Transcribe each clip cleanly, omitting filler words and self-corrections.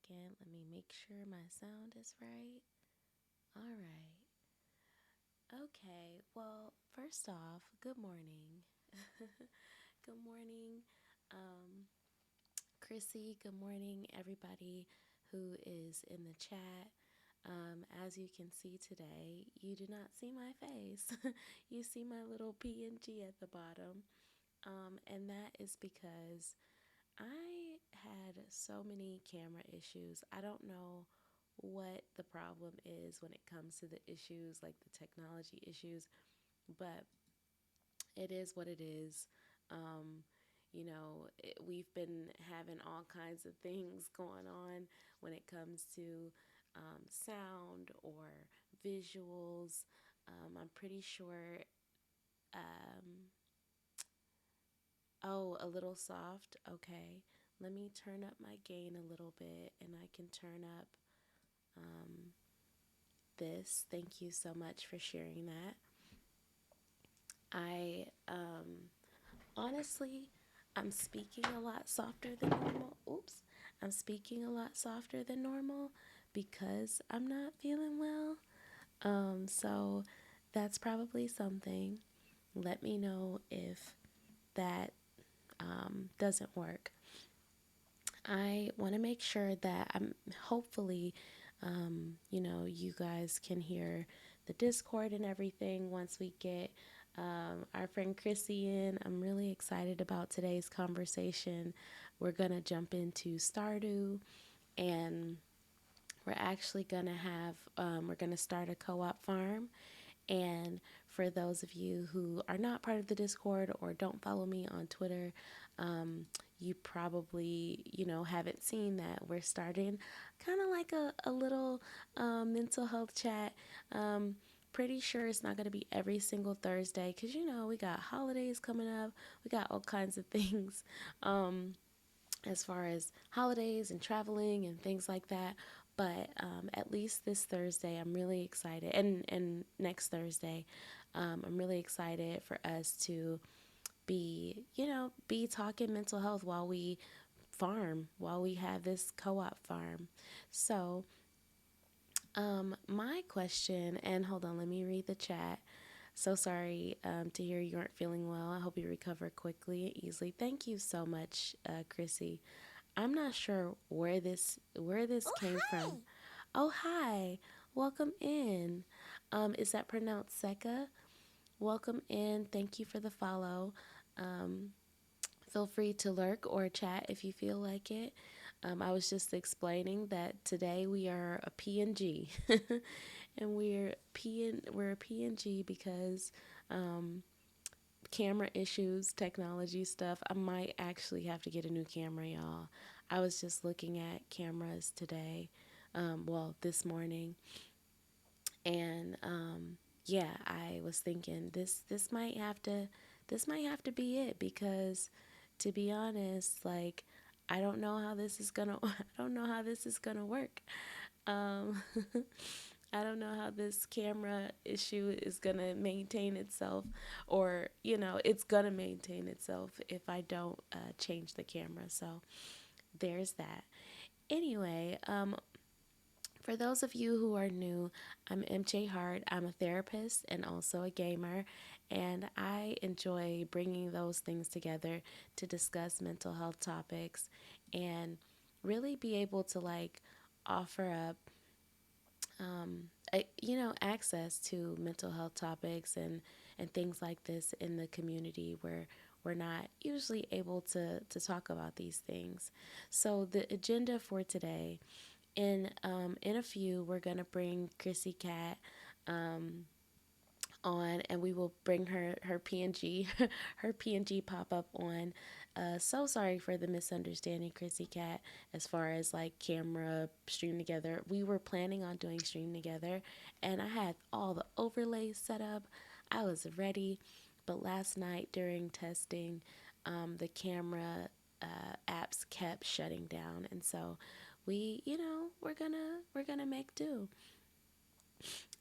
second. Let me make sure my sound is right. All right. Okay. Well, first off, good morning. Good morning, Chrissy. Good morning, everybody who is in the chat. As you can see today, you do not see my face. You see my little PNG at the bottom. And that is because I had so many camera issues. I don't know what the problem is when it comes to the issues, like the technology issues, but it is what it is. Um, we've been having all kinds of things going on when it comes to sound or visuals. I'm pretty sure. Oh, a little soft. Okay. Let me turn up my gain a little bit and I can turn up this. Thank you so much for sharing that. I honestly, I'm speaking a lot softer than normal. Oops. I'm speaking a lot softer than normal because I'm not feeling well. So that's probably something. Let me know if that doesn't work. I want to make sure that I'm hopefully, you guys can hear the Discord and everything once we get our friend Chrissy in. I'm really excited about today's conversation. We're going to jump into Stardew, and we're actually going to we're going to start a co op farm. And for those of you who are not part of the Discord or don't follow me on Twitter, you probably, haven't seen that we're starting kind of like a little mental health chat. Pretty sure it's not going to be every single Thursday because, we got holidays coming up. We got all kinds of things. As far as holidays and traveling and things like that. But at least this Thursday, I'm really excited. And next Thursday, I'm really excited for us to be talking mental health while we farm, while we have this co op farm. So, my question, and hold on, let me read the chat. So sorry to hear you aren't feeling well. I hope you recover quickly and easily. Thank you so much, Chrissy. I'm not sure where this came from. Oh, hi. Welcome in. Is that pronounced Seka? Welcome in. Thank you for the follow. Feel free to lurk or chat if you feel like it. I was just explaining that today we are a PNG, and we're a PNG because camera issues, technology stuff. I might actually have to get a new camera, y'all. I was just looking at cameras today, this morning, and yeah, I was thinking this might have to be it because, to be honest, like I don't know how this is gonna I don't know how this is gonna work. Um, I don't know how this camera issue is going to maintain itself, or, it's going to maintain itself if I don't change the camera. So there's that. Anyway, for those of you who are new, I'm MJ Hart. I'm a therapist and also a gamer, and I enjoy bringing those things together to discuss mental health topics and really be able to offer up access to mental health topics and things like this in the community where we're not usually able to talk about these things. So the agenda for today, in a few, we're gonna bring Chrissy Cat on, and we will bring her PNG her PNG pop up on. So sorry for the misunderstanding, Chrissy Cat, as far as camera stream together. We were planning on doing stream together, and I had all the overlays set up. I was ready, but last night during testing, the camera apps kept shutting down, and so we're gonna make do.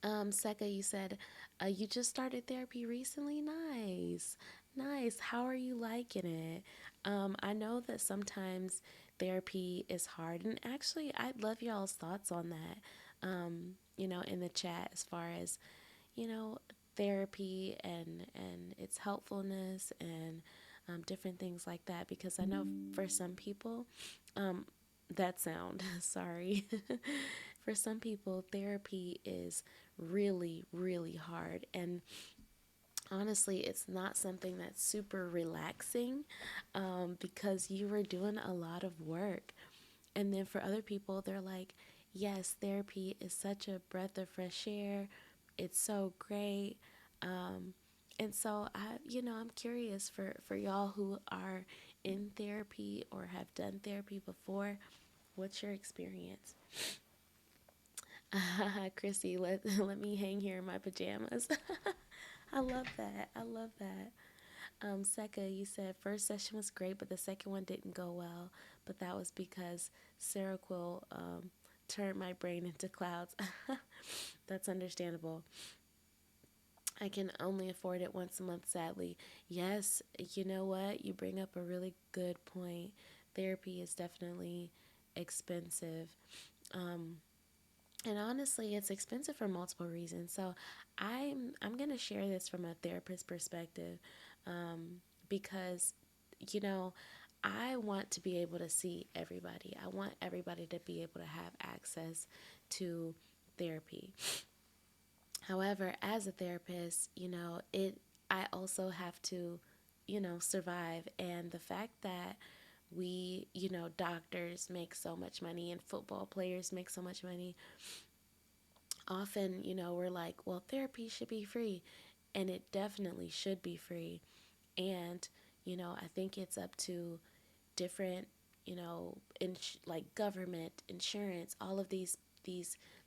Seka, you said you just started therapy recently. Nice, nice. How are you liking it? I know that sometimes therapy is hard. And actually, I'd love y'all's thoughts on that, in the chat as far as, you know, therapy and its helpfulness and different things like that. Because I know for some people, um, that sound, sorry, for some people, therapy is really, really hard. And honestly, it's not something that's super relaxing because you were doing a lot of work. And then for other people, they're like, yes, therapy is such a breath of fresh air. It's so great. Um, and so I'm curious for y'all who are in therapy or have done therapy before. What's your experience? Chrissy, let me hang here in my pajamas. I love that. I love that. Seka, you said first session was great, but the second one didn't go well. But that was because Seroquel turned my brain into clouds. That's understandable. I can only afford it once a month, sadly. Yes, you know what? You bring up a really good point. Therapy is definitely expensive. Um, and honestly, it's expensive for multiple reasons. So I'm gonna share this from a therapist perspective, because you know I want to be able to see everybody. I want everybody to be able to have access to therapy. However, as a therapist, I also have to, survive. And the fact that doctors make so much money and football players make so much money, often, we're like, well, therapy should be free. And it definitely should be free. And, I think it's up to different, like government, insurance, all of these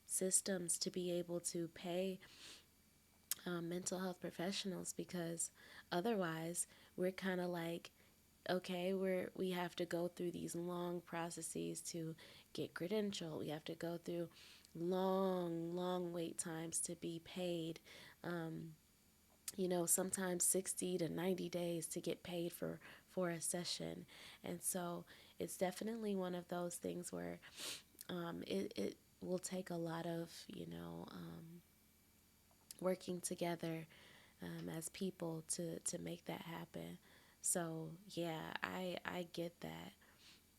systems to be able to pay mental health professionals, because otherwise we're kind of like, okay, we have to go through these long processes to get credentialed. We have to go through long wait times to be paid. Sometimes 60 to 90 days to get paid for a session. And so it's definitely one of those things where it will take a lot of, working together as people to make that happen. So yeah, I get that.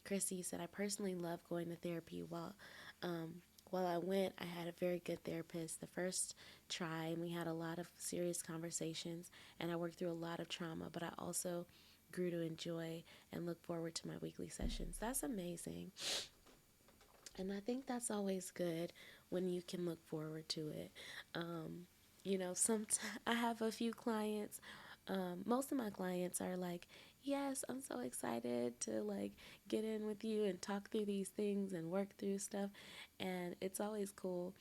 Chrissy said, I personally love going to therapy. While I went, I had a very good therapist the first try, and we had a lot of serious conversations, and I worked through a lot of trauma, but I also grew to enjoy and look forward to my weekly sessions. That's amazing. And I think that's always good when you can look forward to it. Sometimes I have a few clients. Most of my clients are like, yes, I'm so excited to like get in with you and talk through these things and work through stuff. And it's always cool.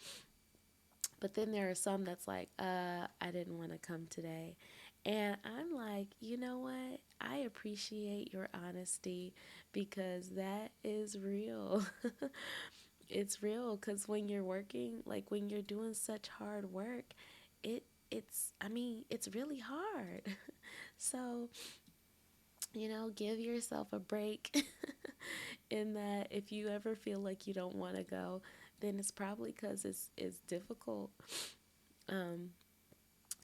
But then there are some that's like, I didn't want to come today. And I'm like, you know what? I appreciate your honesty because that is real. It's real because when you're working, like when you're doing such hard work, it's really hard. So, give yourself a break in that if you ever feel like you don't want to go, then it's probably because it's difficult, um,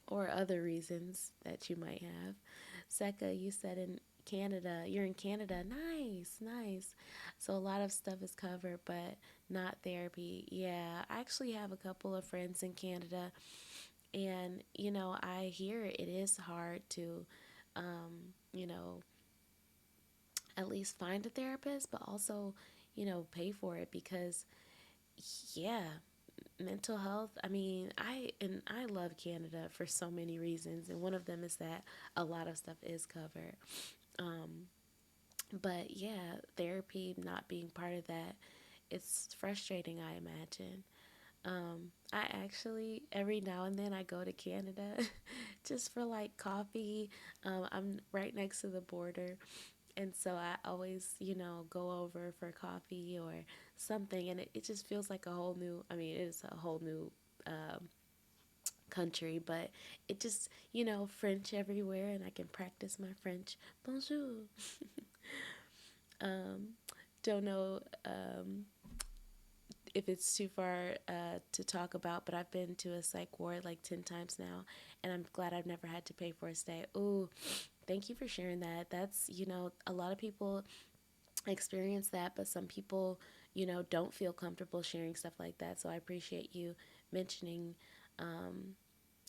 or other reasons that you might have. Seka, you said you're in Canada. Nice, nice. So a lot of stuff is covered, but not therapy. Yeah, I actually have a couple of friends in Canada, and I hear it is hard to, um, you know, at least find a therapist, but also, pay for it because, yeah, mental health. I mean, I love Canada for so many reasons, and one of them is that a lot of stuff is covered. Um, but yeah, therapy not being part of that, it's frustrating, I imagine. I actually every now and then I go to Canada just for like coffee. I'm right next to the border, and so I always, go over for coffee or something, and it just feels like a whole new. I mean, it is a whole new country, but it just, French everywhere, and I can practice my French. Bonjour. Um, don't know if it's too far to talk about, but I've been to a psych ward like 10 times now, and I'm glad I've never had to pay for a stay. Ooh, thank you for sharing that. That's, a lot of people experience that, but some people, don't feel comfortable sharing stuff like that. So I appreciate you mentioning.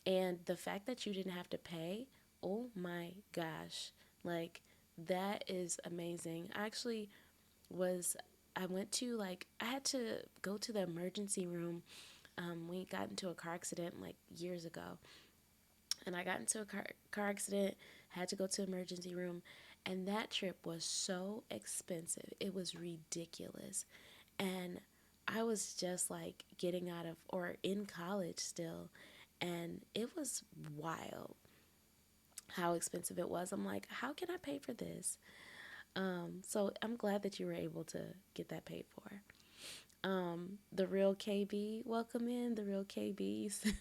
And the fact that you didn't have to pay, oh my gosh, like that is amazing. Was, I went to I had to go to the emergency room. We got into a car accident like years ago, and I got into a car accident, had to go to emergency room, and that trip was so expensive. It was ridiculous. And I was just like getting out of or in college still, and it was wild how expensive it was. I'm like, how can I pay for this? So I'm glad that you were able to get that paid for. The real KB, welcome in the real KBs.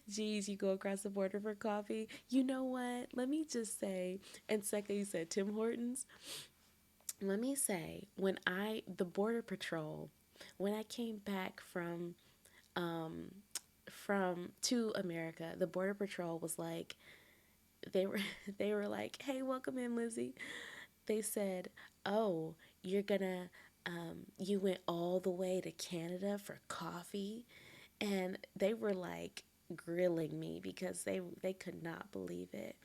Geez, you go across the border for coffee. You know what? Let me just say, and Second, you said Tim Hortons. Let me say, the Border Patrol, when I came back um, from to America, the Border Patrol was like, they were, they were like, hey, welcome in, Lizzie. They said, oh, you're gonna, you went all the way to Canada for coffee. And they were like grilling me because they could not believe it.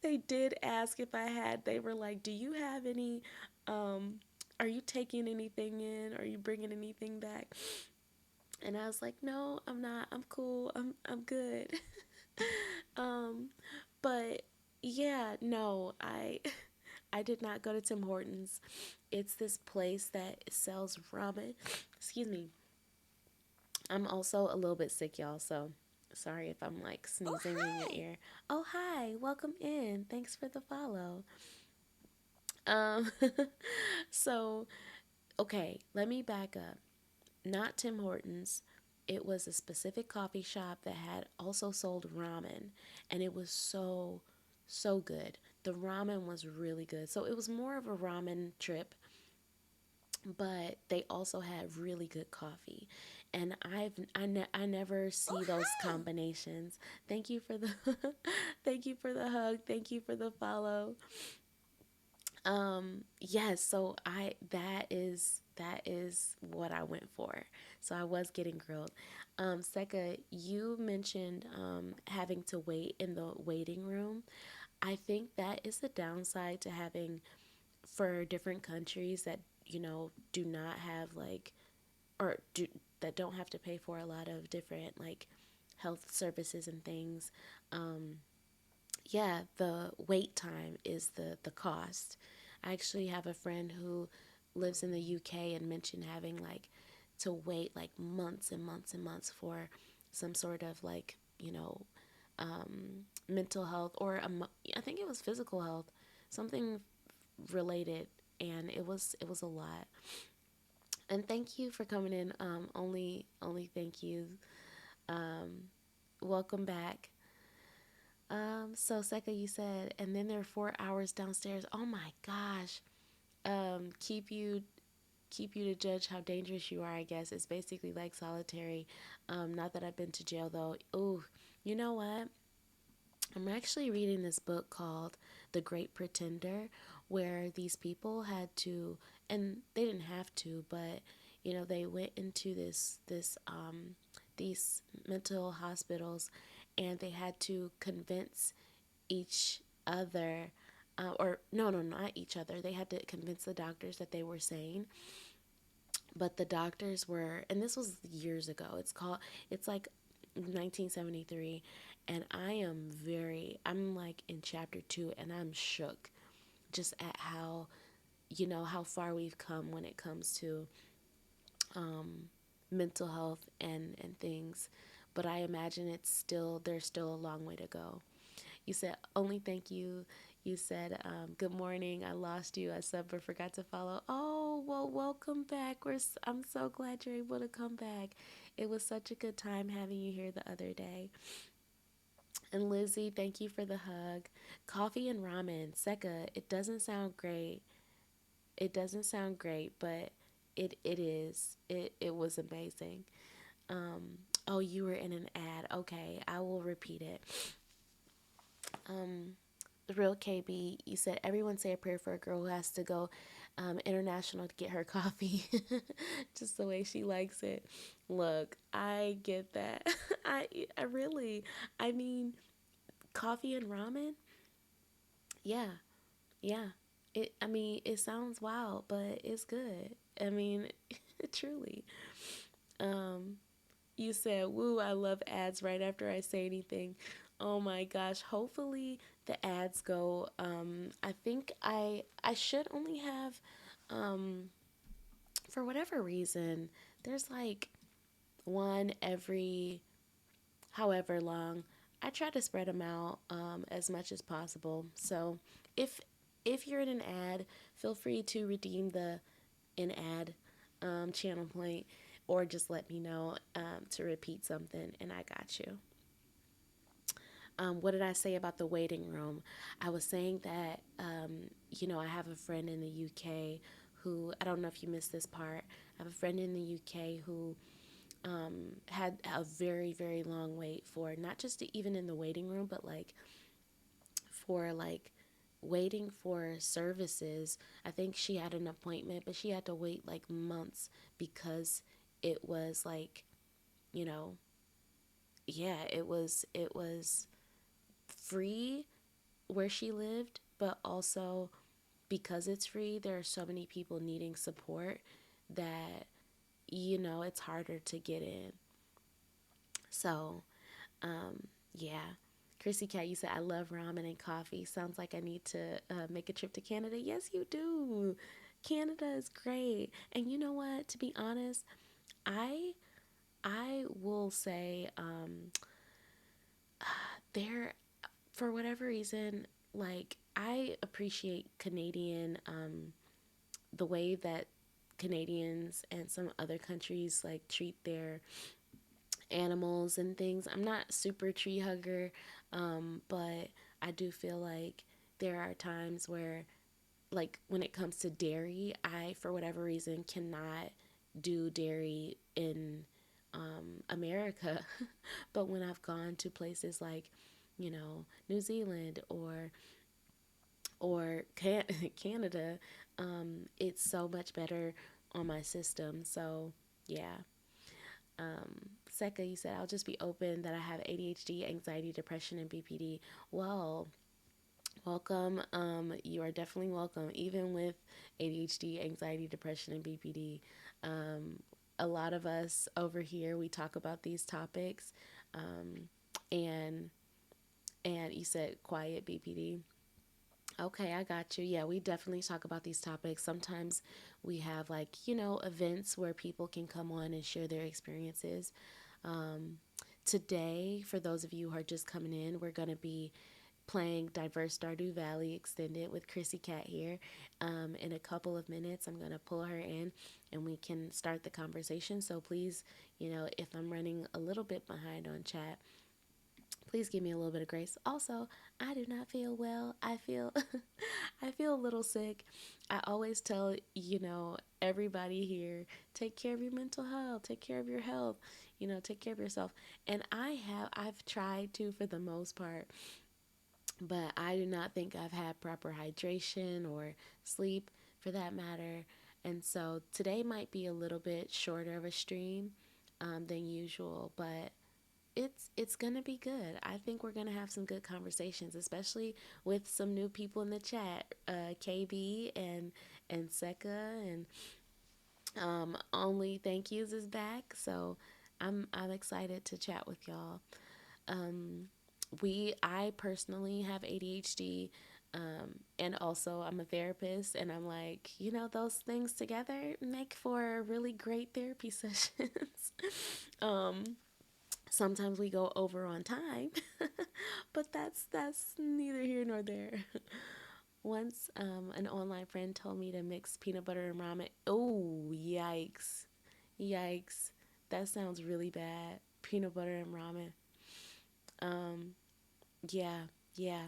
They did ask if I had, they were like, do you have any, are you taking anything in? Are you bringing anything back? And I was like, no, I'm not. I'm cool. I'm good. um, but yeah, no, I did not go to Tim Hortons. It's this place that sells ramen. Excuse me. I'm also a little bit sick, y'all, so sorry if I'm like sneezing in your ear. Oh, hi. Welcome in. Thanks for the follow. Um so okay, let me back up. Not Tim Hortons. It was a specific coffee shop that had also sold ramen, and it was so good. The ramen was really good. So it was more of a ramen trip, but they also had really good coffee. And I never see those combinations. Thank you for the thank you for the hug. Thank you for the follow. Yes, so I that is what I went for. So I was getting grilled. Seka, you mentioned having to wait in the waiting room. I think that is the downside to having for different countries that, do not have like or do that don't have to pay for a lot of different like health services and things. Yeah, the wait time is the cost. I actually have a friend who lives in the UK and mentioned having like to wait like months and months and months for some sort of like, mental health or I think it was physical health, something related, and it was a lot. And thank you for coming in. Only thank you. Welcome back. So Seka, you said, and then there are 4 hours downstairs. Oh my gosh. Keep you to judge how dangerous you are. I guess it's basically like solitary. Not that I've been to jail though. Ooh, you know what? I'm actually reading this book called The Great Pretender, where these people had to, and they didn't have to, but they went into these mental hospitals, and they had to convince each other, or no, no, not each other. They had to convince the doctors that they were sane, but the doctors were, and this was years ago. It's like 1973, and I'm like in chapter 2, and I'm shook just at how far we've come when it comes to mental health and things. But I imagine there's still a long way to go. You said only thank you. You said good morning. I lost you. I subbed but forgot to follow. Oh well, welcome back. I'm so glad you're able to come back. It was such a good time having you here the other day. And Lizzie, thank you for the hug. Coffee and ramen. Seka, it doesn't sound great. It doesn't sound great, but it is. It was amazing. Oh, you were in an ad. Okay, I will repeat it. The real KB, you said everyone say a prayer for a girl who has to go international to get her coffee, just the way she likes it. Look, I get that. I really, I mean, coffee and ramen. Yeah, yeah. I mean, it sounds wild, but it's good. I mean, truly. Um, You said, "Woo, I love ads," right after I say anything. Oh my gosh, hopefully the ads go. I think I should only have um for whatever reason, there's like one every however long. I try to spread them out as much as possible. So if if you're in an ad, feel free to redeem the in ad channel point, or just let me know to repeat something, and I got you. What did I say about the waiting room? I was saying that, I have a friend in the UK who, I don't know if you missed this part, I have a friend in the UK who had a very, very long wait for not just even in the waiting room, but like for like waiting for services. I think she had an appointment, but she had to wait like months because it was like, you know, yeah, it was free where she lived, but also because it's free, there are so many people needing support that it's harder to get in. So, yeah. Chrissy Cat, you said, I love ramen and coffee. Sounds like I need to make a trip to Canada. Yes, you do. Canada is great. And you know what? To be honest, I I will say there for whatever reason, like I appreciate Canadian the way that Canadians and some other countries like treat their animals and things. I'm not super tree hugger, but I do feel like there are times where, like, when it comes to dairy, I, for whatever reason, cannot do dairy in America. But when I've gone to places like, New Zealand or Canada, it's so much better on my system. So, yeah. Seka, you said, I'll just be open that I have ADHD, anxiety, depression, and BPD. Well, welcome. You are definitely welcome, even with ADHD, anxiety, depression, and BPD. A lot of us over here, we talk about these topics. And and you said quiet BPD. Okay, I got you. Yeah, we definitely talk about these topics. Sometimes we have like, events where people can come on and share their experiences. Um, Today, for those of you who are just coming in, we're going to be playing Diverse Stardew Valley Extended with Chrissy Cat here. In a couple of minutes, I'm going to pull her in and we can start the conversation. So please, if I'm running a little bit behind on chat, please give me a little bit of grace. Also, I do not feel well. I feel I feel a little sick. I always tell, everybody here, take care of your mental health, take care of your health, take care of yourself. And I've tried to for the most part, but I do not think I've had proper hydration or sleep for that matter. And so today might be a little bit shorter of a stream than usual, but it's gonna be good. I think we're gonna have some good conversations, especially with some new people in the chat. KB and Seka and Only Thank Yous is back, so I'm excited to chat with y'all. Um, I personally have ADHD, and also I'm a therapist, and I'm like, those things together make for really great therapy sessions. um, Sometimes we go over on time, but that's neither here nor there. Once an online friend told me to mix peanut butter and ramen. Oh, yikes. Yikes. That sounds really bad. Peanut butter and ramen. Um, yeah, yeah.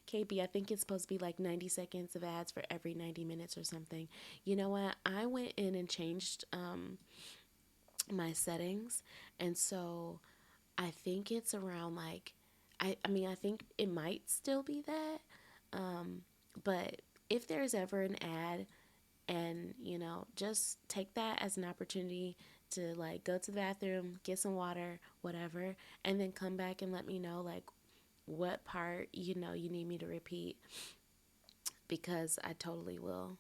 KB, I think it's supposed to be like 90 seconds of ads for every 90 minutes or something. You know what? I went in and changed my settings. And so I think it's around like, I mean, I think it might still be that. Um, but if there's ever an ad, and just take that as an opportunity to like go to the bathroom, get some water, whatever, and then come back and let me know like what part you need me to repeat, because I totally will.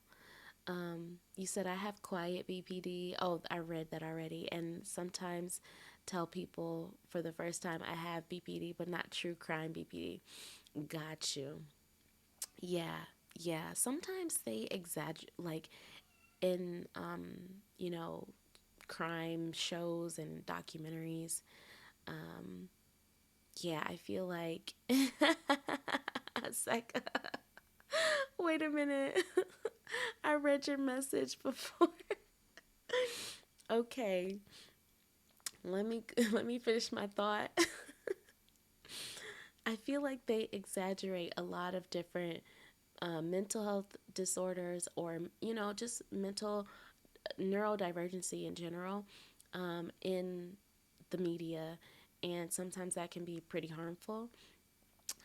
You said I have quiet BPD. Oh, I read that already. And sometimes tell people for the first time I have BPD, but not true crime BPD. Got you. Yeah, yeah. Sometimes they exaggerate, like in you know, crime shows and documentaries. Um, yeah, I feel like. Psych. Wait a minute. I read your message before. Okay, let me finish my thought. I feel like they exaggerate a lot of different mental health disorders, or just mental neurodivergency in general, in the media, and sometimes that can be pretty harmful.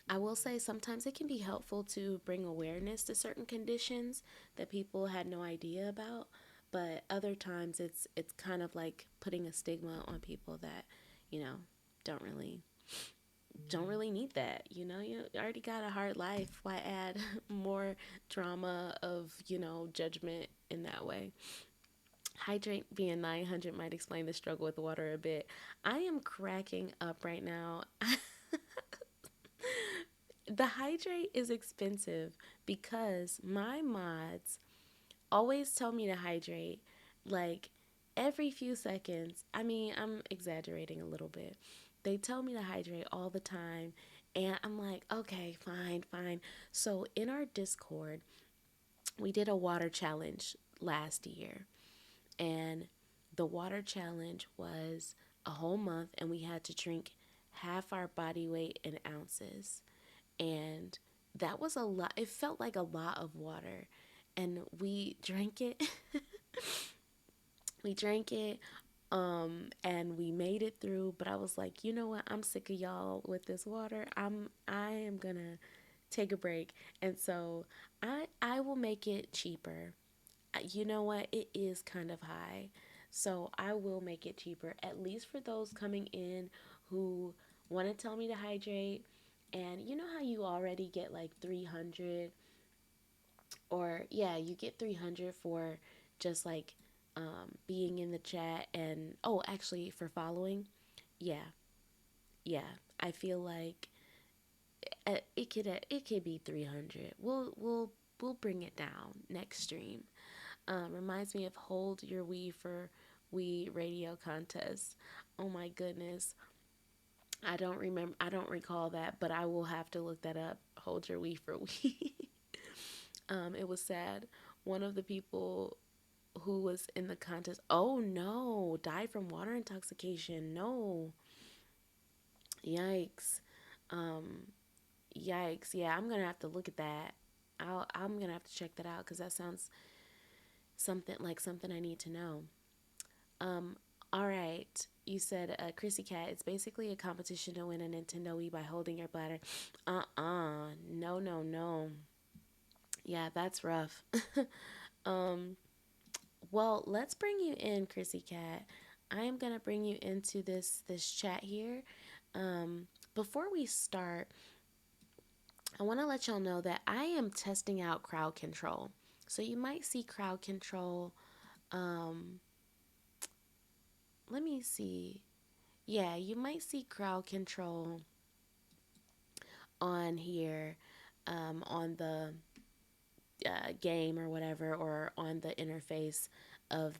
I will say sometimes it can be helpful to bring awareness to certain conditions that people had no idea about, but other times it's kind of like putting a stigma on people that, you know, don't really don't really need that. You already got a hard life. Why add more drama of, judgment in that way? Hydrate being 900 might explain the struggle with water a bit. I am cracking up right now. The hydrate is expensive because my mods always tell me to hydrate like every few seconds. I mean, I'm exaggerating a little bit. They tell me to hydrate all the time, and I'm like, okay, fine, fine. So in our Discord, we did a water challenge last year, and the water challenge was a whole month, and we had to drink half our body weight in ounces. And that was a lot. It felt like a lot of water. And we drank it. We drank it, and we made it through. But I was like, you know what? I'm sick of y'all with this water. I am gonna take a break. And so I will make it cheaper. You know what? It is kind of high. So I will make it cheaper, at least for those coming in who want to tell me to hydrate. And you know how you already get like 300, or yeah, you get 300 for just like being in the chat, and oh, actually for following. Yeah, yeah. I feel like it could be 300. We'll bring it down next stream. Reminds me of Hold Your Wii for Wii radio contest. Oh my goodness. I don't recall that, but I will have to look that up. Hold Your Wii for Wii. It was sad. One of the people who was in the contest, oh no, died from water intoxication. No. Yikes. Um, Yikes. Yeah, I'm gonna have to look at that. I'm gonna have to check that out because that sounds something I need to know. Um, all right. You said, Chrissy Cat, it's basically a competition to win a Nintendo Wii by holding your bladder. No, no, no. Yeah, that's rough. um, well, let's bring you in, Chrissy Cat. I am gonna bring you into this chat here. Before we start, I want to let y'all know that I am testing out crowd control. So you might see crowd control. Um, Let me see. Yeah, you might see crowd control on here, on the game or whatever, or on the interface of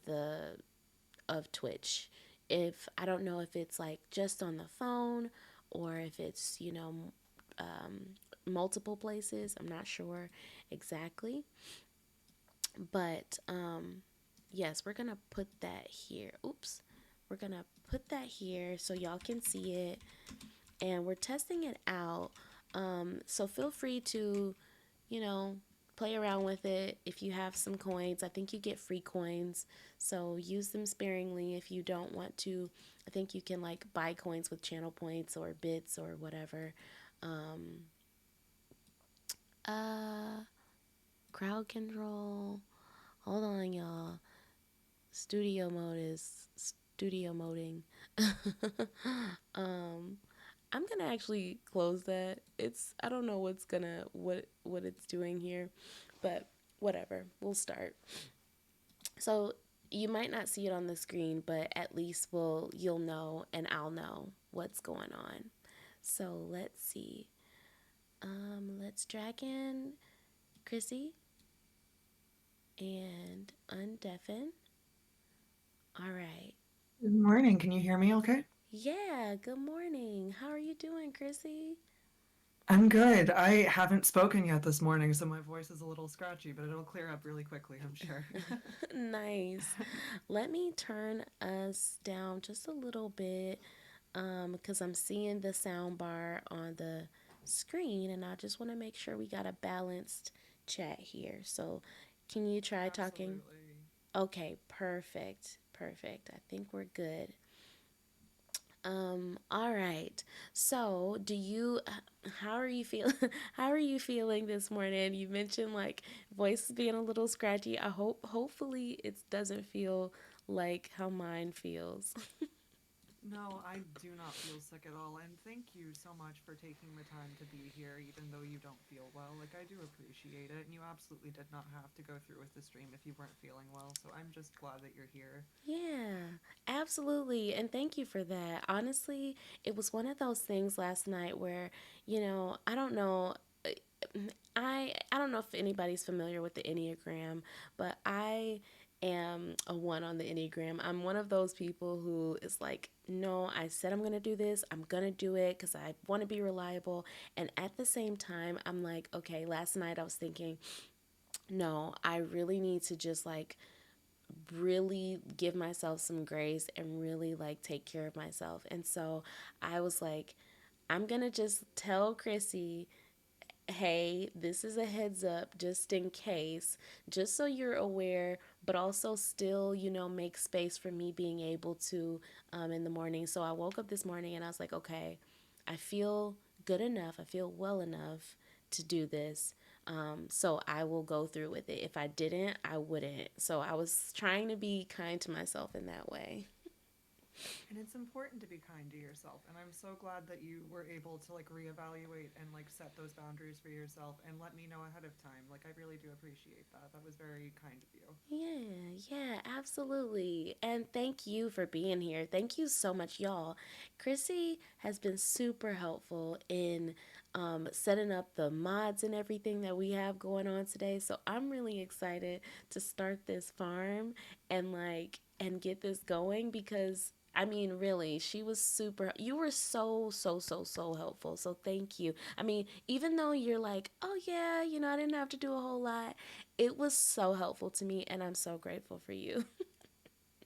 Twitch. If I don't know if it's like just on the phone or if it's multiple places. I'm not sure exactly, but yes, we're gonna put that here. Oops, we're gonna put that here so y'all can see it, and we're testing it out. So feel free to, you know, play around with it. If you have some coins, I think you get free coins. So use them sparingly if you don't want to. I think you can like buy coins with channel points or bits or whatever. Um, uh, Crowd control. Hold on, y'all. Studio mode is studio moding. um, I'm gonna actually close that. It's I don't know what it's doing here, but whatever. We'll start. So you might not see it on the screen, but at least you'll know and I'll know what's going on. So let's see. Let's drag in Chrissy and undeafen. All right. Good morning. Can you hear me okay? Yeah, good morning. How are you doing, Chrissy? I'm good. I haven't spoken yet this morning, so my voice is a little scratchy, but it'll clear up really quickly, I'm sure. Nice. Let me turn us down just a little bit because I'm seeing the sound bar on the screen and I just want to make sure we got a balanced chat here. So, can you try talking? Absolutely. Okay, perfect. Perfect. I think we're good. All right. So, how are you feel how are you feeling this morning? You mentioned like voice being a little scratchy. Hopefully it doesn't feel like how mine feels. No, I do not feel sick at all, and thank you so much for taking the time to be here, even though you don't feel well. Like, I do appreciate it, and you absolutely did not have to go through with the stream if you weren't feeling well, so I'm just glad that you're here. Yeah, absolutely. And thank you for that. Honestly, it was one of those things last night where, I don't know. I don't know if anybody's familiar with the Enneagram, but I am a one on the Enneagram. I'm one of those people who is like, no, I said I'm going to do this. I'm going to do it because I want to be reliable. And at the same time, I'm like, okay, last night I was thinking, no, I really need to just like really give myself some grace and really like take care of myself. And so I was like, I'm going to just tell Chrissy, hey, this is a heads up just in case, just so you're aware, but also still, make space for me being able to in the morning. So I woke up this morning and I was like, okay, I feel good enough, I feel well enough to do this. So I will go through with it. If I didn't, I wouldn't. So I was trying to be kind to myself in that way. And it's important to be kind to yourself. And I'm so glad that you were able to like reevaluate and like set those boundaries for yourself and let me know ahead of time. Like, I really do appreciate that. That was very kind of you. Yeah, absolutely. And thank you for being here. Thank you so much, y'all. Chrissy has been super helpful in setting up the mods and everything that we have going on today. So I'm really excited to start this farm and get this going because I mean, really, she was super. You were so helpful. So thank you. I mean, even though you're like, oh yeah, I didn't have to do a whole lot, it was so helpful to me, and I'm so grateful for you.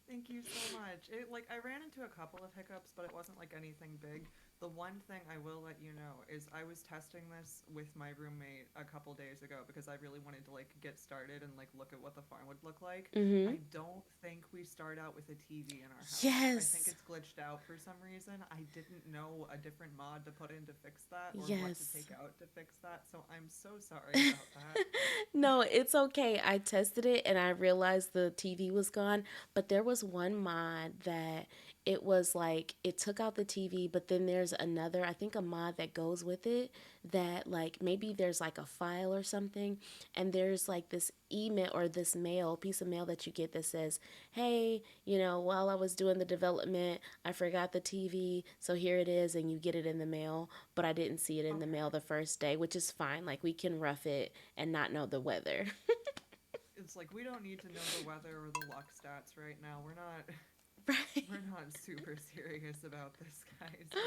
Thank you so much. It like I ran into a couple of hiccups, but it wasn't like anything big. The one thing I will let you know is I was testing this with my roommate a couple days ago because I really wanted to like get started and like look at what the farm would look like. Mm-hmm. I don't think we start out with a TV in our house. I think Yes. it's glitched out for some reason. I didn't know a different mod to put in to fix that or what to Yes. take out to fix that. So I'm so sorry about that. No, it's okay. I tested it and I realized the TV was gone, but there was one mod that it was like it took out the TV, but then there's another, I think a mod that goes with it that like maybe there's like a file or something and there's like this email or this piece of mail that you get that says, "Hey, while I was doing the development, I forgot the TV, so here it is," and you get it in the mail, but I didn't see it in the mail Okay. the first day, which is fine. Like we can rough it and not know the weather. It's like we don't need to know the weather or the luck stats right now. We're not Right. we're not super serious about this, guys.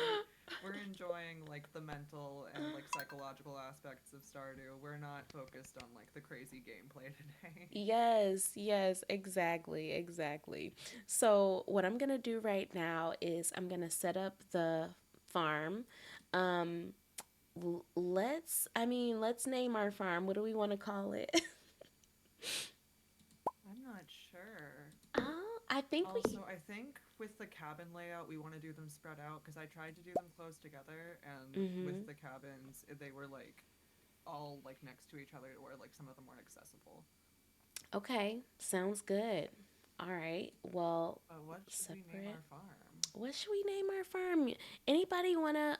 We're enjoying like the mental and like psychological aspects of Stardew. We're not focused on like the crazy gameplay today. Yes, exactly. So, what I'm going to do right now is I'm going to set up the farm. Um, let's name our farm. What do we want to call it? I'm not sure. I think we. Also, I think with the cabin layout, we want to do them spread out because I tried to do them close together, and with Mm-hmm. the cabins, they were like all like next to each other, where like some of them weren't accessible. Okay, sounds good. All right. Well, What should we name separate. our farm? What should we name our farm? Anybody wanna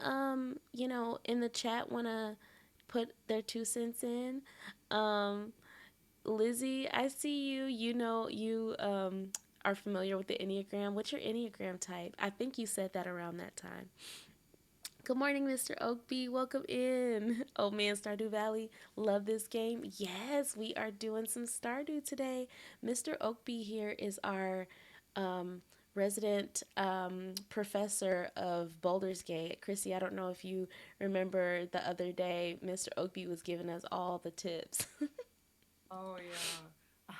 in the chat wanna put their 2 cents in? Um, Lizzie, I see you. You know you are familiar with the Enneagram. What's your Enneagram type? I think you said that around that time. Good morning, Mr. Oakby. Welcome in. Oh man, Stardew Valley. Love this game. Yes, we are doing some Stardew today. Mr. Oakby here is our um, resident professor of Boulder's Gate. Chrissy, I don't know if you remember the other day, Mr. Oakby was giving us all the tips. Oh yeah.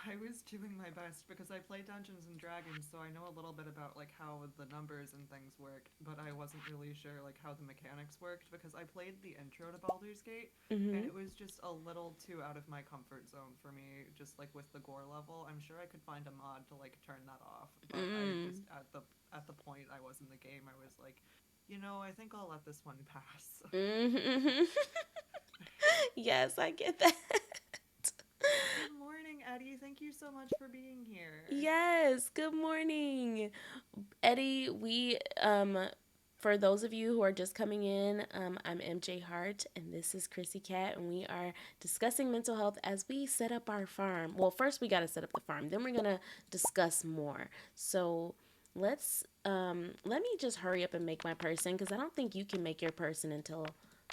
I was doing my best because I play Dungeons and Dragons, so I know a little bit about like how the numbers and things worked, but I wasn't really sure like how the mechanics worked because I played the intro to Baldur's Gate and Mm-hmm. it was just a little too out of my comfort zone for me, just like with the gore level. I'm sure I could find a mod to like turn that off, but I Mm. just at the point I was in the game, I was like, I think I'll let this one pass. Mm-hmm. Yes, I get that. Good morning, Eddie. Thank you so much for being here. Yes, good morning. Eddie, for those of you who are just coming in, I'm MJ Hart and this is Chrissy Cat, and we are discussing mental health as we set up our farm. Well, first we got to set up the farm, then we're gonna discuss more. So let me just hurry up and make my person because I don't think you can make your person until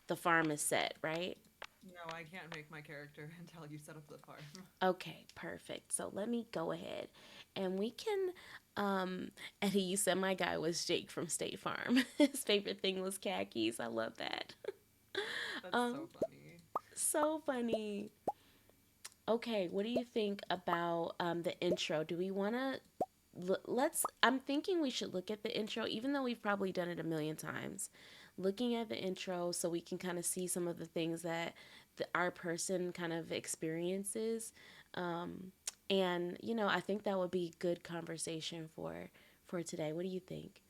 the farm is set, right? No, I can't make my character until you set up the farm. Okay, perfect. So let me go ahead and we can. Eddie, you said my guy was Jake from State Farm. His favorite thing was khakis. I love that. That's Um, so funny. so funny. Okay, what do you think about the intro? Do we want to let's I'm thinking we should look at the intro even though we've probably done it a million times. Looking at the intro so we can kind of see some of the things that our person kind of experiences. Um and I think that would be good conversation for today. What do you think?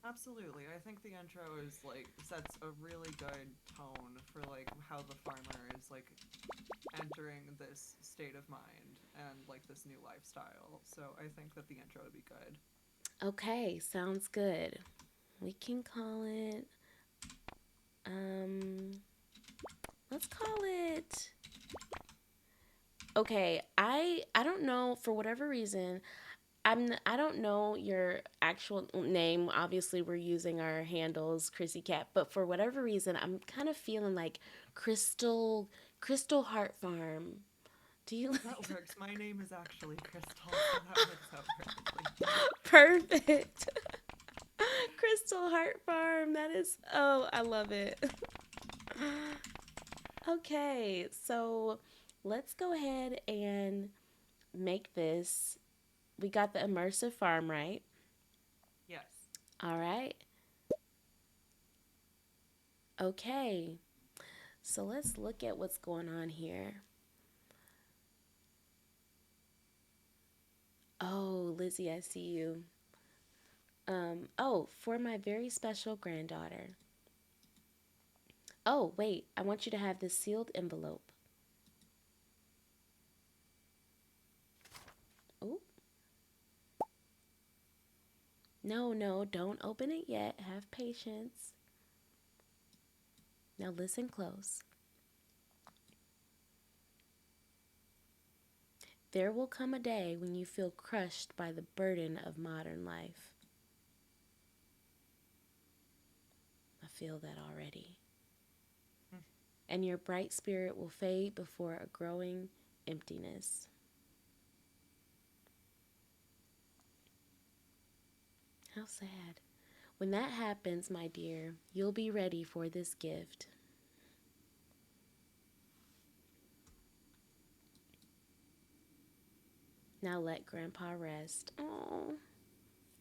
Absolutely. I think the intro is like sets a really good tone for like how the farmer is like entering this state of mind and like this new lifestyle. So I think that the intro would be good. Okay, sounds good. We can call it um let's call it okay. I don't know, for whatever reason. I don't know your actual name. Obviously, we're using our handles, Chrissy Cat. But for whatever reason, I'm kind of feeling like Crystal Heart Farm. Do you That like works. My name is actually Crystal, so that works out perfectly. perfect? Crystal Heart Farm. That is, oh, I love it. Okay, so let's go ahead and make this. We got the immersive farm, right? Yes. All right. Okay. So let's look at what's going on here. Oh, Lizzie, I see you. Oh, for my very special granddaughter. Oh, wait, I want you to have this sealed envelope. Oh, no, no, don't open it yet. Have patience. Now listen close. There will come a day when you feel crushed by the burden of modern life. I feel that already. And your bright spirit will fade before a growing emptiness. How sad. When that happens, my dear, you'll be ready for this gift. Now let Grandpa rest. Oh,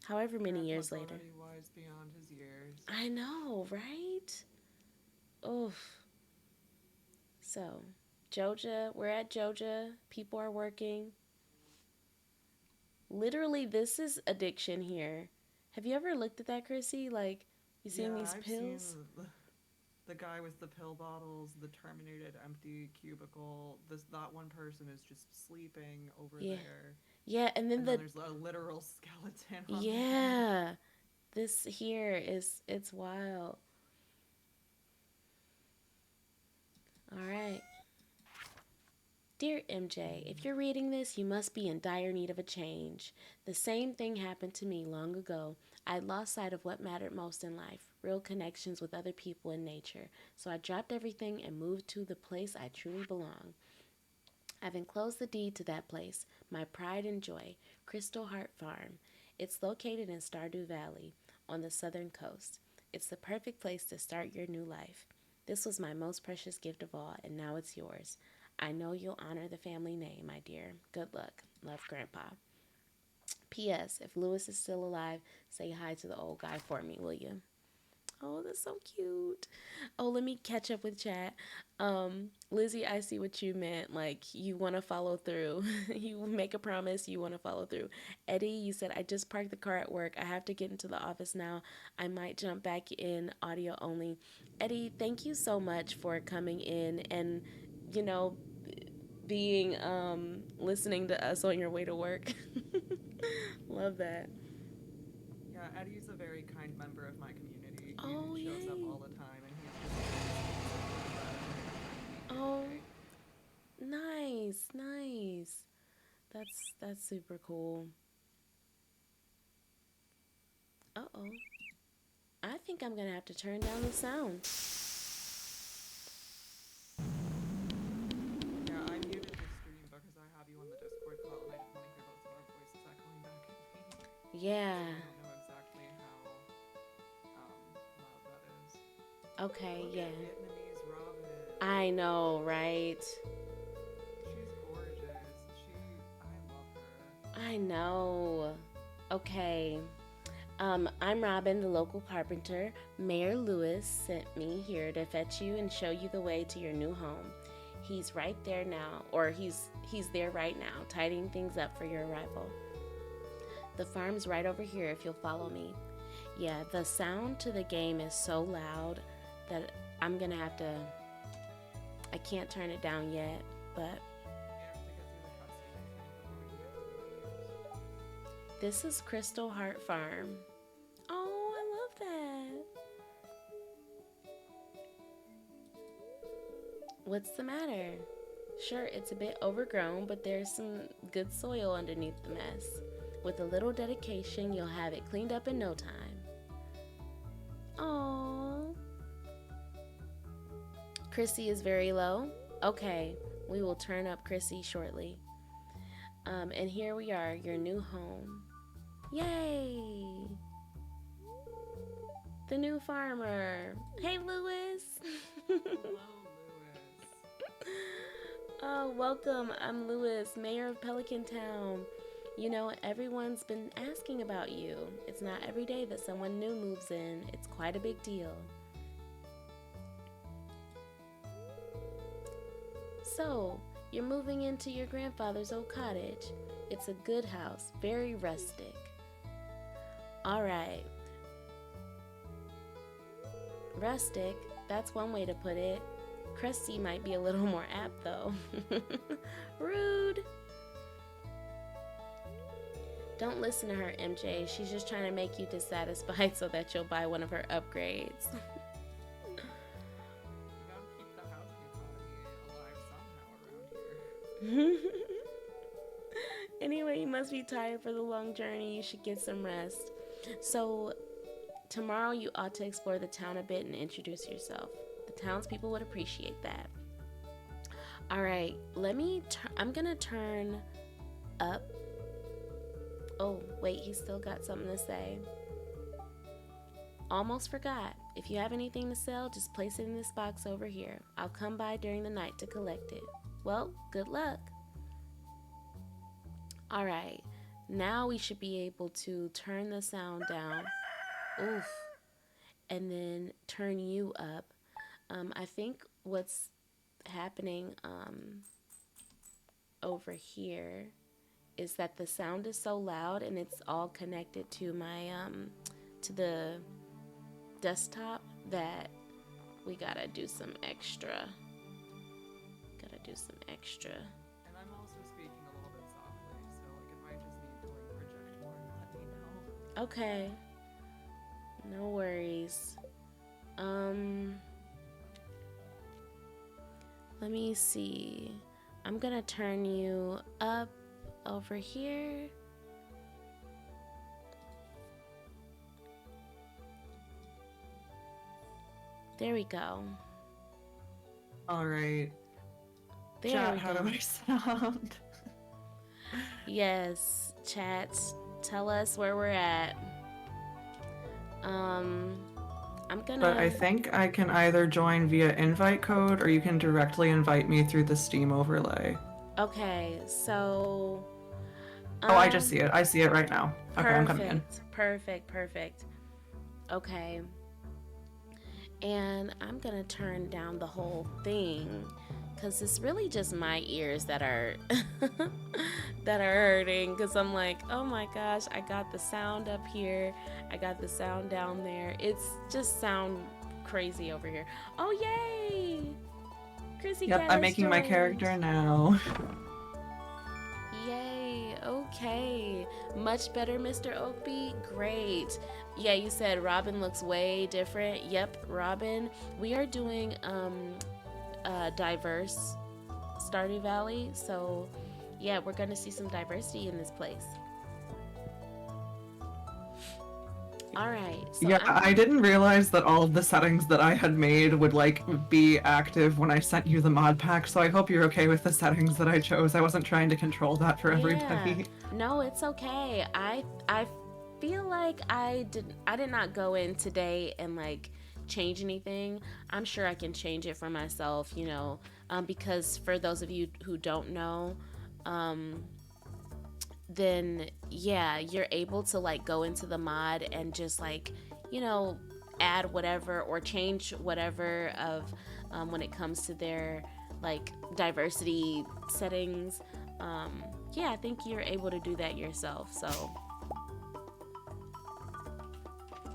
however many years Grandpa's later. already wise beyond his years. I know, right? Oof. So, Georgia, we're at Georgia. People are working. Literally, this is addiction here. Have you ever looked at that, Chrissy? Like, you seen Yeah, these I've seen pills? the guy with the pill bottles, the terminated empty cubicle. That one person is just sleeping over Yeah. there, Yeah, and then and then the there's a literal skeleton on the bed. yeah, this here is it's wild. All right. Dear MJ, if you're reading this, you must be in dire need of a change. The same thing happened to me long ago. I lost sight of what mattered most in life, real connections with other people and nature. So I dropped everything and moved to the place I truly belong. I've enclosed the deed to that place, my pride and joy, Crystal Heart Farm. It's located in Stardew Valley on the southern coast. It's the perfect place to start your new life. This was my most precious gift of all, and now it's yours. I know you'll honor the family name, my dear. Good luck. Love, Grandpa. P.S. If Lewis is still alive, say hi to the old guy for me, will you? Oh, that's so cute. Oh, let me catch up with chat. Lizzie, I see what you meant. Like, you want to follow through. You make a promise, you want to follow through. Eddie, you said, I just parked the car at work. I have to get into the office now. I might jump back in audio only. Eddie, thank you so much for coming in and, you know, being, listening to us on your way to work. Love that. Yeah, Eddie's a very kind member of my community. He Oh, shows up yay. all the time, and he's just very supportive of everything I'm trying to do here Oh, today. nice, nice. That's super cool. Uh oh. I think I'm gonna have to turn down the sound. Yeah, I muted the stream because I have you on the Discord call, and I didn't want to hear both of our voices echoing back at me. Yeah. So I don't know exactly how loud that is. Okay, Look yeah. at Vietnamese Robin. I know, right? She's gorgeous. I love her. I know. Okay. I'm Robin, the local carpenter. Mayor Lewis sent me here to fetch you and show you the way to your new home. He's right there now, or he's there right now, tidying things up for your arrival. The farm's right over here if you'll follow me. Yeah, the sound to the game is so loud that I'm gonna have to. I can't turn it down yet, but We have to get through the cutscene, I think, before we can get to the menus. this is Crystal Heart Farm. Oh, I love that. What's the matter? Sure, it's a bit overgrown, but there's some good soil underneath the mess. With a little dedication, you'll have it cleaned up in no time. Oh, Chrissy is very low. Okay, we will turn up Chrissy shortly. And here we are, your new home. Yay! The new farmer. Hey, Lewis. Hello, Lewis. Oh, welcome. I'm Lewis, mayor of Pelican Town. You know, everyone's been asking about you. It's not every day that someone new moves in, it's quite a big deal. So, you're moving into your grandfather's old cottage. It's a good house, very rustic. All right, rustic, that's one way to put it. Crusty might be a little more apt, though. Rude. Don't listen to her, MJ. She's just trying to make you dissatisfied so that you'll buy one of her upgrades. We gotta keep the housing economy alive somehow around here. Anyway, you must be tired for the long journey. You should get some rest. So, tomorrow you ought to explore the town a bit and introduce yourself. The townspeople would appreciate that. All right, I'm gonna turn up. Oh, wait, he's still got something to say. Almost forgot. If you have anything to sell, just place it in this box over here. I'll come by during the night to collect it. Well, good luck. All right, now we should be able to turn the sound down. Oof. And then turn you up. I think what's happening over here is that the sound is so loud and it's all connected to my to the desktop that we gotta do some extra. Gotta do some extra. And I'm also speaking a little bit softly, so like if I just need to like project more, let me know. Okay, no worries. Um, let me see. I'm gonna turn you up over here. There we go. All right. There Chat, we how do go. I sound? Yes, chat. Tell us where we're at. Um, I'm But I gonna. think I can either join via invite code or you can directly invite me through the Steam overlay. Okay, so. Oh, I just Um, see it. I see it right now. Okay, I'm coming in. perfect. Okay, and I'm gonna turn down the whole thing because it's really just my ears that are that are hurting because I'm like, oh my gosh, I got the sound up here, I got the sound down there. It's just sound crazy over here. Oh yay, Chrissy Yep, Cat I'm has making my joined. character now. Yay, okay. Much better, Mr. Oakby. Great. Yeah, you said Robin looks way different. Yep, Robin. We are doing diverse Stardew Valley, so yeah, we're gonna see some diversity in this place. All right, so Yeah, I'm I didn't realize that all of the settings that I had made would like be active when I sent you the mod pack, so I hope you're okay with the settings that I chose. I wasn't trying to control that for yeah. everybody. No, it's okay. I feel like I did not go in today and like change anything. I'm sure I can change it for myself, because for those of you who don't know, um, then yeah, you're able to like go into the mod and just like, you know, add whatever or change whatever of when it comes to their like diversity settings. Yeah, I think you're able to do that yourself. So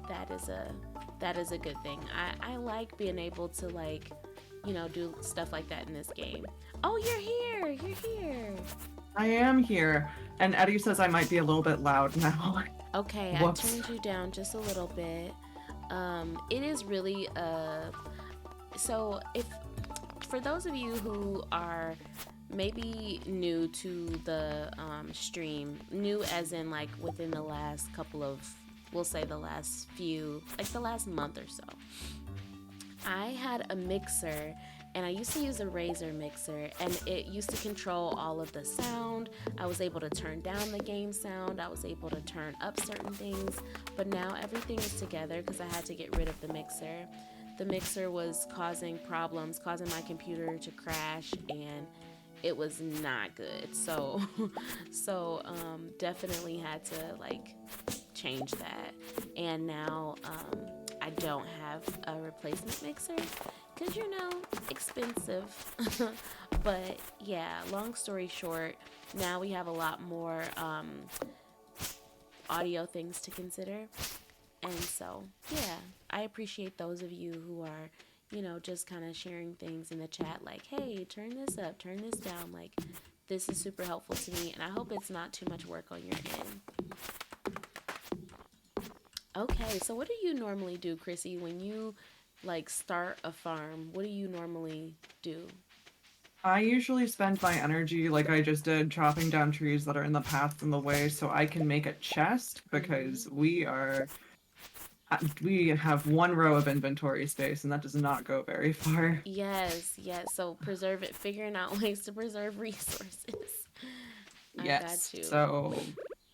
that is a that is a good thing. I like being able to like, do stuff like that in this game. Oh, you're here. You're here. I am here, and Eddie says I might be a little bit loud now. Okay, I Whoops. turned you down just a little bit. It is really so if for those of you who are maybe new to the stream, new as in like within the last couple of, we'll say the last few, like the last month or so, I had a mixer and I used to use a Razer mixer and it used to control all of the sound. I was able to turn down the game sound, I was able to turn up certain things, but now everything is together because I had to get rid of the mixer. The mixer was causing problems, causing my computer to crash, and it was not good. So, definitely had to like change that. And now I don't have a replacement mixer because expensive. But yeah, long story short, now we have a lot more audio things to consider. And so, yeah, I appreciate those of you who are, just kind of sharing things in the chat like, hey, turn this up, turn this down. Like, this is super helpful to me, and I hope it's not too much work on your end. Okay, so what do you normally do, Chrissy, when you like start a farm? What do you normally do? I usually spend my energy, like I just did, chopping down trees that are in the path in the way so I can make a chest Mm-hmm. because we have one row of inventory space and that does not go very far. Yes, yes. So preserve it, figuring out ways to preserve resources. I Yes. got you. So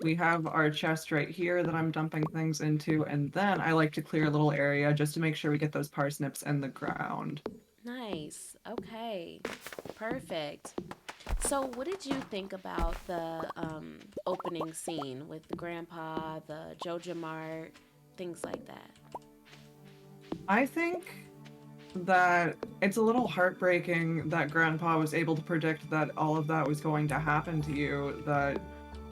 we have our chest right here that I'm dumping things into, and then I like to clear a little area just to make sure we get those parsnips in the ground. Nice. Okay. Perfect. So, what did you think about the opening scene with the grandpa, the Joja Mart, things like that? I think that it's a little heartbreaking that Grandpa was able to predict that all of that was going to happen to you, that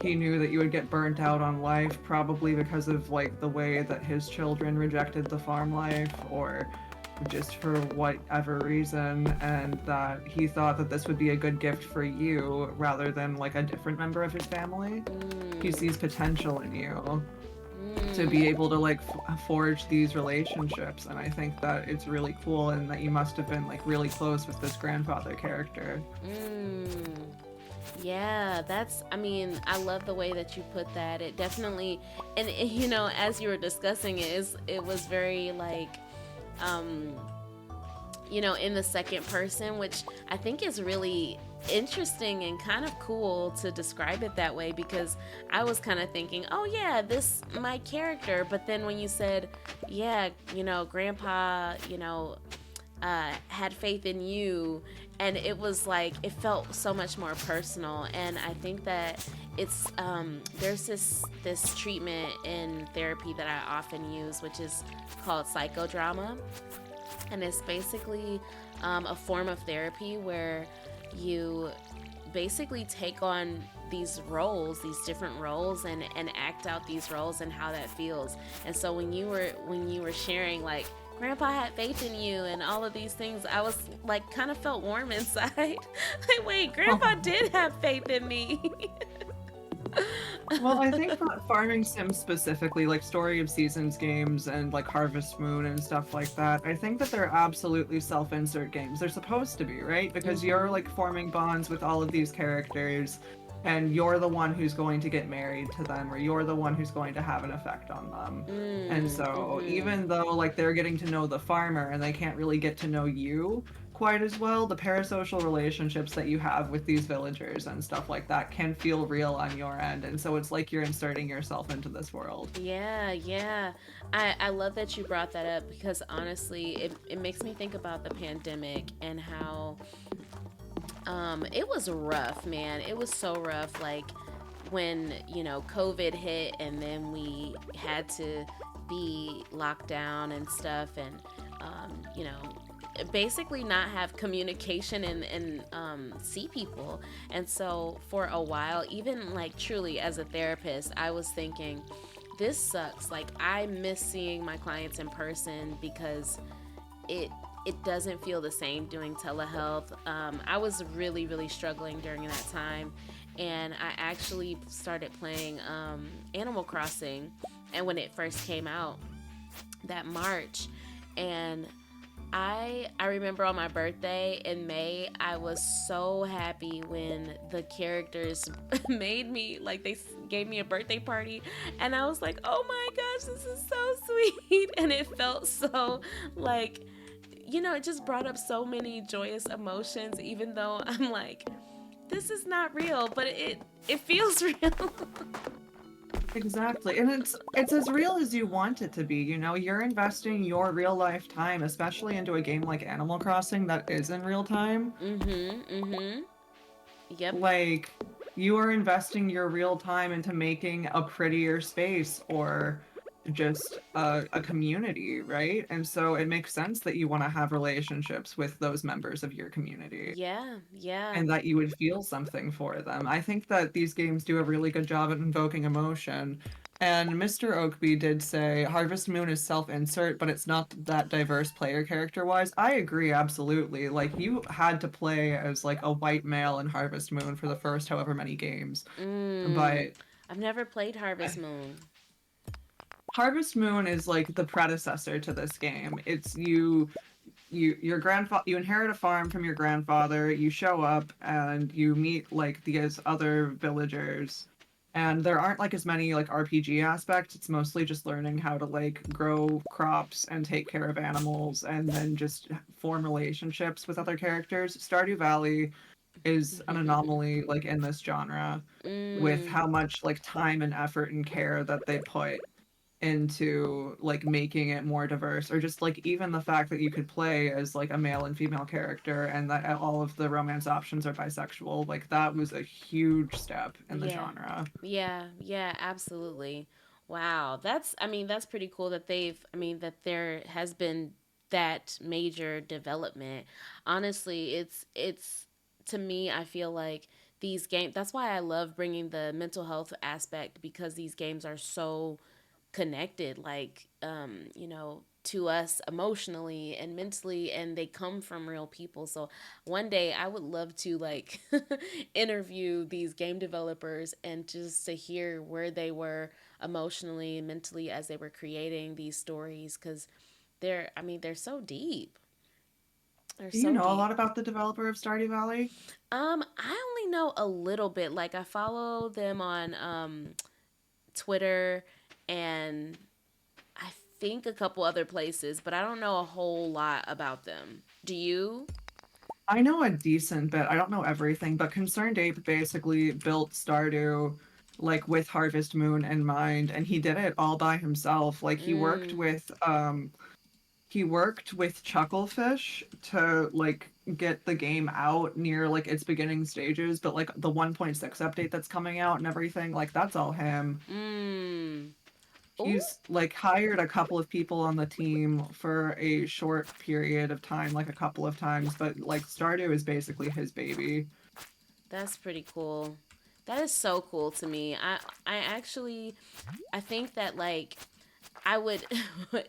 he knew that you would get burnt out on life, probably because of like the way that his children rejected the farm life, or just for whatever reason, and that he thought that this would be a good gift for you rather than like a different member of his family. He Mm, sees potential in you to be mm, able to like forge these relationships, and I think that it's really cool and that you must have been like really close with this grandfather character. mm. Yeah, that's, I mean, I love the way that you put that. It definitely, and you know, as you were discussing it was very like, um, you know, in the second person, which I think is really interesting and kind of cool to describe it that way because I was kind of thinking, oh yeah, this my character, but then when you said, yeah, you know, grandpa, you know, had faith in you, and it was like it felt so much more personal. And I think that it's there's this treatment in therapy that I often use, which is called psychodrama, and it's basically a form of therapy where you basically take on these roles, these different roles, and act out these roles and how that feels. And so when you were sharing like grandpa had faith in you and all of these things, I was like kind of felt warm inside. Like, wait, grandpa did have faith in me. Well, I think that farming sims specifically, like Story of Seasons games and like Harvest Moon and stuff like that, I think that they're absolutely self-insert games. They're supposed to be, right? Because you're Mhm. like forming bonds with all of these characters, and you're the one who's going to get married to them, or you're the one who's going to have an effect on them. And so Mhm. even though like they're getting to know the farmer and they can't really get to know you quite as well, the parasocial relationships that you have with these villagers and stuff like that can feel real on your end. And so it's like you're inserting yourself into this world. Yeah, yeah. I love that you brought that up because honestly, it makes me think about the pandemic and how it was rough, man. It was so rough. Like when, you know, COVID hit and then we had to be locked down and stuff, and, you know, basically not have communication and see people. And so for a while, even like truly as a therapist, I was thinking, this sucks. Like, I miss seeing my clients in person because it it doesn't feel the same doing telehealth. I was really struggling during that time, and I actually started playing Animal Crossing, and when it first came out that March, and I remember on my birthday in May, I was so happy when the characters made me like gave me a birthday party, and I was like, "Oh my gosh, this is so sweet." And it felt so like, you know, it just brought up so many joyous emotions, even though I'm like, this is not real, but it feels real. Exactly. And it's as real as you want it to be, you know? You're investing your real life time, especially into a game like Animal Crossing that is in real time. Mm-hmm. Yep. Like you are investing your real time into making a prettier space or just a community, right? And so it makes sense that you want to have relationships with those members of your community Yeah, yeah. and that you would feel something for them. I think that these games do a really good job at invoking emotion. And Mr. Oakby did say Harvest Moon is self insert, but it's not that diverse player character wise. I agree, absolutely. Like, you had to play as like a white male in Harvest Moon for the first however many games. Mm. But I've never played Harvest Moon. Harvest Moon is like the predecessor to this game. It's your grandfather, you inherit a farm from your grandfather, you show up and you meet like these other villagers, and there aren't like as many like RPG aspects. It's mostly just learning how to like grow crops and take care of animals and then just form relationships with other characters. Stardew Valley is an anomaly like in this genre with Mm. how much like time and effort and care that they put into like making it more diverse, or just like even the fact that you could play as like a male and female character and that all of the romance options are bisexual, like that was a huge step in the Yeah. genre. Yeah, absolutely. Wow. That's, I mean, that's pretty cool that they've, I mean, that there has been that major development. Honestly, it's to me, I feel like these games, that's why I love bringing the mental health aspect, because these games are so connected, like to us emotionally and mentally, and they come from real people. So one day I would love to like interview these game developers and just to hear where they were emotionally and mentally as they were creating these stories, because they're so deep. They're Do you so know a deep. lot about the developer of Stardew Valley? I only know a little bit. Like I follow them on Twitter and I think a couple other places, but I don't know a whole lot about them. Do you? I know a decent bit. I don't know everything, but Concerned Ape basically built Stardew like with Harvest Moon in mind, and he did it all by himself. Like Mm, he worked with Chucklefish to like get the game out near like its beginning stages, but like the 1.6 update that's coming out and everything, like that's all him. mm. Oh, He's like hired a couple of people on the team for a short period of time, like a couple of times, but like Stardew is basically his baby. that's pretty cool. That is so cool to me. I actually I think that like I would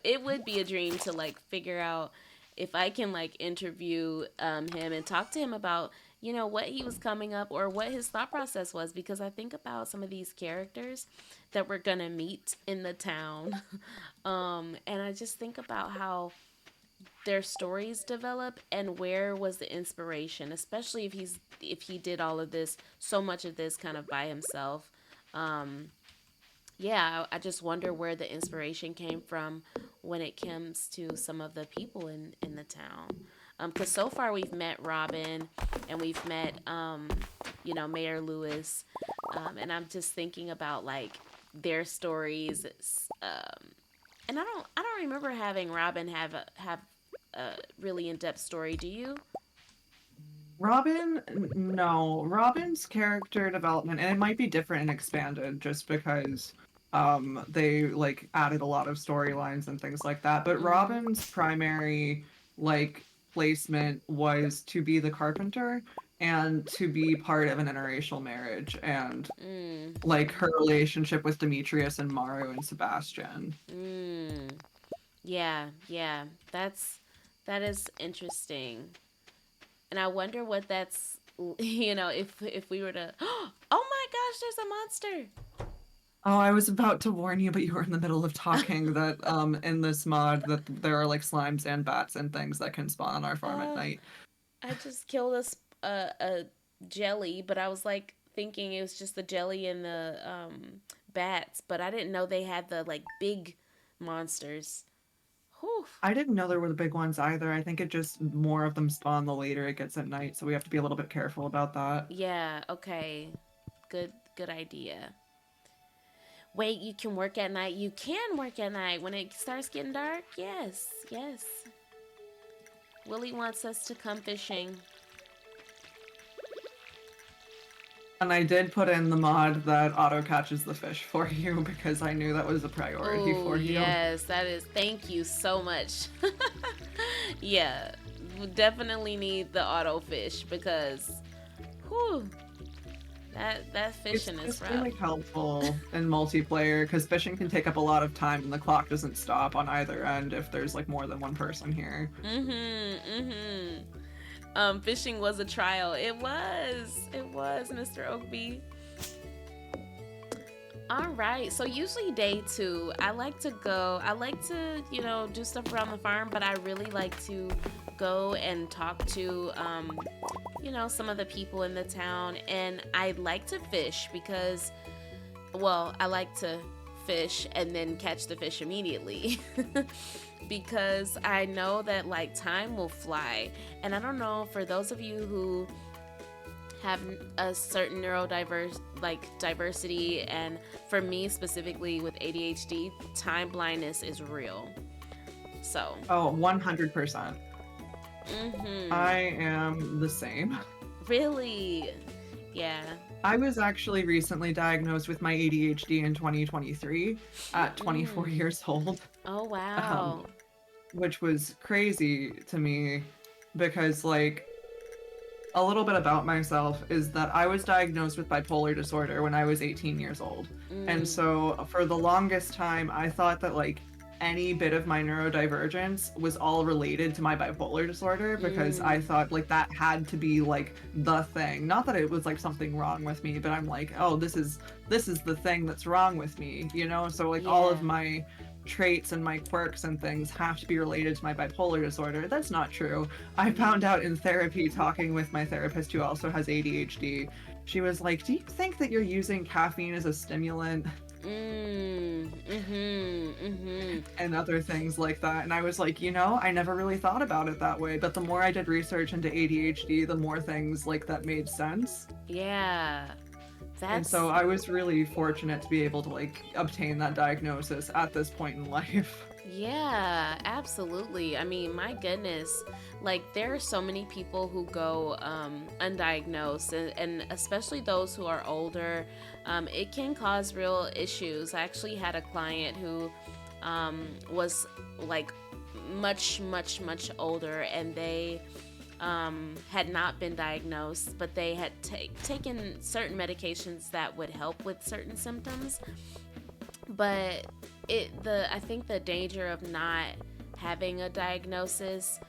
it would be a dream to like figure out if I can like interview him and talk to him about what he was coming up or what his thought process was, because I think about some of these characters that we're gonna meet in the town and I just think about how their stories develop and where was the inspiration, especially if he did all of this, so much of this kind of by himself. um yeah, I just wonder where the inspiration came from when it comes to some of the people in the town. Because so far we've met Robin and we've met, Mayor Lewis, and I'm just thinking about like their stories. And I don't remember having Robin have a really in depth story. Do you? No. Robin's character development, and it might be different and expanded just because they like added a lot of storylines and things like that. But Mm-hmm. Robin's primary like placement was to be the carpenter and to be part of an interracial marriage and like her Mm-hmm. relationship with Demetrius and Maru and Sebastian. Mm. Yeah, yeah. That is interesting. And I wonder what that's if we were to oh my gosh, there's a monster. Oh, I was about to warn you, but you were in the middle of talking that in this mod that there are like slimes and bats and things that can spawn on our farm at uh night. I just killed a jelly, but I was like thinking it was just the jelly and the bats, but I didn't know they had the like big monsters. Whew. I didn't know there were the big ones either. I think it just more of them spawn the later it gets at night, so we have to be a little bit careful about that. Yeah, okay. Good idea. Wait, you can work at night. You can work at night when it starts getting dark. Yes, yes. Willie wants us to come fishing. And I did put in the mod that auto catches the fish for you because I knew that was a priority Oh, for you. yes, that is. Thank you so much. Yeah, we definitely need the auto fish because, whew, that It's fishing is just rough. really helpful in multiplayer because fishing can take up a lot of time and the clock doesn't stop on either end if there's like more than one person here. Mm-hmm. Fishing was a trial. It was. It was, Mr. Oakby. All right. So usually day two, I like to go. I like to, do stuff around the farm, but I really like to go and talk to, some of the people in the town. And I like to fish because, well, I like to fish and then catch the fish immediately. Because I know that like time will fly. And I don't know, for those of you who have a certain neurodiverse like diversity, and for me specifically with ADHD, time blindness is real. So, Oh, 100%. mhm. I am the same. Really? Yeah. I was actually recently diagnosed with my ADHD in 2023 at 24 Mm. years old. Oh Um, wow. which was crazy to me because like a little bit about myself is that I was diagnosed with bipolar disorder when I was 18 years old. And Mm, so for the longest time, I thought that like any bit of my neurodivergence was all related to my bipolar disorder because I mm, thought like that had to be like the thing. Not that it was like something wrong with me, but I'm like, oh, this is the thing that's wrong with me, you know? So like all yeah. of my traits and my quirks and things have to be related to my bipolar disorder. That's not true. I found Mm, out in therapy, talking with my therapist who also has ADHD, she was like, "Do you think that you're using caffeine as a stimulant mm-hmm. and other things like that?" And I was like, I never really thought about it that way. But the more I did research into ADHD, the more things like that made sense. Yeah. And so That's I was really fortunate to be able to like obtain that diagnosis at this point in life. Yeah, absolutely. I mean, my goodness, like there are so many people who go undiagnosed, and especially those who are older, it can cause real issues. I actually had a client who was like much older, and they had not been diagnosed, but they had taken certain medications that would help with certain symptoms, but I think the danger of not having a diagnosis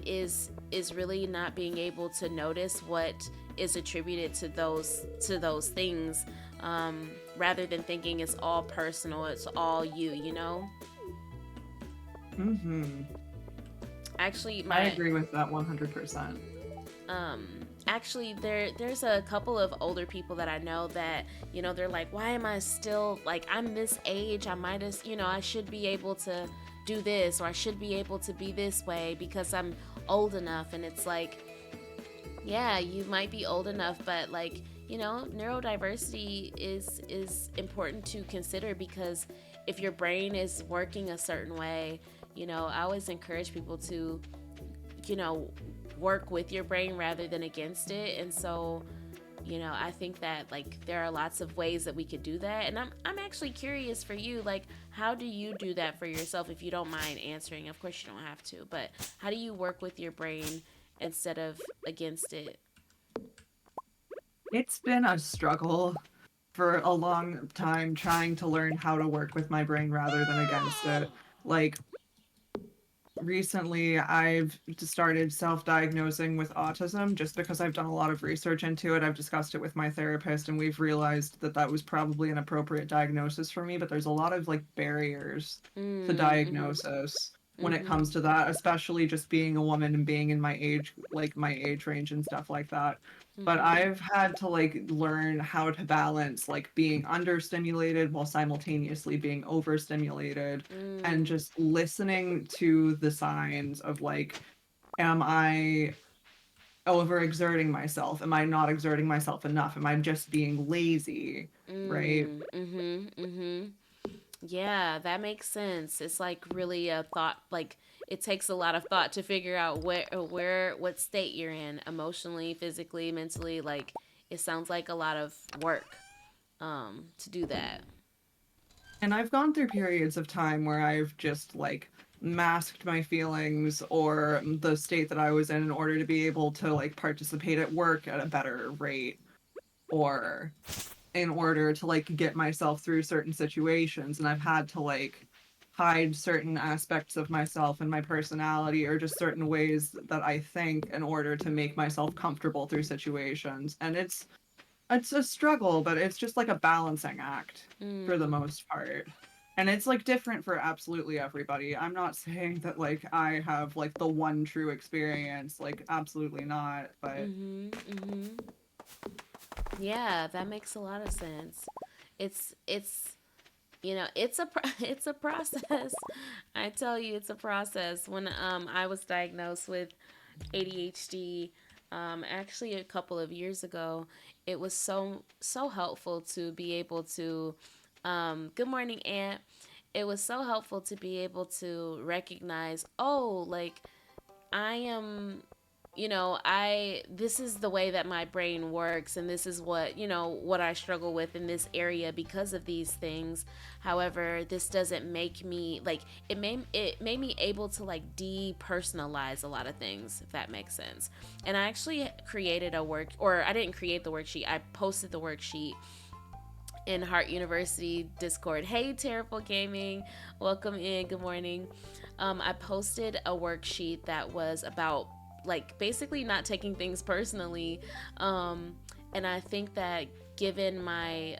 is really not being able to notice what is attributed to those things, rather than thinking it's all personal, it's all you. Hmm. Actually, I my agree with that 100%. um actually there's a couple of older people that I know that, they're like, why am I still, like, I'm this age, I might as, I should be able to do this, or I should be able to be this way because I'm old enough. And it's like, yeah, you might be old enough, but like, neurodiversity is important to consider, because if your brain is working a certain way, I always encourage people to, you know, work with your brain rather than against it. And so, I think that like there are lots of ways that we could do that. And I'm actually curious for you, like, how do you do that for yourself, if you don't mind answering? Of course you don't have to, but how do you work with your brain instead of against it? It's been a struggle for a long time trying to learn how to work with my brain rather than against it. Like recently, I've started self-diagnosing with autism just because I've done a lot of research into it. I've discussed it with my therapist and we've realized that that was probably an appropriate diagnosis for me, but there's a lot of like barriers to Mm-hmm. diagnosis when it Mm-hmm. comes to that, especially just being a woman and being in my age, like my age range and stuff like that. But Mm-hmm. I've had to like learn how to balance like being understimulated while simultaneously being overstimulated and Mm. just listening to the signs of like, am I overexerting myself? Am I not exerting myself enough? Am I just being lazy? Right. Mm. Mm-hmm. Mm-hmm. Yeah, that makes sense. It's like really a thought, like it takes a lot of thought to figure out what state you're in, emotionally, physically, mentally. Like it sounds like a lot of work to do that. And I've gone through periods of time where I've just like masked my feelings or the state that I was in order to be able to like participate at work at a better rate or in order to like get myself through certain situations, and I've had to like hide certain aspects of myself and my personality or just certain ways that I think in order to make myself comfortable through situations. And it's a struggle, but it's just like a balancing act for the Mm. most part. And it's like different for absolutely everybody. I'm not saying that like I have like the one true experience, like absolutely not, but Mm-hmm. Mm-hmm. Yeah, that makes a lot of sense. It's it's a it's a process. I tell you, it's a process. When I was diagnosed with ADHD, actually a couple of years ago, it was so helpful to be able to good morning, Aunt. It was so helpful to be able to recognize, oh, like I am I this is the way that my brain works, and this is what, what I struggle with in this area because of these things. However, this doesn't make me like, it made me able to like depersonalize a lot of things, if that makes sense. And I actually created a work, or I didn't create the worksheet, I posted the worksheet in Heart University Discord. Hey, Terrible Gaming, welcome in. Good morning. I posted a worksheet that was about like basically not taking things personally, and I think that given my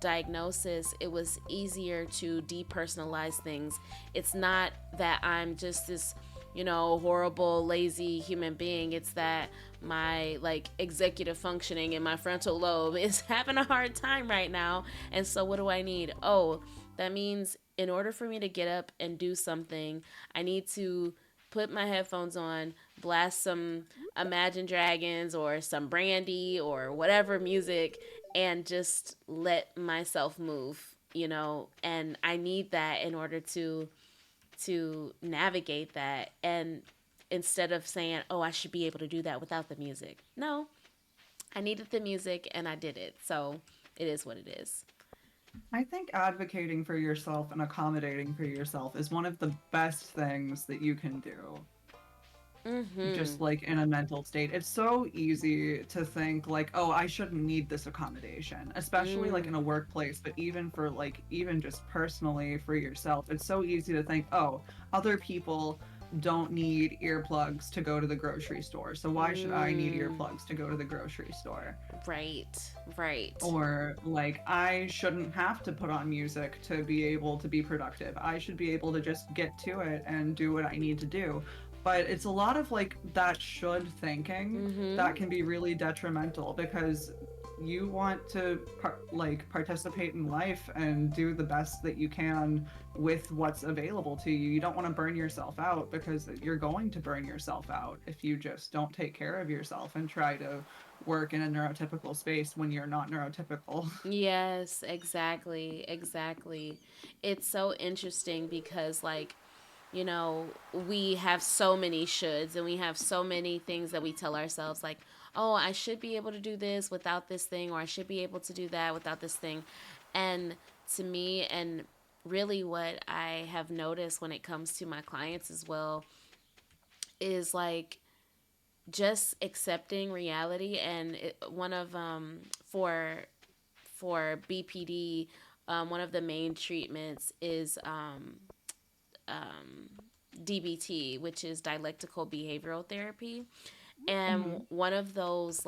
diagnosis, it was easier to depersonalize things. It's not that I'm just this, horrible, lazy human being. It's that my like executive functioning in my frontal lobe is having a hard time right now. And so, what do I need? Oh, that means in order for me to get up and do something, I need to put my headphones on, blast some Imagine Dragons or some Brandy or whatever music, and just let myself move, and I need that in order to navigate that. And instead of saying, oh, I should be able to do that without the music, no, I needed the music and I did it. So it is what it is. I think advocating for yourself and accommodating for yourself is one of the best things that you can do. Mm-hmm. Just like in a mental state. It's so easy to think like, oh, I shouldn't need this accommodation, especially like in Mm. a workplace, but even for like, even just personally for yourself, it's so easy to think, oh, other people don't need earplugs to go to the grocery store. So why should I need Mm. earplugs to go to the grocery store? Right. Right. Or like, I shouldn't have to put on music to be able to be productive. I should be able to just get to it and do what I need to do. But it's a lot of like that should thinking Mm-hmm. that can be really detrimental because you want to like participate in life and do the best that you can with what's available to you. You don't want to burn yourself out because you're going to burn yourself out if you just don't take care of yourself and try to work in a neurotypical space when you're not neurotypical. Yes, exactly. Exactly. It's so interesting because, like, we have so many shoulds and we have so many things that we tell ourselves, like, oh, I should be able to do this without this thing, or I should be able to do that without this thing. And to me, and really what I have noticed when it comes to my clients as well, is like just accepting reality. And one of for BPD, one of the main treatments is DBT, which is dialectical behavioral therapy. And Hmm. one of those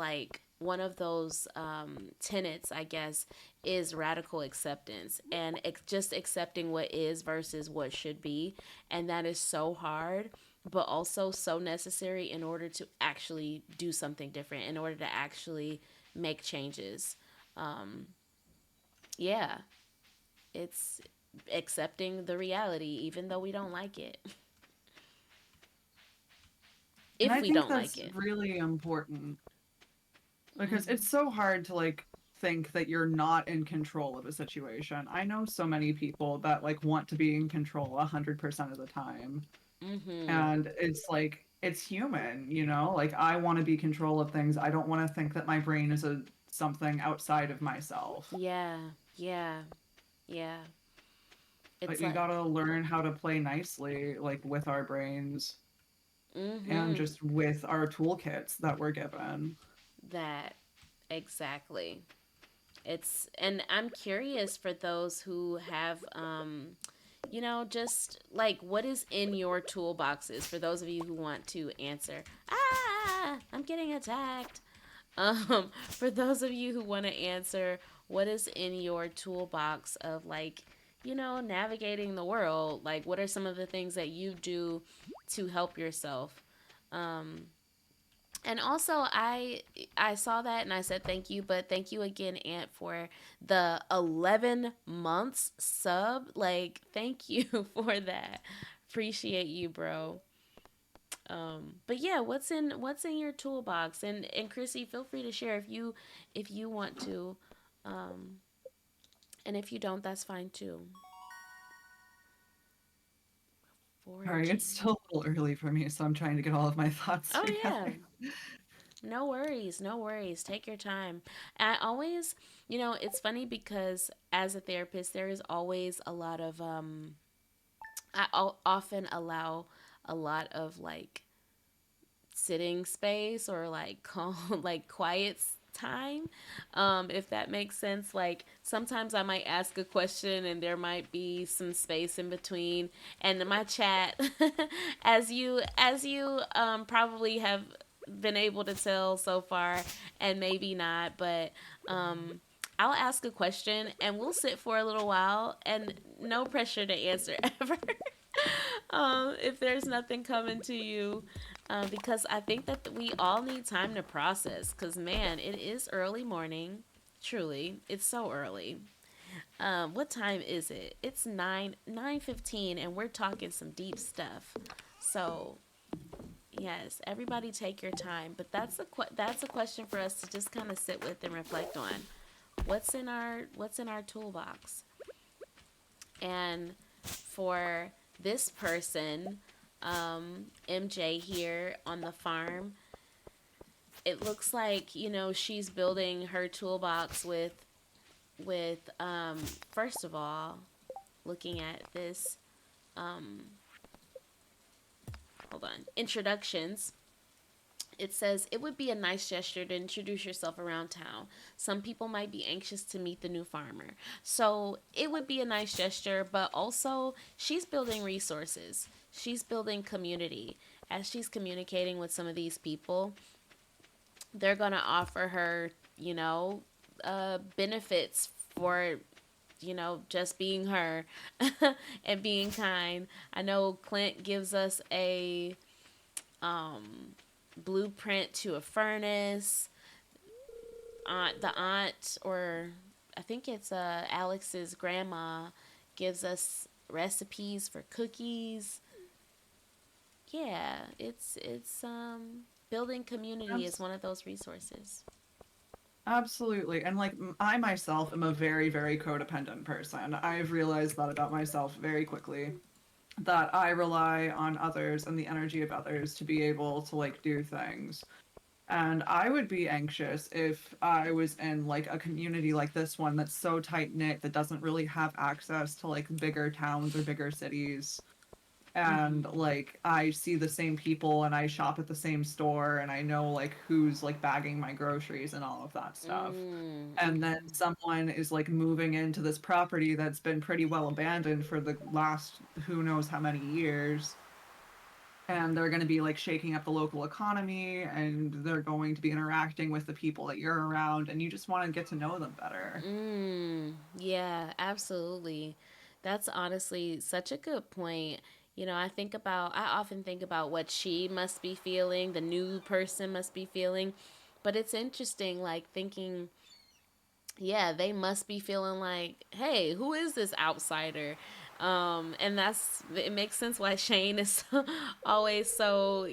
tenets, I guess, is radical acceptance, and just accepting what is versus what should be. And that is so hard, but also so necessary in order to actually do something different, in order to actually make changes. Yeah, it's accepting the reality even though we don't like it. And If I we think don't like that's it. really important because Mm-hmm. it's so hard to like think that you're not in control of a situation. I know so many people that like want to be in control 100% of the time. Mm-hmm. And it's like it's human, you know? Like I want to be control of things. I don't want to think that my brain is a something outside of myself. Yeah, yeah, yeah. But It's you like, got to learn how to play nicely like with our brains and mm-hmm, just with our toolkits that we're given. that exactly. And I'm curious for those who have, just like what is in your toolboxes for those of you who want to answer. Ah, I'm getting attacked. For those of you who want to answer, what is in your toolbox of like, navigating the world? Like, what are some of the things that you do to help yourself? Um, and also, I saw that and I said thank you, but thank you again, Aunt, for the 11 months sub. Like, thank you for that. Appreciate you, bro. But yeah, what's in your toolbox? And Chrissy, feel free to share if you want to. Um, and if you don't, that's fine too. Sorry, it's Foraging. still a little early for me, so I'm trying to get all of my thoughts Oh yeah. together. No worries, no worries. Take your time. I always, it's funny because as a therapist, there is always a lot of often allow a lot of like sitting space or like calm, like quiet time, if that makes sense. Like sometimes I might ask a question and there might be some space in between, and my chat, as you probably have been able to tell so far, and maybe not, but I'll ask a question and we'll sit for a little while and no pressure to answer ever. If there's nothing coming to you, because I think that we all need time to process. Because man, it is early morning. Truly, it's so early. What time is it? It's 9:15, and we're talking some deep stuff. So yes, everybody take your time. But that's a question for us to just kind of sit with and reflect on. What's in our toolbox? And for this person, MJ here on the farm, it looks like she's building her toolbox with first of all, looking at this, um, hold on, introductions. It says it would be a nice gesture to introduce yourself around town. Some people might be anxious to meet the new farmer. So it would be a nice gesture, but also she's building resources. She's building community. As she's communicating with some of these people, they're going to offer her, benefits for, just being her and being kind. I know Clint gives us a blueprint to a furnace. The aunt, or I think it's Alex's grandma, gives us recipes for cookies. Yeah, it's building community is Abs- one of those resources. Absolutely. And like I myself am a very, very codependent person. I've realized that about myself very quickly, that I rely on others and the energy of others to be able to like do things. And I would be anxious if I was in like a community like this one that's so tight knit that doesn't really have access to like bigger towns or bigger cities. And Mm-hmm. like I see the same people and I shop at the same store and I know like who's like bagging my groceries and all of that stuff. And then Mm-hmm. someone is like moving into this property that's been pretty well abandoned for the last who knows how many years, and they're going to be like shaking up the local economy, and they're going to be interacting with the people that you're around, and you just want to get to know them better. Yeah, absolutely. That's honestly such a good point. I often think about what she must be feeling, the new person must be feeling. But it's interesting, like thinking, yeah, they must be feeling like, hey, who is this outsider? And it makes sense why Shane is always so,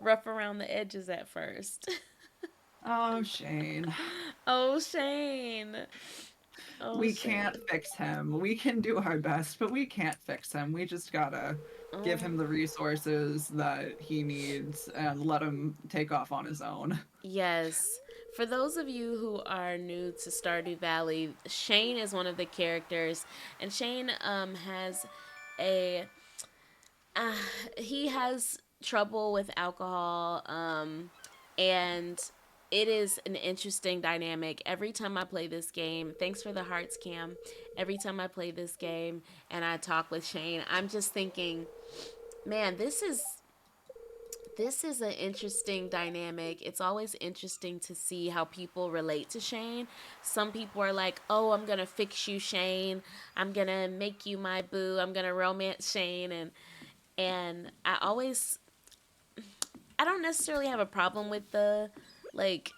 rough around the edges at first. Oh, Shane. Oh, Shane. Oh, We can't Shane. fix him. We can do our best, but we can't fix him. We just gotta give Oh, him the resources that he needs and let him take off on his own. yes. For those of you who are new to Stardew Valley, Shane is one of the characters, and Shane has a uh, he has trouble with alcohol, and it is an interesting dynamic every time I play this game. Thanks for the hearts, Cam. Every time I play this game and I talk with Shane, I'm just thinking, man, this is an interesting dynamic. It's always interesting to see how people relate to Shane. Some people are like, "Oh, I'm gonna fix you, Shane. I'm gonna make you my boo. I'm gonna romance Shane," and I don't necessarily have a problem with the like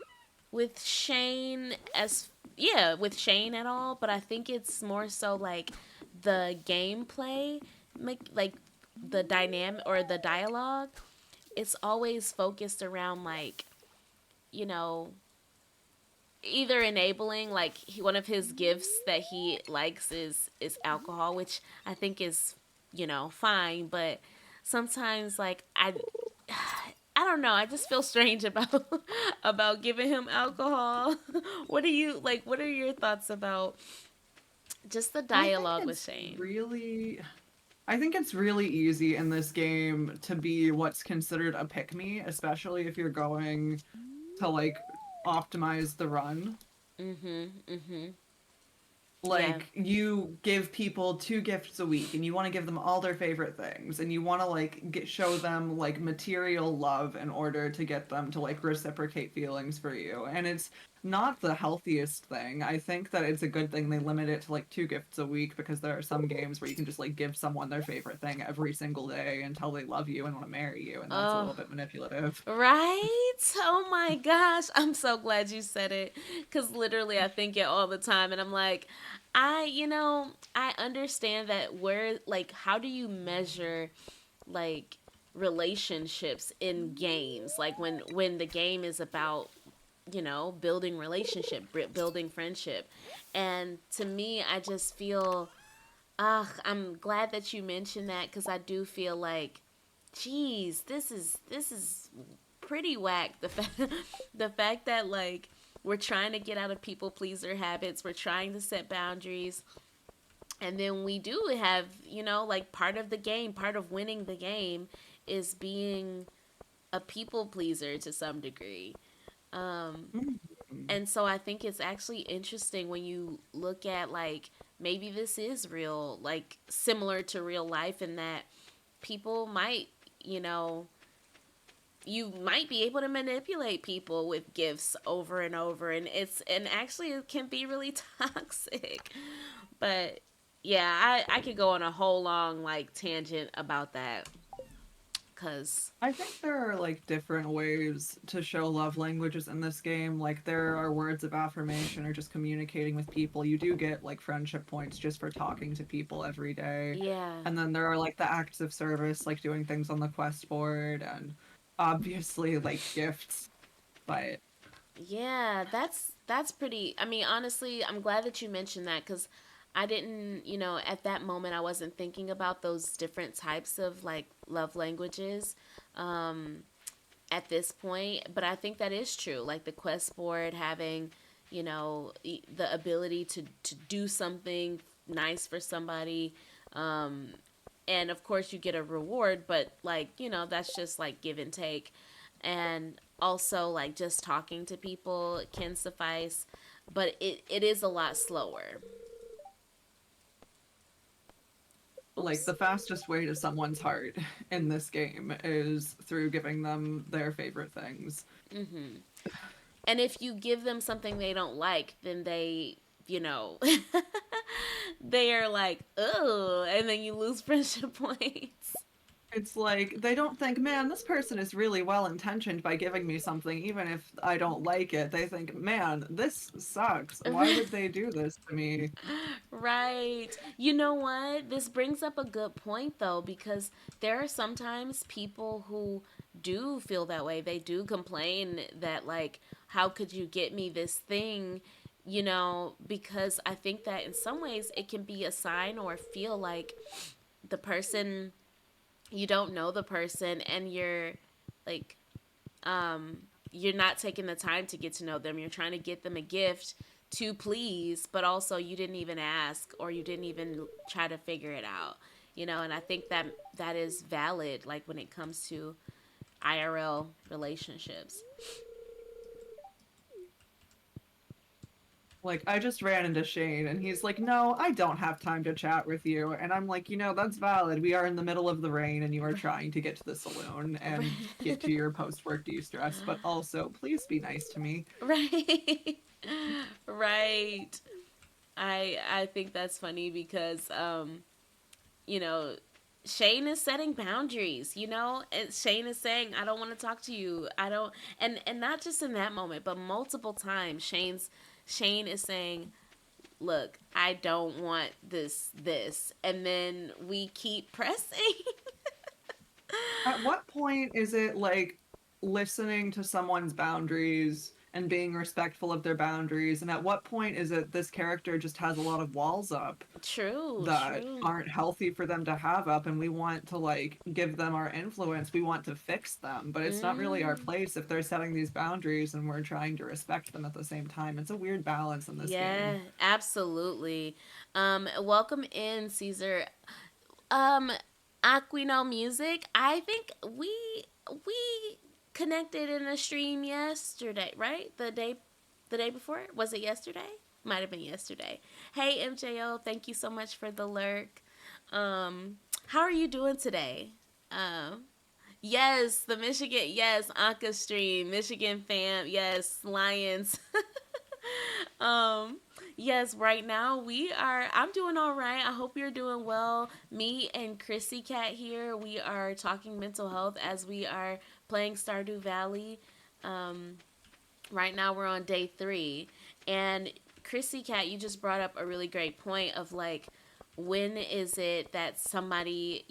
with Shane as yeah with Shane at all, but I think it's more so like the gameplay, like the dynamic or the dialogue. It's always focused around like you know either enabling one of his gifts that he likes is alcohol, which I think is fine. But sometimes, like, I don't know. I just feel strange about about giving him alcohol. What are you like? What are your thoughts about just the I think dialogue with it's Shane? really I think it's really easy in this game to be what's considered a pick me, especially if you're going to like optimize the run. Mhm. Mhm. Yeah. Like you give people two gifts a week and you want to give them all their favorite things and you want to like show them like material love in order to get them to like reciprocate feelings for you, and it's not the healthiest thing. I think that it's a good thing they limit it to like two gifts a week, because there are some games where you can just like give someone their favorite thing every single day until they love you and want to marry you, and that's a Oh, little bit manipulative. right? Oh my gosh. I'm so glad you said it. Because literally, I think it all the time. And I'm like, I understand that where, like, how do you measure, like, relationships in games? Like, when the game is about, building relationship, building friendship. And to me, I just feel, I'm glad that you mentioned that because I do feel like, geez, this is pretty whack. The fact that like we're trying to get out of people pleaser habits, we're trying to set boundaries, and then we do have like part of the game, part of winning the game is being a people pleaser to some degree. Um, Mhm. and so I think it's actually interesting when you look at like maybe this is real, like similar to real life, in that people might, you know, you might be able to manipulate people with gifts over and over, and actually it can be really toxic. But yeah, I could go on a whole long like tangent about that cuz I think there are like different ways to show love languages in this game. Like there are words of affirmation or just communicating with people. You do get like friendship points just for talking to people every day. yeah. And then there are like the acts of service, like doing things on the quest board, and obviously like gifts. But Yeah, that's pretty. I mean, honestly, I'm glad that you mentioned that cuz I didn't, at that moment I wasn't thinking about those different types of like love languages. Um at this point, but I think that is true. Like the quest board having, the ability to do something nice for somebody, um, and of course you get a reward, but like that's just like give and take, and also like just talking to people can suffice, but it is a lot slower. like Oops. the fastest way to someone's heart in this game is through giving them their favorite things. Hmm. And if you give them something they don't like, then they, you know, they are like, oh, and then you lose friendship points. It's like they don't think, man, this person is really well intentioned by giving me something, even if I don't like it. They think, man, this sucks. Why would they do this to me? Right. You know what? This brings up a good point though, because there are sometimes people who do feel that way. They do complain that like, how could you get me this thing? Because I think that in some ways it can be a sign or feel like the person, you don't know the person, and like you're not taking the time to get to know them. You're trying to get them a gift to please, but also you didn't even ask or you didn't even try to figure it out. And I think that that is valid like when it comes to IRL relationships. Like, I just ran into Shane and he's like, no, I don't have time to chat with you. And I'm like, that's valid. We are in the middle of the rain and you are trying to get to the saloon and get to your post work de stress, but also, please be nice to me. Right. Right. I think that's funny because you know, Shane is setting boundaries, and Shane is saying, I don't want to talk to you. I don't, and not just in that moment, but multiple times Shane is saying, look, I don't want this. And then we keep pressing. At what point is it like listening to someone's boundaries and being respectful of their boundaries, and at what point is it this character just has a lot of walls up True, that true. aren't healthy for them to have up, and we want to like give them our influence, we want to fix them, but it's not really our Mm, place if they're setting these boundaries and we're trying to respect them at the same time. It's a weird balance in this yeah, game. absolutely. Welcome in, Caesar. Um, Aquino Music. I think we connected in a stream yesterday, right? The day before. Was it yesterday? Might have been yesterday. Hey MJO, thank you so much for the lurk. How are you doing today? Um, yes, the Michigan. Yes, Anka stream, Michigan fam. Yes, Lions. um, yes, right now we are. I'm doing all right. I hope you're doing well. Me and Chrissy Cat here. We are talking mental health as we are playing Stardew Valley. Um, right now we're on day 3, and Chrissy Cat, you just brought up a really great point of like, when is it that somebody,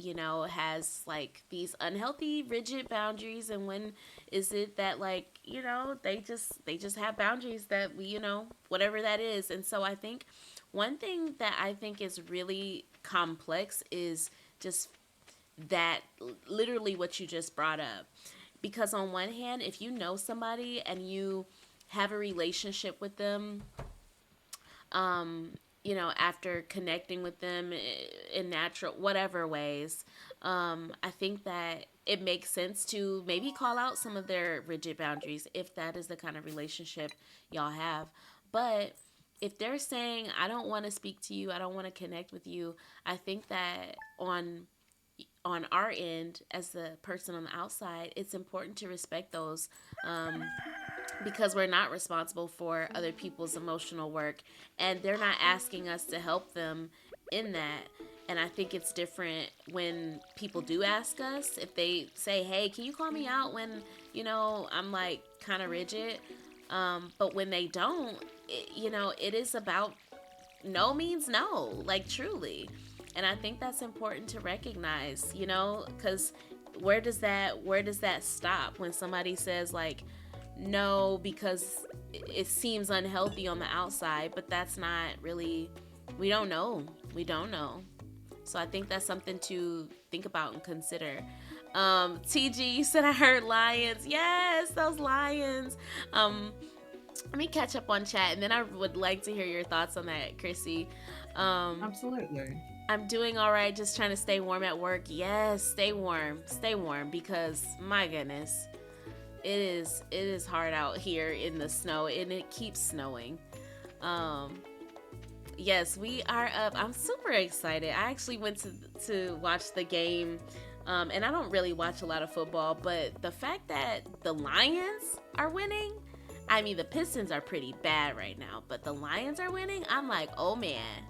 has like these unhealthy rigid boundaries, and when is it that, like, they just have boundaries that we, whatever that is. And so I think one thing that I think is really complex is just that, literally what you just brought up. Because on one hand, if you know somebody and you have a relationship with them, um, after connecting with them in natural, whatever ways, I think that it makes sense to maybe call out some of their rigid boundaries if that is the kind of relationship y'all have. But if they're saying, I don't want to speak to you, I don't want to connect with you, I think that on our end as the person on the outside, it's important to respect those, because we're not responsible for other people's emotional work, and they're not asking us to help them in that. And I think it's different when people do ask us, if they say, hey, can you call me out when, I'm like kind of rigid. But when they don't, it is about no means no, like truly. And I think that's important to recognize, because where does that stop when somebody says like no because it seems unhealthy on the outside, but that's not really, we don't know. We don't know. So I think that's something to think about and consider. TG, you said I heard lions. Yes, those lions. Let me catch up on chat, and then I would like to hear your thoughts on that, Chrissy. Um, Absolutely. I'm doing all right, just trying to stay warm at work. Yes, stay warm, because my goodness, it is hard out here in the snow, and it keeps snowing. Um, yes, we are up. I'm super excited. I actually went to watch the game. And I don't really watch a lot of football, but the fact that the Lions are winning, I mean, the Pistons are pretty bad right now, but the Lions are winning. I'm like, oh man,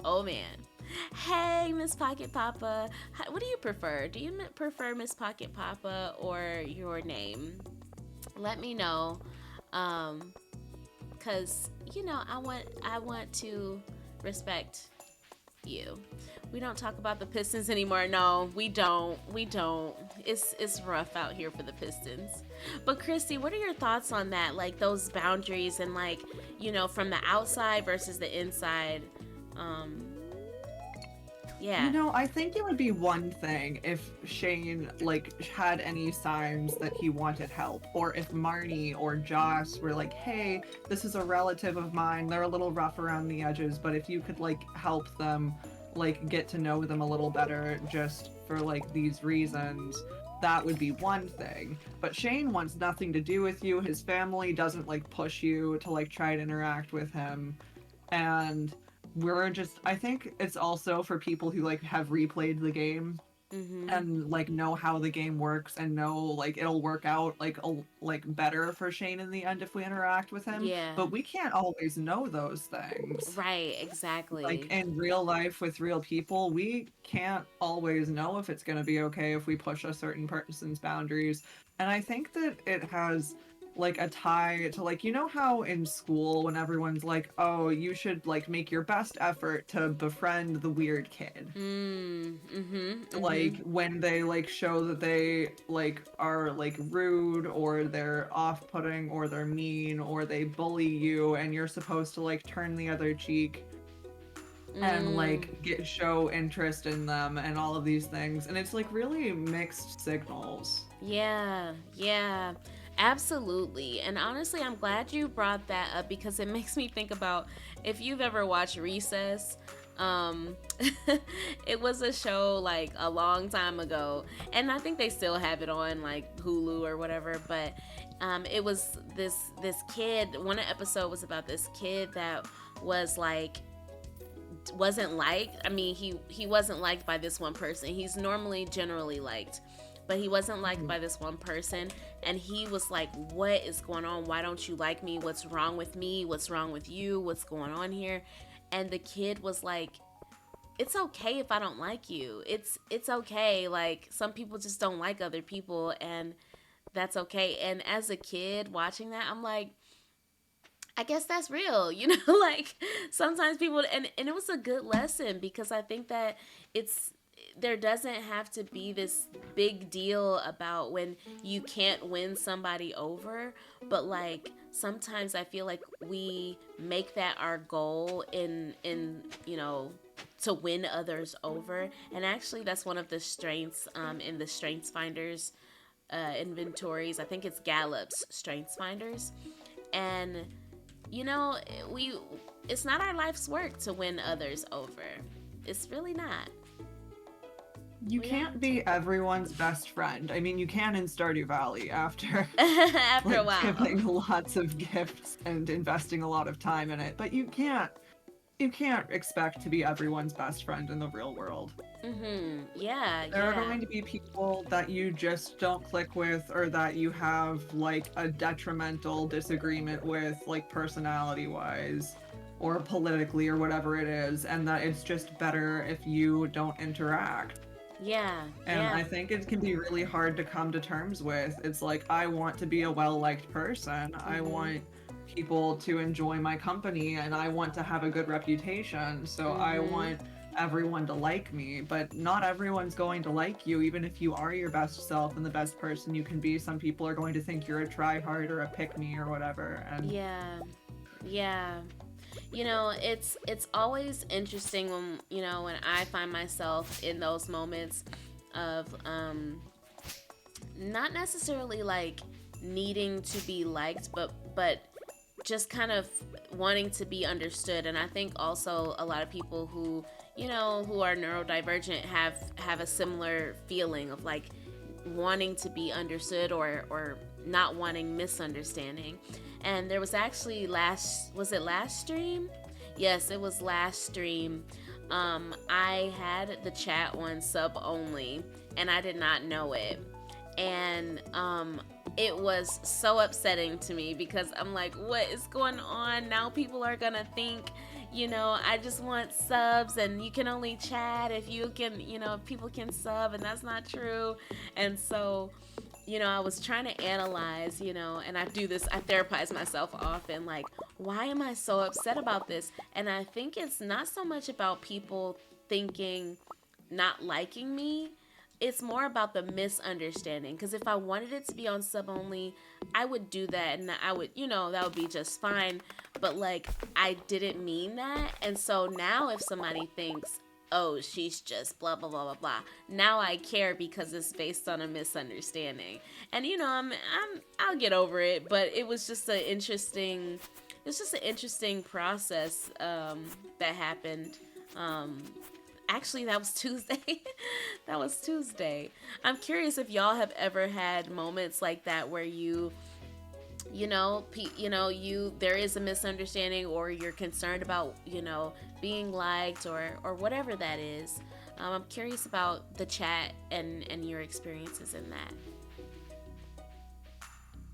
oh man. Hey, Miss Pocket Papa, what do you prefer? Do you prefer Miss Pocket Papa or your name? Let me know. Um, cause I want to respect you. We don't talk about the Pistons anymore. No, we don't. We don't. It's rough out here for the Pistons. But Christy, what are your thoughts on that? Like those boundaries and like, from the outside versus the inside. Um, You yeah. know, I think it would be one thing if Shane like had any signs that he wanted help, or if Marnie or Joss were like, "Hey, this is a relative of mine. They're a little rough around the edges, but if you could like help them, like get to know them a little better just for like these reasons." That would be one thing. But Shane wants nothing to do with you. His family doesn't like push you to like try to interact with him. And we're just, I think it's also for people who like have replayed the game Mhm. and like know how the game works and know like it'll work out like better for Shane in the end if we interact with him, Yeah. but we can't always know those things. Right. Like Exactly. in real life with real people, we can't always know if it's going to be okay if we push a certain person's boundaries. And I think that it has like a tie to, like, you know how in school when everyone's like, oh, you should like make your best effort to befriend the weird kid, like Mm-hmm. when they like show that they like are like rude or they're off-putting or they're mean or they bully you, and you're supposed to like turn the other cheek and Mm. like get show interest in them and all of these things, and it's like really mixed signals. Yeah, yeah, absolutely. And honestly, I'm glad you brought that up because it makes me think about if you've ever watched Recess. Um, it was a show like a long time ago, and I think they still have it on like Hulu or whatever. But it was this kid. One episode was about this kid that was like wasn't liked. I mean, he wasn't liked by this one person. He's normally generally liked, but he wasn't liked Mhm. by this one person, and he was like, "What is going on? Why don't you like me? What's wrong with me? What's wrong with you? What's going on here?" And the kid was like, "It's okay if I don't like you. It's okay. Like some people just don't like other people, and that's okay." And as a kid watching that, I'm like, I guess that's real, like sometimes people and it was a good lesson because I think that it's there doesn't have to be this big deal about when you can't win somebody over, but like sometimes I feel like we make that our goal in to win others over. And actually that's one of the strengths in the strengths finders inventories. I think it's Gallup's strengths finders. And you know, we it's not our life's work to win others over. It's really not. You We don't can't have to. be everyone's best friend. I mean, you can in Stardew Valley after After a like while. giving lots of gifts and investing a lot of time in it, but you can't expect to be everyone's best friend in the real world. Mhm. Yeah, There are yeah. going to be people that you just don't click with, or that you have like a detrimental disagreement with, like personality wise or politically or whatever it is, and that it's just better if you don't interact. Yeah, And yeah. I think it can be really hard to come to terms with. It's like, I want to be a well liked person. I Mhm. want people to enjoy my company and I want to have a good reputation. So I Mhm. want everyone to like me. But not everyone's going to like you, even if you are your best self and the best person you can be. Some people are going to think you're a try hard or a pick me or whatever. And Yeah. Yeah. It's always interesting when I find myself in those moments of not necessarily like needing to be liked, but just kind of wanting to be understood. And I think also a lot of people who are neurodivergent have a similar feeling of like wanting to be understood or not wanting misunderstanding. And there was actually last stream? Yes, it was last stream. I had the chat on sub only and I did not know it. And it was so upsetting to me because I'm like, what is going on? Now people are gonna think, I just want subs and you can only chat if you can, if people can sub, and that's not true. And so, I was trying to analyze, and I do this, I therapize myself often, like, why am I so upset about this? And I think it's not so much about people thinking not liking me, it's more about the misunderstanding. Because if I wanted it to be on sub only, I would do that and I would, that would be just fine. But like, I didn't mean that. And so now if somebody thinks, oh, she's just blah, blah, blah, blah, blah, now I care because it's based on a misunderstanding. And, I'll get over it. But it was just an interesting. It's just an interesting process that happened. Um, Actually, that was Tuesday. That was Tuesday. I'm curious if y'all have ever had moments like that where you there is a misunderstanding or you're concerned about being liked or whatever that is. I'm curious about the chat and your experiences in that.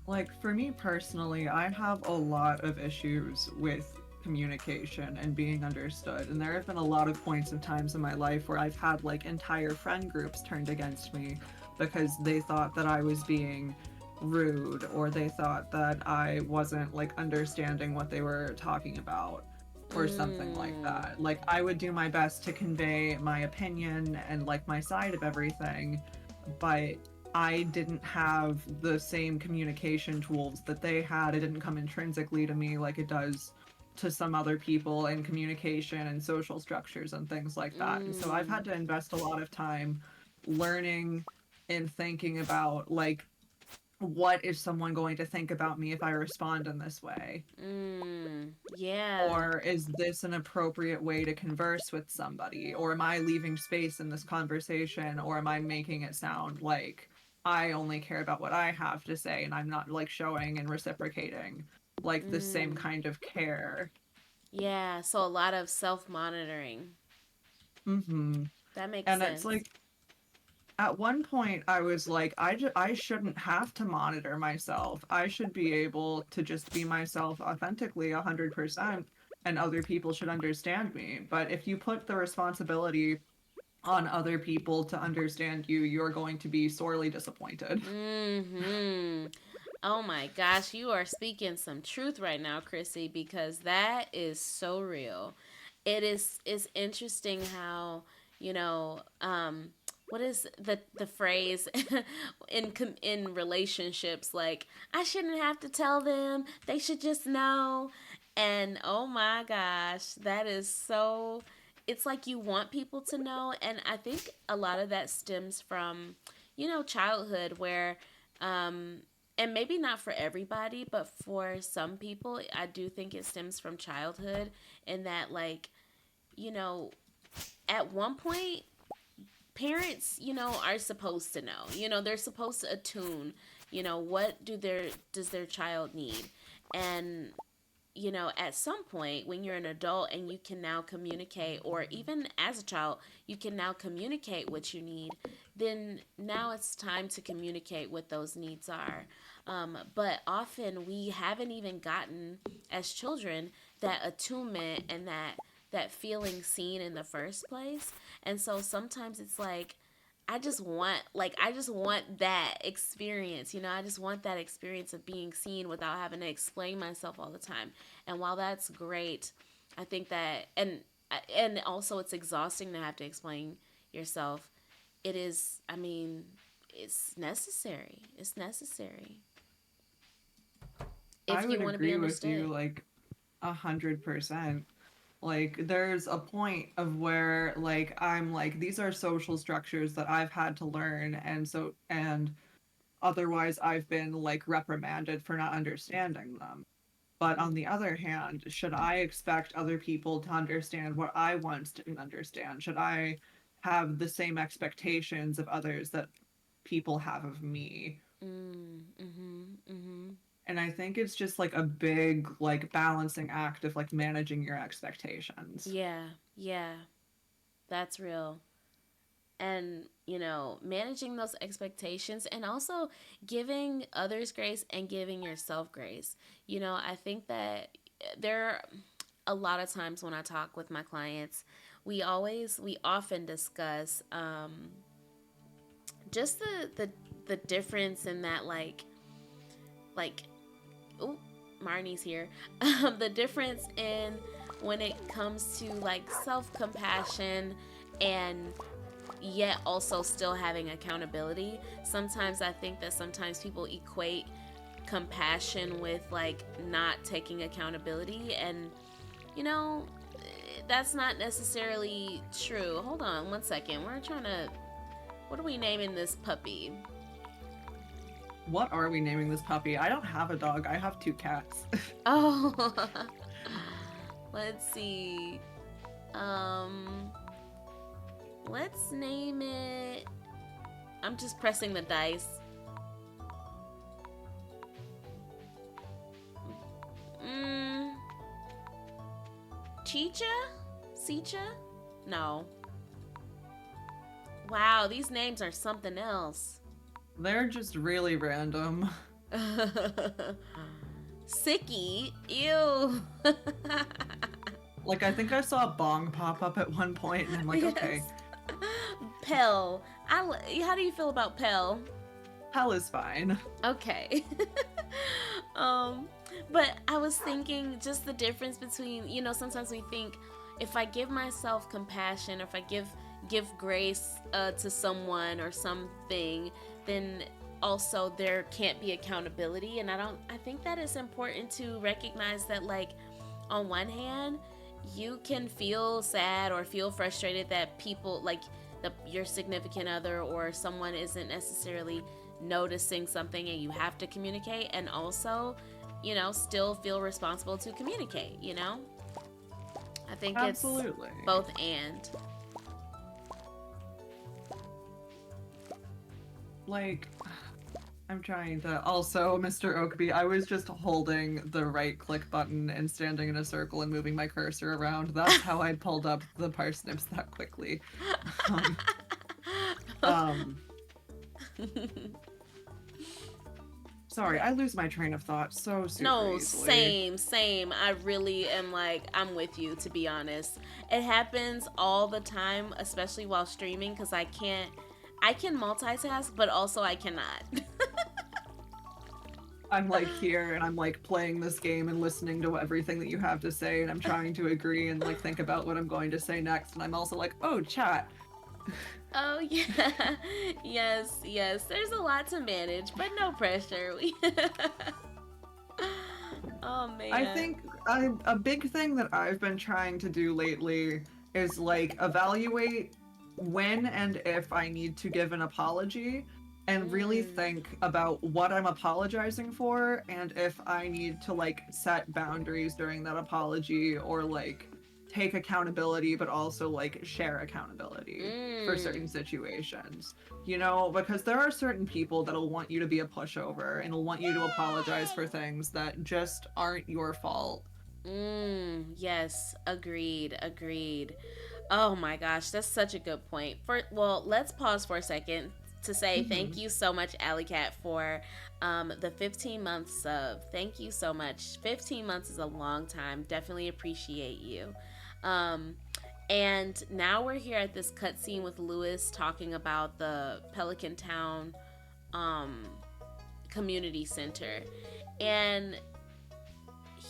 like for me personally, I have a lot of issues with communication and being understood. And there have been a lot of points of times in my life where I've had like entire friend groups turned against me because they thought that I was being rude, or they thought that I wasn't like understanding what they were talking about or something like Mm. that. Like I would do my best to convey my opinion and like my side of everything, but I didn't have the same communication tools that they had. It didn't come intrinsically to me like it does to some other people in communication and social structures and things like that. And so I've Mm. had to invest a lot of time learning and thinking about like what is someone going to think about me if I respond in this way? Mm. Yeah. Or is this an appropriate way to converse with somebody? Or am I leaving space in this conversation? Or am I making it sound like I only care about what I have to say and I'm not like showing and reciprocating like the same Mm. kind of care? Yeah. So a lot of self monitoring. Mm-hmm. That makes And it's sense. like at one point I was like I shouldn't have to monitor myself. I should be able to just be myself authentically 100% and other people should understand me. But if you put the responsibility on other people to understand you, you're going to be sorely disappointed. Hmm. Oh my gosh, you are speaking some truth right now, Chrissy, because that is so real. It's interesting how, you know, what is the phrase in relationships, like I shouldn't have to tell them, they should just know. And oh my gosh, that is so, it's like you want people to know, and I think a lot of that stems from, childhood, where um and maybe not for everybody, but for some people I do think it stems from childhood, in that, like, you know at one point, parents, are supposed to know. They're supposed to attune, what does their child need. And at some point, when you're an adult and you can now communicate, or even as a child, you can now communicate what you need, then now it's time to communicate what those needs are. But often we haven't even gotten, as children, that attunement and that feeling seen in the first place. And so sometimes it's like, I just want that experience. I just want that experience of being seen without having to explain myself all the time. And while that's great, I think that, and also it's exhausting to have to explain yourself. It is, I mean, it's necessary. It's necessary I if you would want to be agree with you understood. like 100%. Like there's a point of where like I'm like these are social structures that I've had to learn and otherwise I've been like reprimanded for not understanding them. But on the other hand, should I expect other people to understand what I once didn't understand? Should I have the same expectations of others that people have of me? Mm, mm-hmm, mm-hmm. And I think it's just like a big like balancing act of like managing your expectations. Yeah, yeah, that's real. And managing those expectations, and also giving others grace and giving yourself grace. I think that there are a lot of times when I talk with my clients, we often discuss, just the difference in that, like oh, Marnie's here. The difference in when it comes to like self-compassion, and yet also still having accountability. Sometimes I think that sometimes people equate compassion with like not taking accountability, and you know that's not necessarily true. Hold on one second. We're trying to, what are we naming this puppy? What are we naming this puppy? I don't have a dog. I have two cats. Oh, let's see. Um, let's name it. I'm just pressing the dice. Mm, Chicha? Sicha? No. Wow, these names are something else. They're just really random. Sicky? Ew. Like I think I saw a bong pop up at one point and I'm like, okay. Yes. Pell. How do you feel about Pell? Hell is fine. Okay. um, but I was thinking just the difference between, sometimes we think if I give myself compassion, or if I give grace to someone or something, then also there can't be accountability. And I think that it's important to recognize that, like, on one hand, you can feel sad or feel frustrated that people, like your significant other or someone, isn't necessarily noticing something, and you have to communicate, and also, still feel responsible to communicate. I think it's Absolutely. both and. Like, I'm trying to also, Mr. Oakby, I was just holding the right click button and standing in a circle and moving my cursor around. That's how I pulled up the parsnips that quickly. Um, um Sorry, I lose my train of thought so super No, easily. same. I really am, like, I'm with you, to be honest. It happens all the time, especially while streaming, because I can multitask, but also I cannot. I'm like here and I'm like playing this game and listening to everything that you have to say and I'm trying to agree and like think about what I'm going to say next and I'm also like, "Oh, chat." Oh, yeah. Yes. There's a lot to manage, but no pressure. Oh, I man. think a big thing that I've been trying to do lately is like evaluate when and if I need to give an apology and really Mm. think about what I'm apologizing for and if I need to like set boundaries during that apology or like take accountability but also like share accountability for Mm. certain situations. You know, because there are certain people that'll want you to be a pushover and will want you to apologize for things that just aren't your fault. Yes, agreed. Oh my gosh, that's such a good point. Well, let's pause for a second to say thank Hmm. you so much, Alley Cat, for the 15 months of. Thank you so much. 15 months is a long time. Definitely appreciate you. Um, and now we're here at this cutscene with Lewis talking about the Pelican Town um, Community Center. And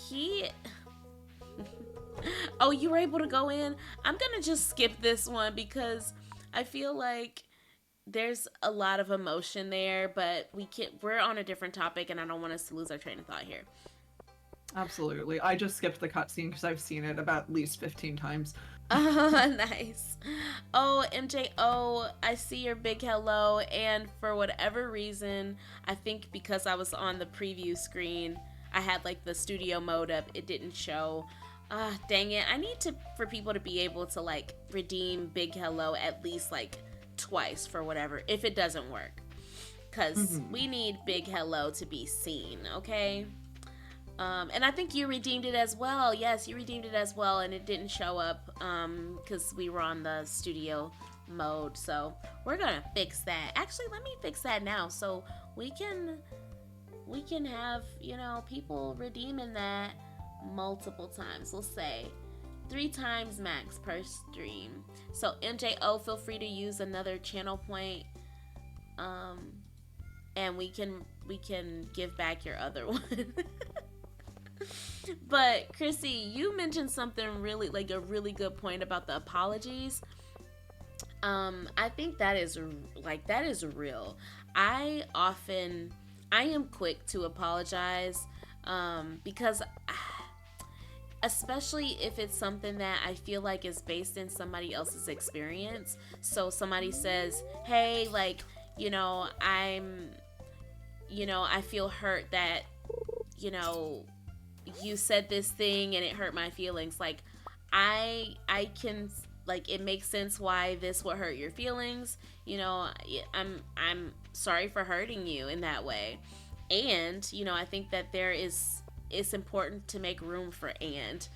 he oh, you were able to go in? I'm going to just skip this one because I feel like there's a lot of emotion there, but we're on a different topic and I don't want us to lose our train of thought here. Absolutely. I just skipped the cutscene because I've seen it about at least 15 times. Nice. Oh, MJO, I see your big hello. And for whatever reason, I think because I was on the preview screen, I had like the studio mode up, it didn't show. Ah, dang it. I need to for people to be able to like redeem big hello at least like twice for whatever if it doesn't work. Cause Hmm. we need big hello to be seen, okay? And I think you redeemed it as well. Yes, you redeemed it as well, and it didn't show up because we were on the studio mode. So we're gonna fix that. Actually, let me fix that now, so we can we can have people redeeming that multiple times. Let's say 3 times max per stream. So MJO, feel free to use another channel point, um, and we can give back your other one. But Chrissy, you mentioned something really like a really good point about the apologies. I think that is real. I often I am quick to apologize because especially if it's something that I feel like is based in somebody else's experience. So somebody says, "Hey, like, I feel hurt that, you know, you said this thing and it hurt my feelings." Like, I can, like, it makes sense why this would hurt your feelings. I'm sorry for hurting you in that way. And I think that it's important to make room for and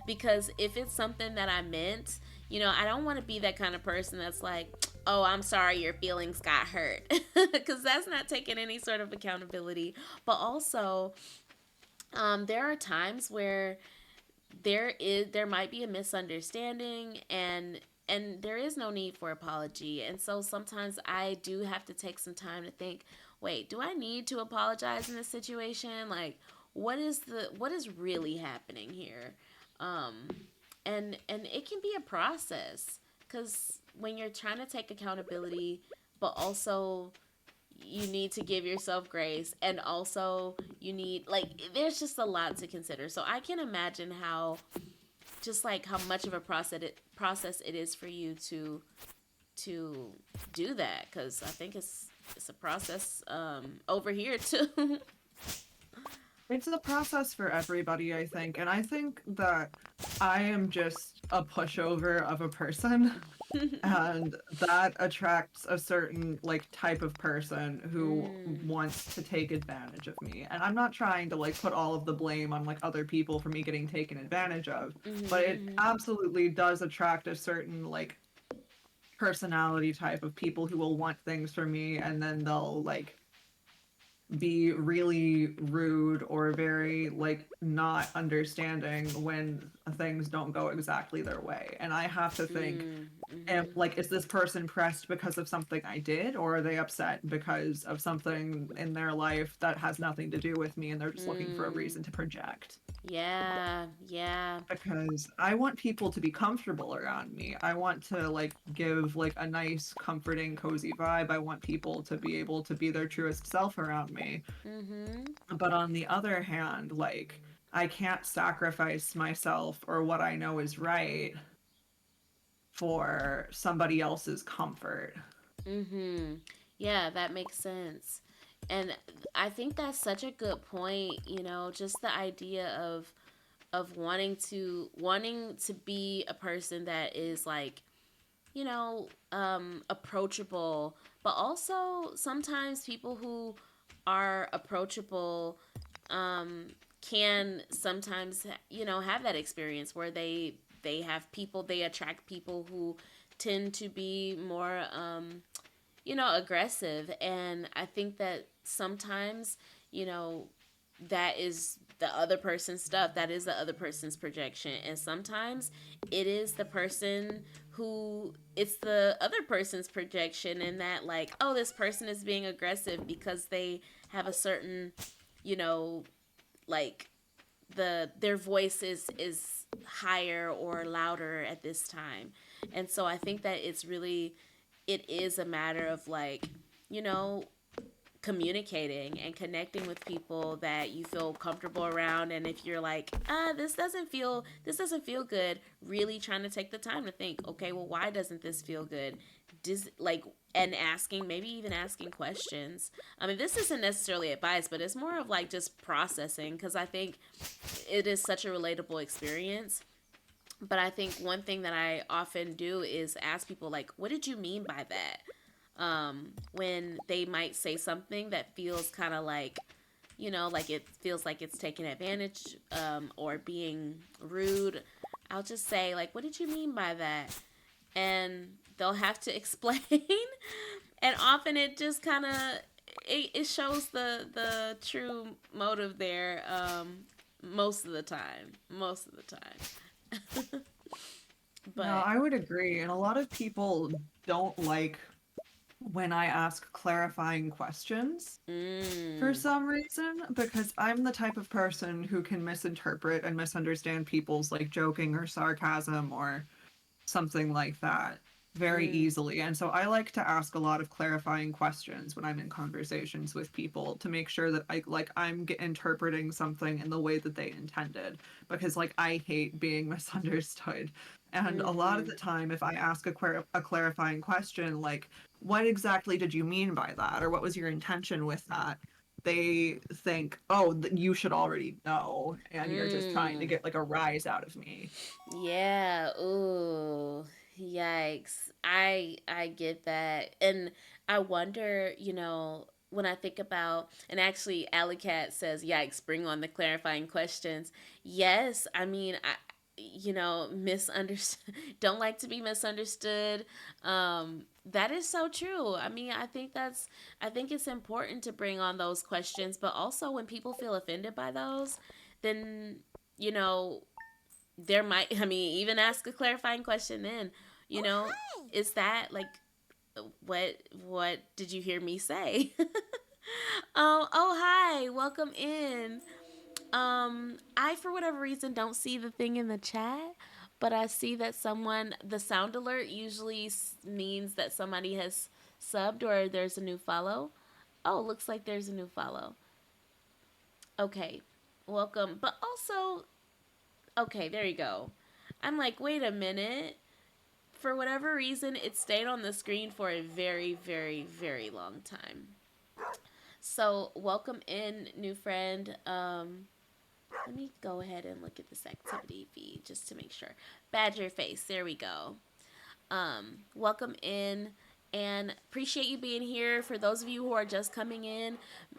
because if it's something that I meant, I don't want to be that kind of person that's like, "Oh, I'm sorry your feelings got hurt," because that's not taking any sort of accountability. But also, there are times where there might be a misunderstanding, and and there is no need for apology. And so sometimes I do have to take some time to think, wait, do I need to apologize in this situation? Like, what is really happening here? Um, and it can be a process, because when you're trying to take accountability, but also you need to give yourself grace, and also you need, like, there's just a lot to consider. So I can imagine how, just like how much of a process it is for you to do that, because I think it's a process over here too. It's a process for everybody, I think. And I think that I am just a pushover of a person. And that attracts a certain like type of person who Mm, wants to take advantage of me. And I'm not trying to like put all of the blame on like other people for me getting taken advantage of, but mhm, it mhm, absolutely does attract a certain like personality type of people who will want things from me and then they'll like be really rude or very like not understanding when things don't go exactly their way. And I have to think, mm, mhm, like, is this person pressed because of something I did, or are they upset because of something in their life that has nothing to do with me and they're just looking for a mm. reason to project? Yeah, yeah. Because I want people to be comfortable around me. I want to like give like a nice, comforting, cozy vibe. I want people to be able to be their truest self around me. Mhm. But on the other hand, like I can't sacrifice myself or what I know is right for somebody else's comfort. Mhm. Yeah, that makes sense. And I think that's such a good point, just the idea of wanting to be a person that is like, approachable, but also sometimes people who are approachable can sometimes, have that experience where they attract people who tend to be more aggressive. And I think that sometimes, you know, that is the other person's stuff. That is the other person's projection. And sometimes it is the person who, it's the other person's projection, and that, like, oh, this person is being aggressive because they have a certain, you know, like, their voice is higher or louder at this time. And so I think that it is a matter of, like, you know communicating and connecting with people that you feel comfortable around. And if you're like, this doesn't feel good, really trying to take the time to think, okay, well, why doesn't this feel good? Like, and asking, maybe even asking questions. I mean, this isn't necessarily advice, but it's more of like just processing, because I think it is such a relatable experience. But I think one thing that I often do is ask people, like, what did you mean by that? When they might say something that feels kind of like, like it feels like it's taking advantage, or being rude. I'll just say, like, what did you mean by that? And they'll have to explain. And often it just kind of, it shows the true motive there, most of the time. Most of the time. No, But I would agree. And a lot of people don't like when I ask clarifying questions for mm, some reason, because I'm the type of person who can misinterpret and misunderstand people's like joking or sarcasm or something like that very mm, easily. And so I like to ask a lot of clarifying questions when I'm in conversations with people to make sure that I'm interpreting something in the way that they intended, because like I hate being misunderstood. And a lot of mm-hmm. the time if I ask a clarifying question like what exactly did you mean by that or what was your intention with that? They think, oh, you should already know, and you're just trying to Mm. get like a rise out of me. Yeah. Ooh. Yikes. I get that. And I wonder, when I think about, and actually Alley Cat says, yikes, bring on the clarifying questions. Yes, I mean, I misunderstood, don't like to be misunderstood. That is so true. I mean, I think it's important to bring on those questions, but also when people feel offended by those, then, you know there might, I mean, even ask a clarifying question then. You know, is that like what did you hear me say? Oh hi, welcome in. I for whatever reason don't see the thing in the chat, but I see that someone the sound alert usually means that somebody has subbed or there's a new follow. Oh, looks like there's a new follow. Okay. Welcome. But also, okay, there you go. I'm like, wait a minute. For whatever reason, it stayed on the screen for a very, very, very long time. So, welcome in, new friend. Let me go ahead and look at this activity feed just to make sure. Badger face, there we go. Welcome in and appreciate you being here. For those of you who are just coming in,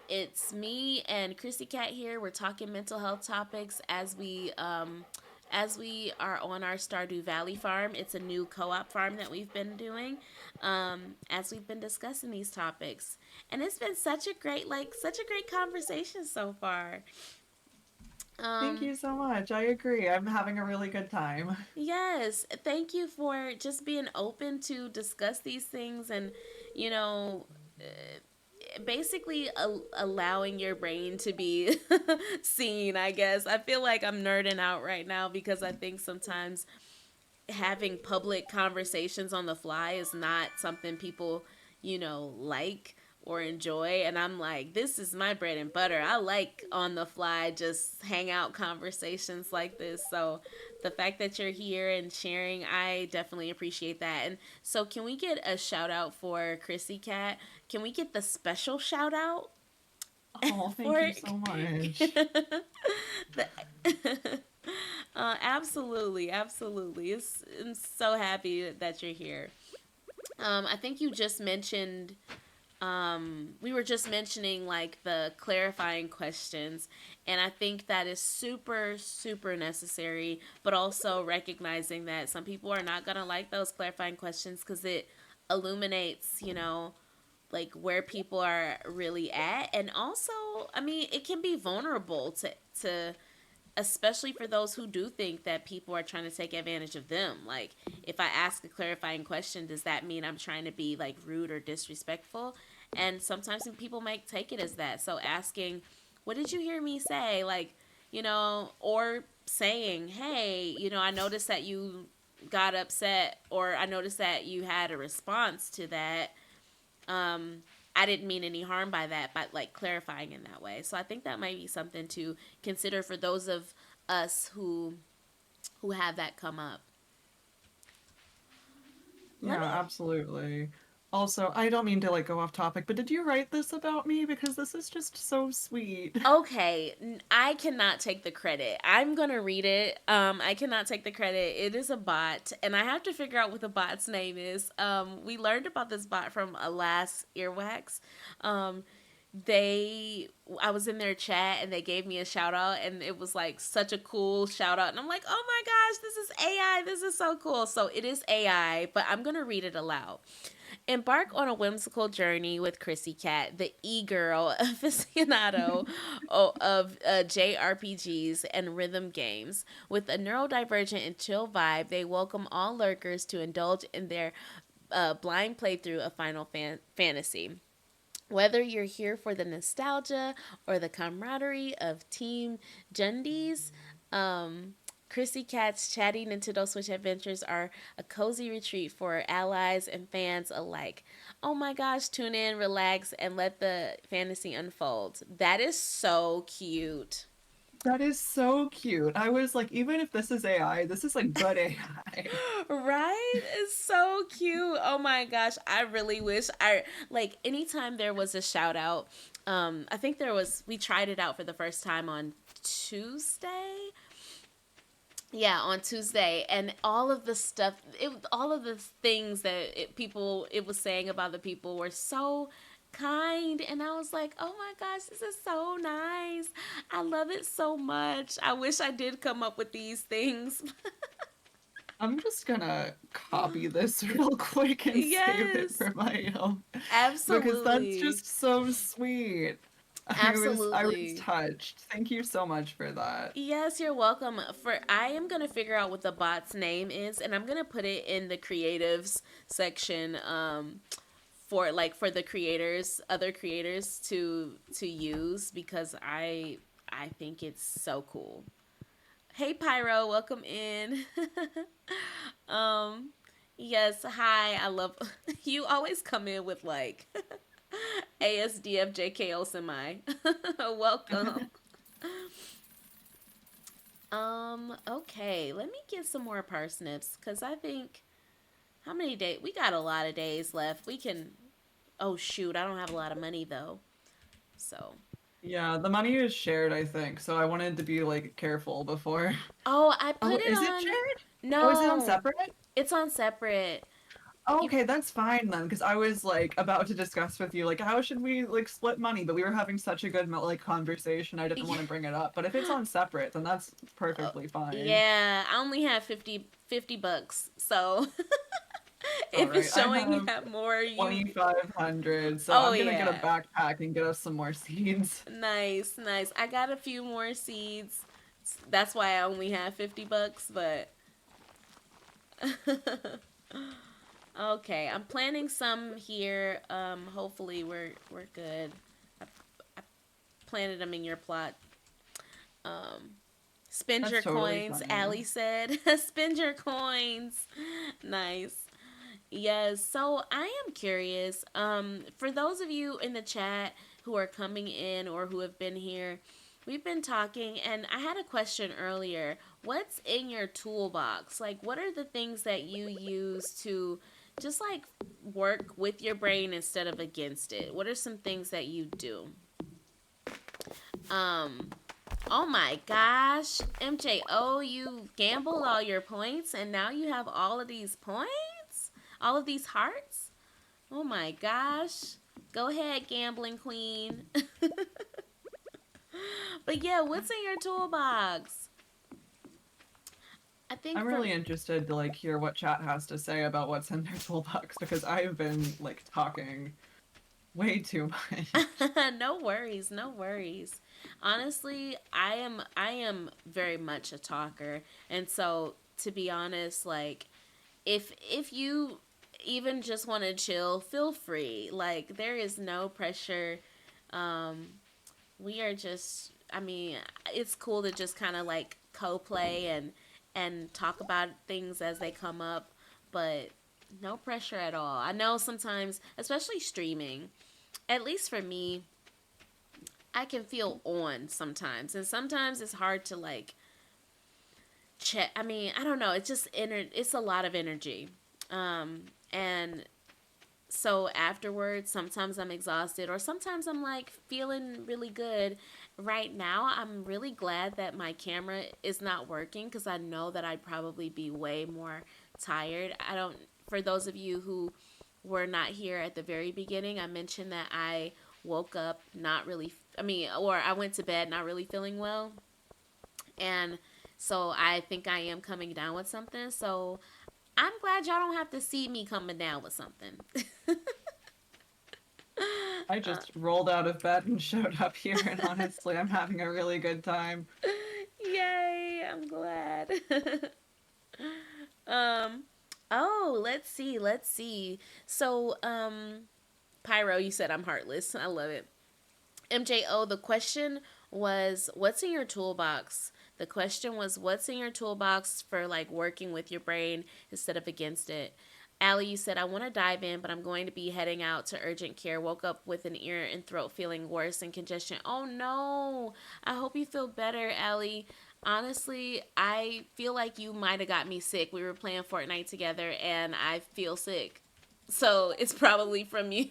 it's me and Chrissy Cat here. We're talking mental health topics as we are on our Stardew Valley farm. It's a new co-op farm that we've been doing as we've been discussing these topics, and it's been such a great conversation so far. Thank Um, you so much. I agree. I'm having a really good time. Yes, thank you for just being open to discuss these things and, you know, basically allowing your brain to be seen, I guess. I feel like I'm nerding out right now because I think sometimes having public conversations on the fly is not something people, like or enjoy. And I'm like, this is my bread and butter. I like on the fly, just hang out conversations like this. So the fact that you're here and sharing, I definitely appreciate that. And so, can we get a shout out for Chrissy Cat? Can we get the special shout out Oh, thank for you so much. the absolutely, absolutely. I'm so happy that you're here. I think you just mentioned, we were just mentioning like the clarifying questions, and I think that is super, super necessary, but also recognizing that some people are not going to like those clarifying questions because it illuminates, like where people are really at. And also, I mean, it can be vulnerable to especially for those who do think that people are trying to take advantage of them. Like, if I ask a clarifying question, does that mean I'm trying to be like rude or disrespectful? And sometimes people might take it as that. So asking, what did you hear me say? Like, or saying, hey, I noticed that you got upset, or I noticed that you had a response to that. I didn't mean any harm by that, but like clarifying in that way. So I think that might be something to consider for those of us who have that come up. Let Yeah, me absolutely. Also, I don't mean to like go off topic, but did you write this about me? Because this is just so sweet. Okay, I cannot take the credit. I'm gonna read it. I cannot take the credit. It is a bot, and I have to figure out what the bot's name is. We learned about this bot from a last earwax. Um, they I was in their chat and they gave me a shout out, and it was like such a cool shout out, and I'm like, oh my gosh, this is AI, this is so cool. So it is AI, but I'm gonna read it aloud. Embark on a whimsical journey with Chrissy Cat, the e-girl aficionado of JRPGs and rhythm games. With a neurodivergent and chill vibe, they welcome all lurkers to indulge in their blind playthrough of Final Fantasy. Whether you're here for the nostalgia or the camaraderie of Team Jundies, Chrissy Cat's chatty Nintendo Switch adventures are a cozy retreat for allies and fans alike. Oh my gosh, tune in, relax, and let the fantasy unfold. That is so cute. That is so cute. I was like, even if this is AI, this is like good AI. Right? It's so cute. Oh my gosh. I really wish I like anytime there was a shout out. I think we tried it out for the first time on Tuesday. Yeah, on Tuesday, and all of the stuff, all of the things that it was saying about the people were so kind, and I was like, oh my gosh, this is so nice. I love it so much. I wish I did come up with these things. I'm just gonna copy this real quick and save it Yes, for my own because that's absolutely. just so sweet. I was Absolutely. touched. Thank you so much for that. Yes, you're welcome. For I am gonna figure out what the bot's name is, and I'm gonna put it in the creatives section. For like for the creators, other creators to use because I think it's so cool. Hey Pyro, welcome in. um, yes, hi. I love you. Always come in with like ASDFJKO semi. Welcome. Okay, let me get some more parsnips because I think how many days we got a lot of days left. We can. Oh shoot, I don't have a lot of money though. So. Yeah, the money is shared, I think, so I wanted to be like careful before. Oh, I Oh, put it is it on. shared? Oh, is it on No, separate? it's on separate. Oh, You. okay, that's fine then, because I was like about to discuss with you like how should we like split money, but we were having such a good like conversation, I didn't want to bring it up. But if it's on separate, then that's Uh, perfectly fine. yeah, I only have 50 bucks. So All if right, it's I showing you have have more, you. 2,500, so Oh I'm gonna get a yeah, backpack and get us some more seeds. nice, nice. I got a few more seeds. That's why I only have 50 bucks. But okay, I'm planting some here. Hopefully we're good. I planted them in your plot. Um, Spend That's your totally coins, Allie fine. said. Spend your coins. Nice. Yes. So I am curious. For those of you in the chat who are coming in or who have been here, we've been talking, and I had a question earlier. What's in your toolbox? Like, what are the things that you use to just like work with your brain instead of against it? What are some things that you do? Um, Oh my gosh, MJO, you gambled all your points and now you have all of these points? All of these hearts? Oh my gosh. Go ahead, gambling queen. But yeah, what's in your toolbox? I think I'm for really interested to like hear what chat has to say about what's in their toolbox because I've been like talking way too much. no worries, no worries. Honestly, I am very much a talker. And so to be honest, like if you even just want to chill, feel free. Like there is no pressure. Um, we are just. I mean, it's cool to just kind of like co-play and talk about things as they come up, but no pressure at all. I know sometimes, especially streaming, at least for me, I can feel on sometimes, and sometimes it's hard to like check. I mean, I don't know. It's just it's a lot of energy. And so afterwards sometimes I'm exhausted or sometimes I'm like feeling really good. Right now I'm really glad that my camera is not working because I know that I'd probably be way more tired. I don't For those of you who were not here at the very beginning, I mentioned that I woke up not really I mean or I went to bed not really feeling well, and so I think I am coming down with something. So I'm glad y'all don't have to see me coming down with something. I just rolled out of bed and showed up here, and honestly, I'm having a really good time. Yay, I'm glad. um oh, let's see. So, Pyro, you said I'm heartless. I love it. MJO, the question was what's in your toolbox? The question was what's in your toolbox for like working with your brain instead of against it. Allie, you said I want to dive in, but I'm going to be heading out to urgent care. Woke up with an ear and throat feeling worse and congestion. Oh no. I hope you feel better, Allie. Honestly, I feel like you might have got me sick. We were playing Fortnite together and I feel sick. So it's probably from you.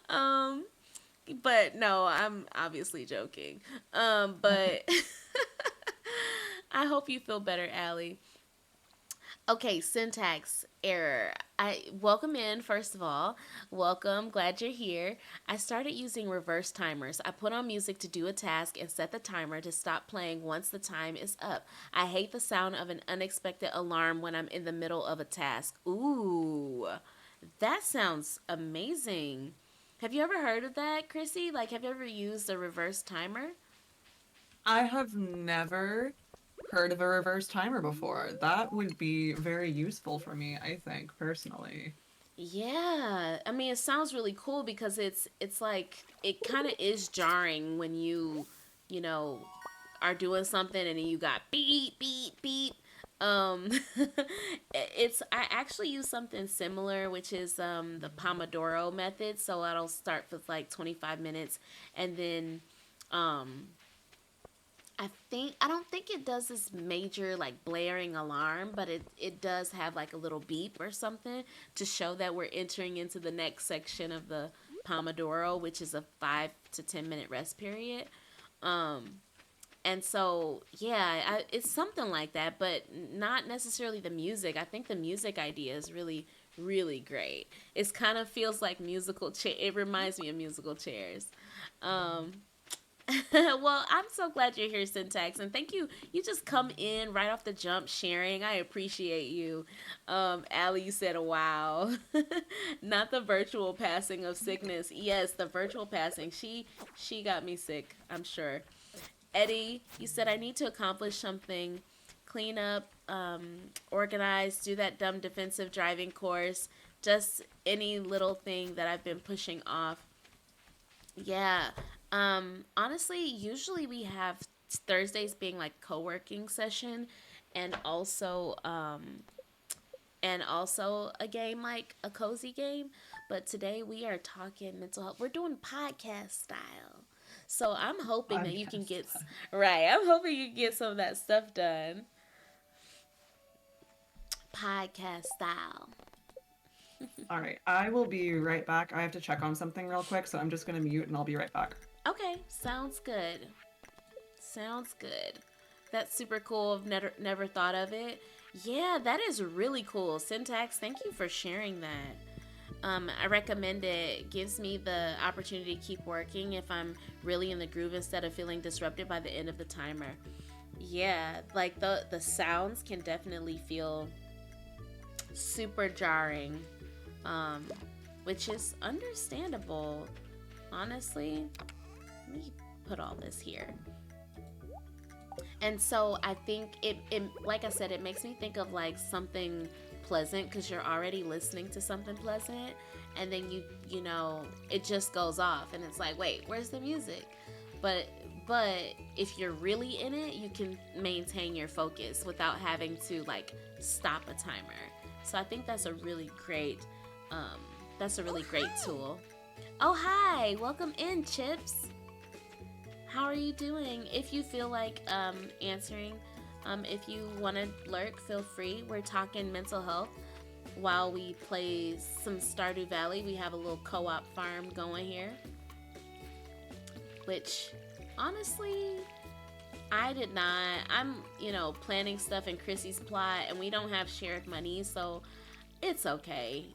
um but no, I'm obviously joking. But I hope you feel better, Allie. Okay, syntax error. I welcome in first of all. Welcome, glad you're here. I started using reverse timers. I put on music to do a task and set the timer to stop playing once the time is up. I hate the sound of an unexpected alarm when I'm in the middle of a task. Ooh, that sounds amazing. Have you ever heard of that, Chrissy? Like, have you ever used a reverse timer? I have never heard of a reverse timer before. That would be very useful for me, I think, personally. Yeah, I mean, it sounds really cool because it's like it kind of is jarring when you know, are doing something and you got beep beep beep. Um, it's I actually use something similar, which is the Pomodoro method. So I'll start with like 25 minutes, and then um I don't think it does this major like blaring alarm, but it does have like a little beep or something to show that we're entering into the next section of the Pomodoro, which is a 5 to 10 minute rest period. Um, and so yeah, it's something like that, but not necessarily the music. I think the music idea is really great. It's kind of feels like musical chair. It reminds me of musical chairs. Um, well, I'm so glad you're here, Syntax, and thank you. You just come in right off the jump, sharing. I appreciate you. Allie, you said, "Wow," not the virtual passing of sickness. Yes, the virtual passing. She got me sick. I'm sure. Eddie, you said I need to accomplish something. Clean up, organize, do that dumb defensive driving course. Just any little thing that I've been pushing off. Yeah. Honestly, usually we have Thursdays being like co-working session and also a game like a cozy game, but today we are talking mental health. We're doing podcast style. So I'm hoping that you can Podcast. get right. I'm hoping you can get some of that stuff done. Podcast style. All right, I will be right back. I have to check on something real quick, so I'm just going to mute and I'll be right back. Okay, sounds good. Sounds good. That's super cool. I've never thought of it. Yeah, that is really cool. Syntax, thank you for sharing that. I recommend it. It gives me the opportunity to keep working if I'm really in the groove instead of feeling disrupted by the end of the timer. Yeah, like the sounds can definitely feel super jarring, um, which is understandable. Honestly, let me put all this here. And so I think it like I said, it makes me think of like something pleasant because you're already listening to something pleasant, and then you know it just goes off and it's like, wait, where's the music? But if you're really in it, you can maintain your focus without having to like stop a timer. So I think um that's a really great tool. Oh, hi, welcome in, Chips. How are you doing? If you feel like answering, if you want to lurk, feel free. We're talking mental health while we play some Stardew Valley. We have a little co-op farm going here, which honestly, I did not. I'm planning stuff in Chrissy's plot, and we don't have shared money, so it's okay.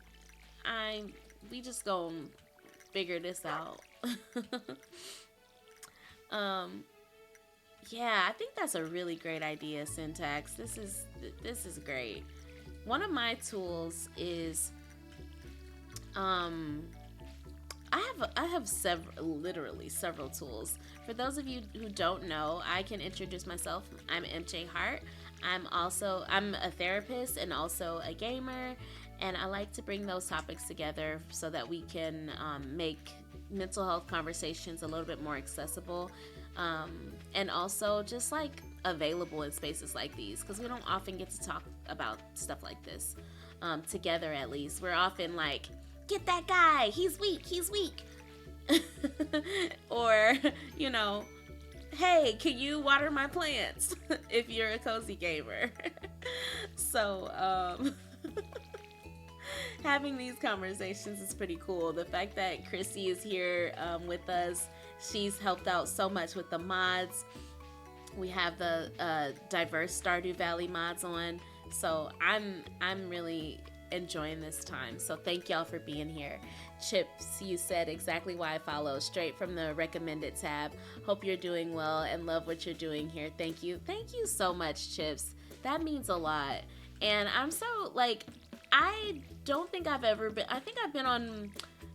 I We just gonna figure this out. um, Yeah, I think that's a really great idea, Syntax. This is great. One of my tools is um I have several, literally several tools. For those of you who don't know, I can introduce myself. I'm MJ Hart. I'm a therapist and also a gamer, and I like to bring those topics together so that we can make mental health conversations a little bit more accessible, and also just like available in spaces like these because we don't often get to talk about stuff like this together. At least we're often like, get that guy, he's weak. Or, you know, hey, can you water my plants? If you're a cozy gamer. So having these conversations is pretty cool. The fact that Chrissy is here with us, she's helped out so much with the mods. We have the diverse Stardew Valley mods on, so I'm really enjoying this time. So thank y'all for being here. Chips, you said exactly why I follow, straight from the recommended tab. Hope you're doing well and love what you're doing here. Thank you so much, Chips. That means a lot. And I'm so like, I don't think I've ever been. I think I've been on.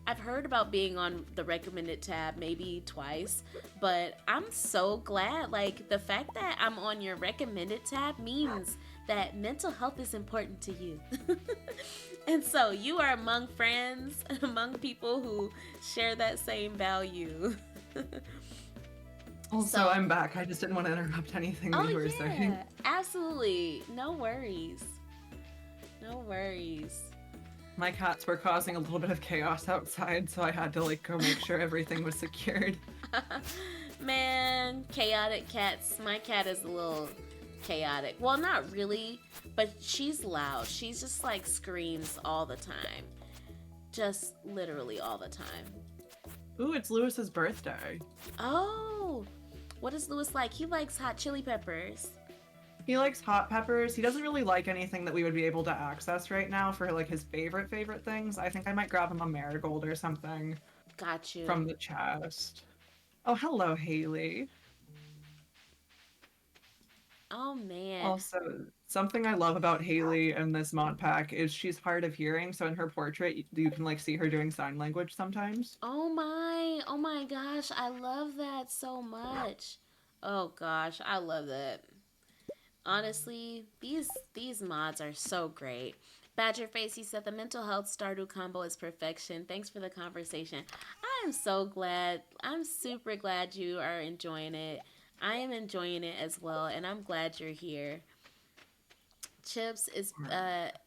I've heard about being on the recommended tab maybe twice, but I'm so glad. Like, the fact that I'm on your recommended tab means that mental health is important to you. And so you are among friends, among people who share that same value. Also, So, I'm back. I just didn't want to interrupt anything that oh you were saying. yeah, absolutely. No worries. No worries. My cats were causing a little bit of chaos outside, so I had to like go make sure everything was secured. Man, chaotic cats. My cat is a little chaotic. Well, not really, but she's loud. She's just like screams all the time. Just literally all the time. Ooh, it's Lewis's birthday. Oh, what is Lewis like? He likes hot chili peppers. He likes hot peppers. He doesn't really like anything that we would be able to access right now for like his favorite things. I think I might grab him a marigold or something Got you. from the chest. Oh, hello, Haley. Oh man. Also, something I love about Haley in this mod pack is she's hard of hearing, so in her portrait you can like see her doing sign language sometimes. Oh my. Oh my gosh. I love that so much. Oh gosh, I love that. Honestly, these mods are so great. Badgerface, he said the mental health Stardew combo is perfection. Thanks for the conversation. I am so glad. I'm super glad you are enjoying it. I am enjoying it as well, and I'm glad you're here. Chips is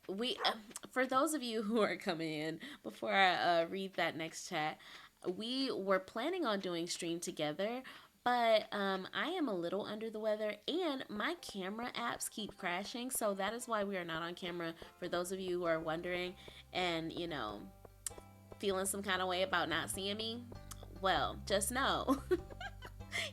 we for those of you who are coming in before I read that next chat, we were planning on doing stream together, but I am a little under the weather and my camera apps keep crashing, so that is why we are not on camera. For those of you who are wondering, and feeling some kind of way about not seeing me, well, just know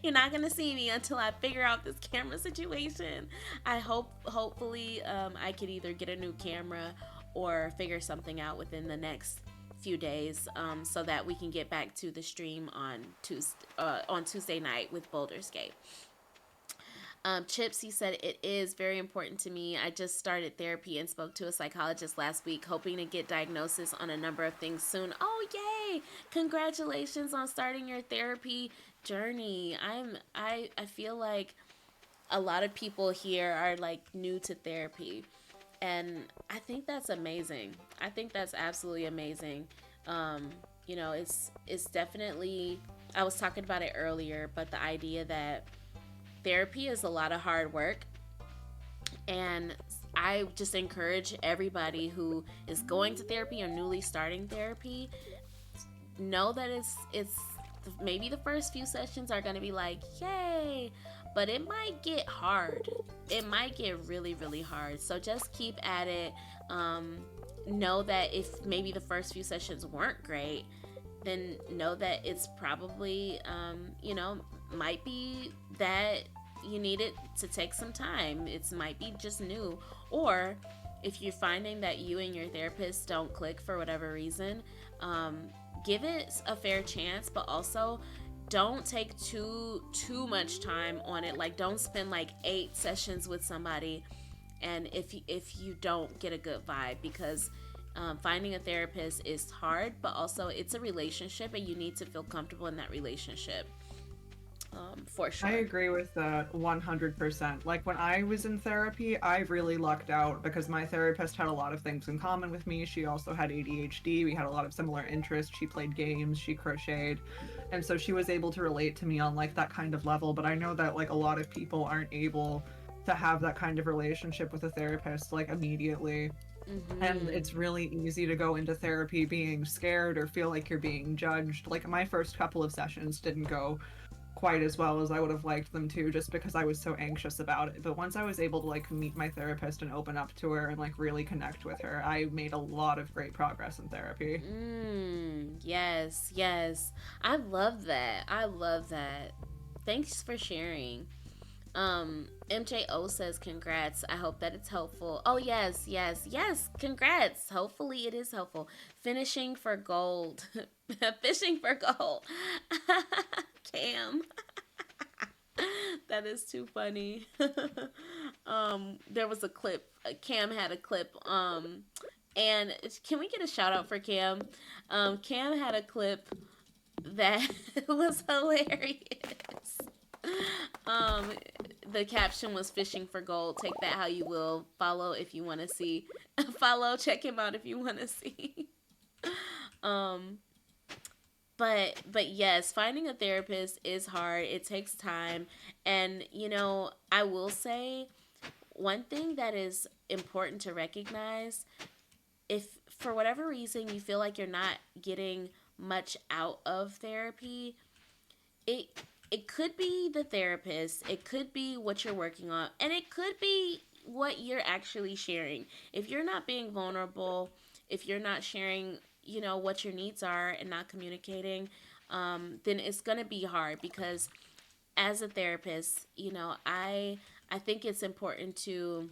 you're not gonna see me until I figure out this camera situation. Hopefully, I could either get a new camera or figure something out within the next few days, so that we can get back to the stream on Tuesday night with Boulder's Gate. Chips, he said, it is very important to me. I just started therapy and spoke to a psychologist last week, hoping to get diagnosis on a number of things soon. Oh, yay! Congratulations on starting your therapy journey. I feel like a lot of people here are like new to therapy, and I think that's amazing. I think that's absolutely amazing. It's definitely, I was talking about it earlier, but the idea that therapy is a lot of hard work, and I just encourage everybody who is going to therapy or newly starting therapy, know that it's maybe the first few sessions are going to be like yay, but it might get hard. It might get really really hard, so just keep at it. Know that if maybe the first few sessions weren't great, then know that it's probably might be that you need it to take some time. It might be just new, or if you're finding that you and your therapist don't click for whatever reason, give it a fair chance, but also don't take too much time on it. Like, don't spend like 8 sessions with somebody and if you don't get a good vibe, because finding a therapist is hard, but also it's a relationship and you need to feel comfortable in that relationship. For I sure. agree with that 100%. Like when I was in therapy, I really lucked out because my therapist had a lot of things in common with me. She also had ADHD. We had a lot of similar interests. She played games, she crocheted. And so she was able to relate to me on like that kind of level, but I know that like a lot of people aren't able to have that kind of relationship with a therapist like immediately. And Mm-hmm. it's really easy to go into therapy being scared or feel like you're being judged. Like my first couple of sessions didn't go quite as well as I would have liked them to, just because I was so anxious about it. But once I was able to like meet my therapist and open up to her and like really connect with her, I made a lot of great progress in therapy. Yes, yes. I love that. I love that. Thanks for sharing. MJO says congrats. I hope that it's helpful. Oh yes, yes, yes. Congrats. Hopefully it is helpful. Finishing for gold. Fishing for gold. Cam. That is too funny. There was a clip. Cam had a clip. And can we get a shout out for Cam? Cam had a clip that was hilarious. Um, the caption was "Fishing for gold." Take that how you will. Follow if you want to see. Follow. Check him out if you want to see. um, but yes, finding a therapist is hard. It takes time, and I will say one thing that is important to recognize, if for whatever reason you feel like you're not getting much out of therapy, it it could be the therapist, it could be what you're working on, and it could be what you're actually sharing. If you're not being vulnerable, if you're not sharing, what your needs are and not communicating, then it's going to be hard because as a therapist, I think it's important to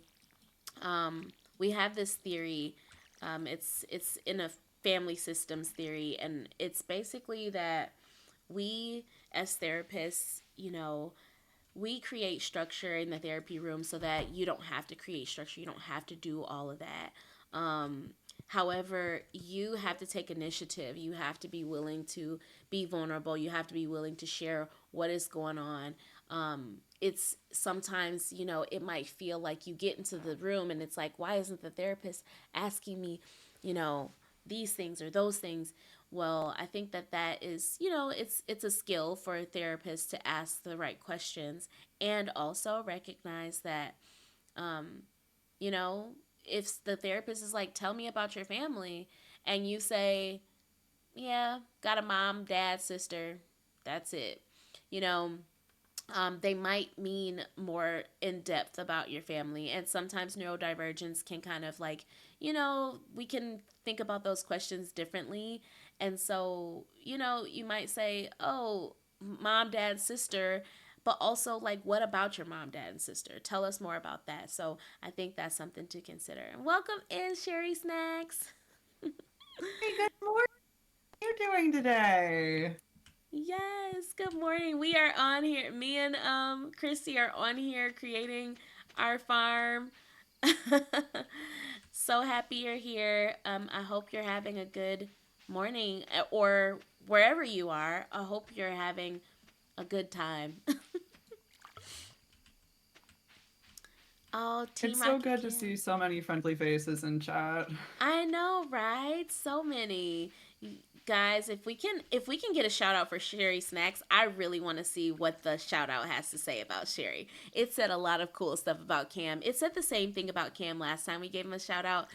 we have this theory. It's in a family systems theory, and it's basically that we as therapists, we create structure in the therapy room so that you don't have to create structure. You don't have to do all of that. However, you have to take initiative. You have to be willing to be vulnerable. You have to be willing to share what is going on. It's sometimes, it might feel like you get into the room and it's like, why isn't the therapist asking me, you know, these things or those things? Well, I think that is, it's a skill for a therapist to ask the right questions and also recognize that, um, you know, if the therapist is like, tell me about your family, and you say, yeah, got a mom, dad, sister, that's it. You know, they might mean more in depth about your family. And sometimes neurodivergence can kind of like, we can think about those questions differently. And so, you might say, oh, mom, dad, sister, but also like, what about your mom, dad, and sister? Tell us more about that. So I think that's something to consider. And welcome in, Sherry Snacks. Hey, good morning. How are you doing today? Yes, good morning. We are on here. Me and Christy are on here creating our farm. So happy you're here. I hope you're having a good morning or wherever you are. I hope you're having a good time. Oh, It's Team so Rocket good to see Kim. so many friendly faces in chat. I know, right? So many. Guys, if we can get a shout out for Sherry Snacks, I really want to see what the shout out has to say about Sherry. It said a lot of cool stuff about Cam. It said the same thing about Cam last time we gave him a shout out,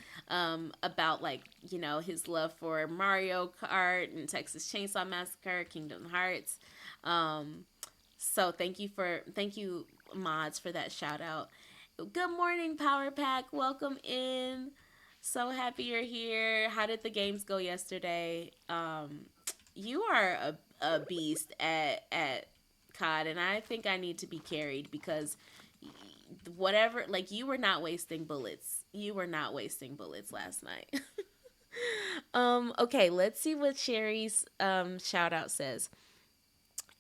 about like, his love for Mario Kart and Texas Chainsaw Massacre, Kingdom Hearts. Um, so thank you mods for that shout out. Good morning, Power Pack. Welcome in. So happy you're here. How did the games go yesterday? You are a beast at COD, and I think I need to be carried because whatever, like, you were not wasting bullets. You were not wasting bullets last night. Okay, let's see what Sherry's shout out says.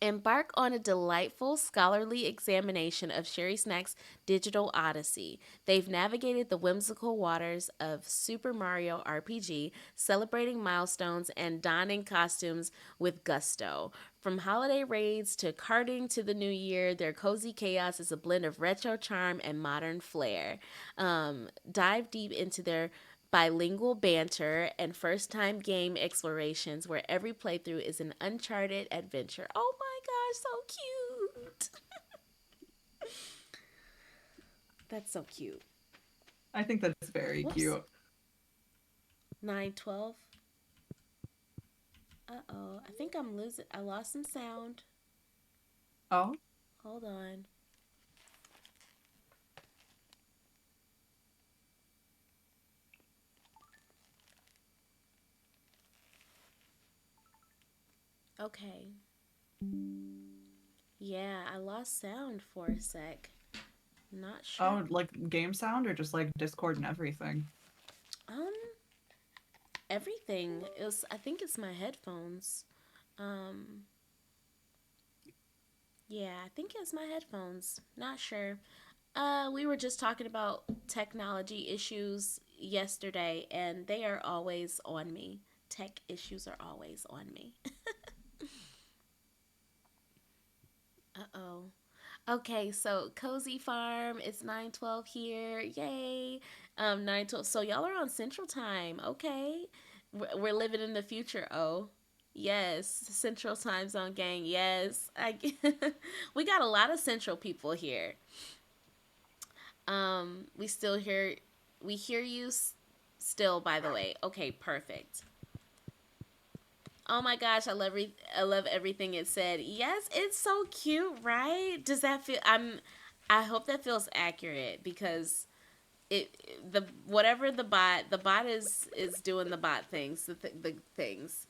Embark on a delightful scholarly examination of Sherry Snack's digital odyssey. They've navigated the whimsical waters of Super Mario RPG, celebrating milestones and donning costumes with gusto. From holiday raids to karting to the new year, their cozy chaos is a blend of retro charm and modern flair. Dive deep into their bilingual banter, and first time game explorations where every playthrough is an uncharted adventure. Oh my gosh, so cute! That's so cute. I think that's very Whoops. cute. 912. Uh oh. I think I'm losing. I lost some sound. Oh, Hold on. Okay. Yeah, I lost sound for a sec. Not sure. oh, like game sound or just like Discord and everything? Um, Everything. It was. I think it's my headphones. Um, Yeah, I think it's my headphones. Not sure. We were just talking about technology issues. yesterday, and they are always on me. Tech issues are always on me. Uh oh. Okay, so Cozy Farm, it's 9:12 here. Yay. 9:12. So y'all are on Central Time. Okay. We're living in the future. Oh. Yes, Central Time Zone gang. Yes. We got a lot of Central people here. We still hear we hear you still, by the way. Okay, perfect. Oh my gosh, I love everything it said. Yes, it's so cute, right? Does that feel I hope that feels accurate because the whatever the bot is doing the bot things, the things.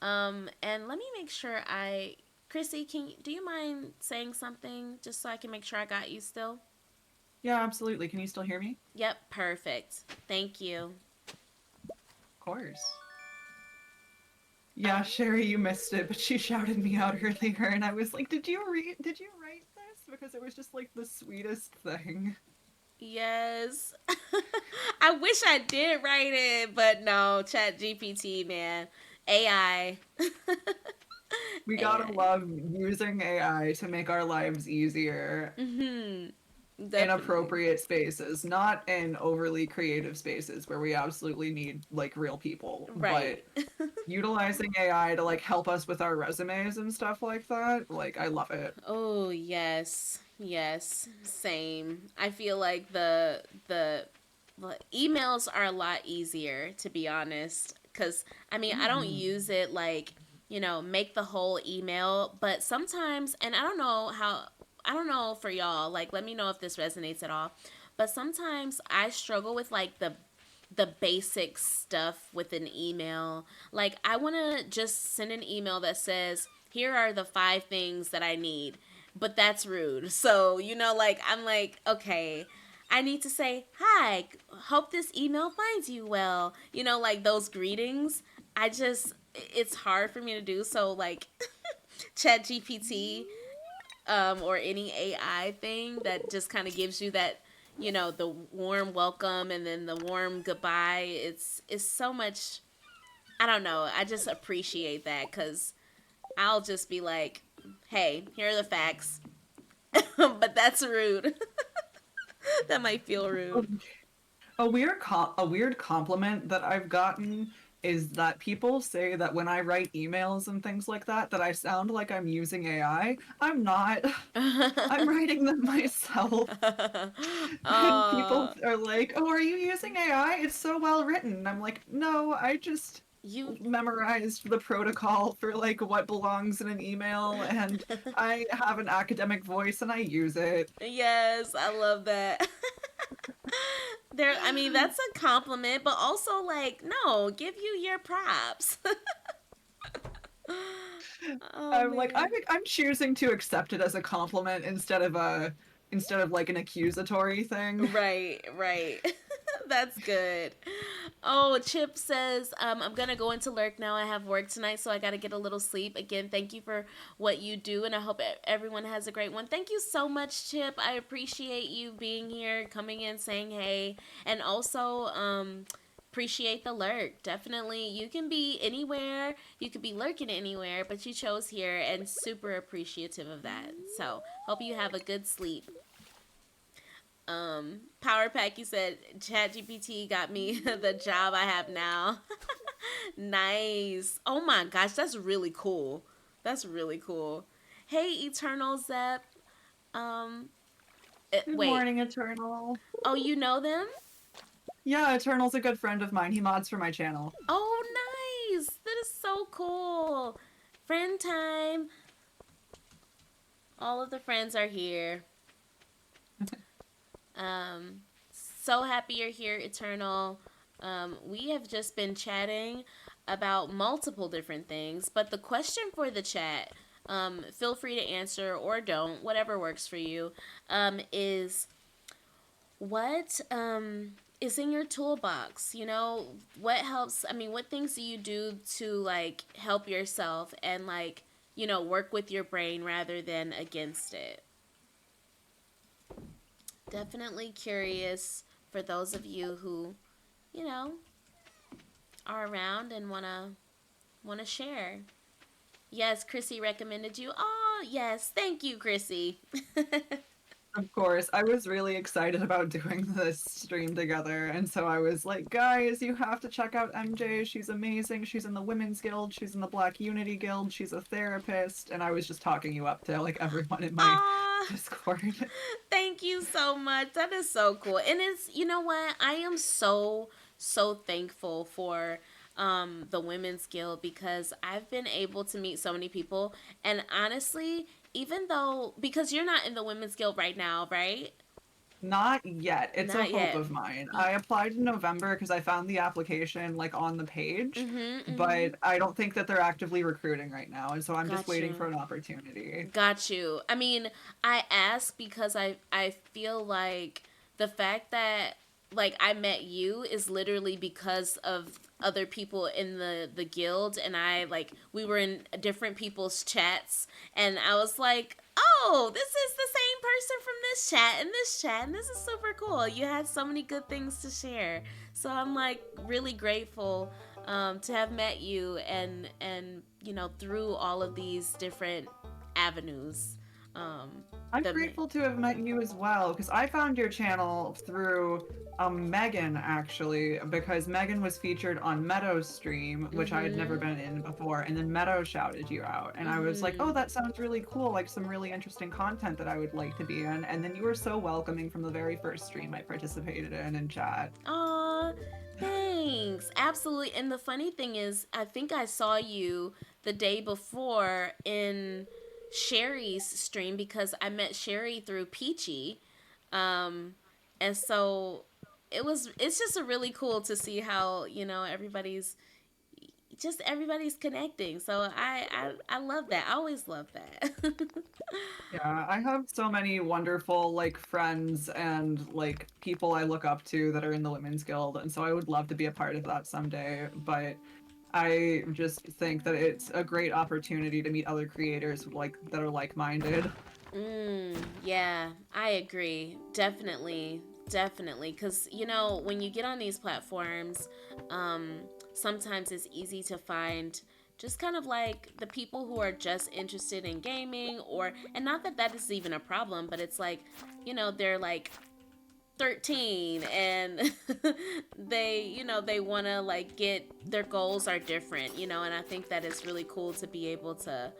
And let me make sure I Chrissy, do you mind saying something just so I can make sure I got you still? Yeah, absolutely. Can you still hear me? Yep, perfect. Thank you. Of course. Uh, Yeah, Sherry, you missed it, but she shouted me out earlier, and I was like, Did you write this?" Because it was just like the sweetest thing. yes. I wish I did write it, but no, Chat GPT, man. AI. We gotta AI. love using AI to make our lives easier Mhm. in Definitely. appropriate spaces, not in overly creative spaces where we absolutely need like real people, but Right. utilizing AI to like help us with our resumes and stuff like that, like I love it. Oh, yes. Yes. Same. I feel like the emails are a lot easier, to be honest, cuz I mean, I don't Mhm. use it like, make the whole email, but sometimes, and I don't know for y'all, like let me know if this resonates at all. But sometimes I struggle with like the basic stuff with an email. Like, I want to just send an email that says, here are the 5 things that I need. But that's rude. So, like, I'm like, okay, I need to say, hi, hope this email finds you well. Like those greetings. It's hard for me to do. So, like, ChatGPT or any AI thing that just kind of gives you that, the warm welcome and then the warm goodbye. It's so much. I don't know. I just appreciate that because I'll just be like, "Hey, here are the facts," but that's rude. That might feel rude. A weird compliment that I've gotten is that people say that when I write emails and things like that I sound like I'm using AI. I'm not. I'm writing them myself. And people uh, are like, "Oh, are you using AI? It's so well written." And I'm like, "No, I just you. memorized the protocol for like what belongs in an email and I have an academic voice and I use it." Yes, I love that. I mean, that's a compliment, but also like, no, give you your props. Oh I'm like man. I'm choosing to accept it as a compliment instead of like an accusatory thing. Right, right. That's good. Oh, Chip says, I'm gonna go into lurk now. I have work tonight, so I gotta get a little sleep. Again, thank you for what you do, and I hope everyone has a great one. Thank you so much, Chip. I appreciate you being here, coming in, saying hey, and also appreciate the lurk. Definitely, you can be anywhere, you could be lurking anywhere, but you chose here, and super appreciative of that. So, hope you have a good sleep. Power Pack, you said ChatGPT got me the job I have now. Nice. Oh my gosh, that's really cool. That's really cool. Hey, Eternal Zep. Um, Good wait. morning, Eternal. Oh, you know them? Yeah, Eternal's a good friend of mine. He mods for my channel. Oh, nice. That is so cool. Friend time. All of the friends are here. Um, so happy you're here, Eternal. We have just been chatting about multiple different things, but the question for the chat, feel free to answer or don't, whatever works for you, is what is in your toolbox? What helps? I mean, what things do you do to like help yourself and like, work with your brain rather than against it? Definitely curious for those of you who you know, are around and wanna share. Yes, Chrissy recommended you. Oh, yes, thank you, Chrissy. Of course, I was really excited about doing this stream together, and so I was like, guys, you have to check out MJ. She's amazing. She's in the Women's Guild, she's in the Black Unity Guild, she's a therapist, and I was just talking you up to like everyone in my Ah, Discord. thank you so much. That is so cool. And it's, you know what? I am so thankful for the Women's Guild because I've been able to meet so many people. And honestly, even though, because you're not in the Women's Guild right now, right? Not yet. It's a Not hope yet. of mine. I applied in November because I found the application like on the page, Mm-hmm. but I don't think that they're actively recruiting right now, and so I'm just Got waiting for you. an opportunity. Got you. I mean, I ask because I feel like the fact that like I met you is literally because of other people in the guild, and I like we were in different people's chats, and I was like, "Oh, this is the same person from this chat and this chat, and this is super cool. You had so many good things to share." So I'm like really grateful to have met you, and you know, through all of these different avenues. Um, I'm the grateful to have met you as well because I found your channel through Megan actually because Megan was featured on Meadow's stream, which I had never mm-hmm, been in before, and then Meadow shouted you out, and I was like, oh, mm-hmm. that sounds really cool, like some really interesting content that I would like to be in, and then you were so welcoming from the very first stream I participated in chat. Aw, thanks. Absolutely. And the funny thing is, I think I saw you the day before in Sherry's stream because I met Sherry through Peachy. Um, and so it's just a really cool to see how, you know, everybody's connecting. So I love that. I always love that. Yeah, I have so many wonderful like friends and like people I look up to that are in the Women's Guild, and so I would love to be a part of that someday. But I just think that it's a great opportunity to meet other creators like that are like-minded. Yeah, I agree. Definitely. Definitely. Because, you know, when you get on these platforms, um, sometimes it's easy to find just kind of like the people who are just interested in gaming, or, and not that that is even a problem, but it's like, you know, they're like 13 and they, you know, they want to like get their goals are different, you know, and I think that it's really cool to be able to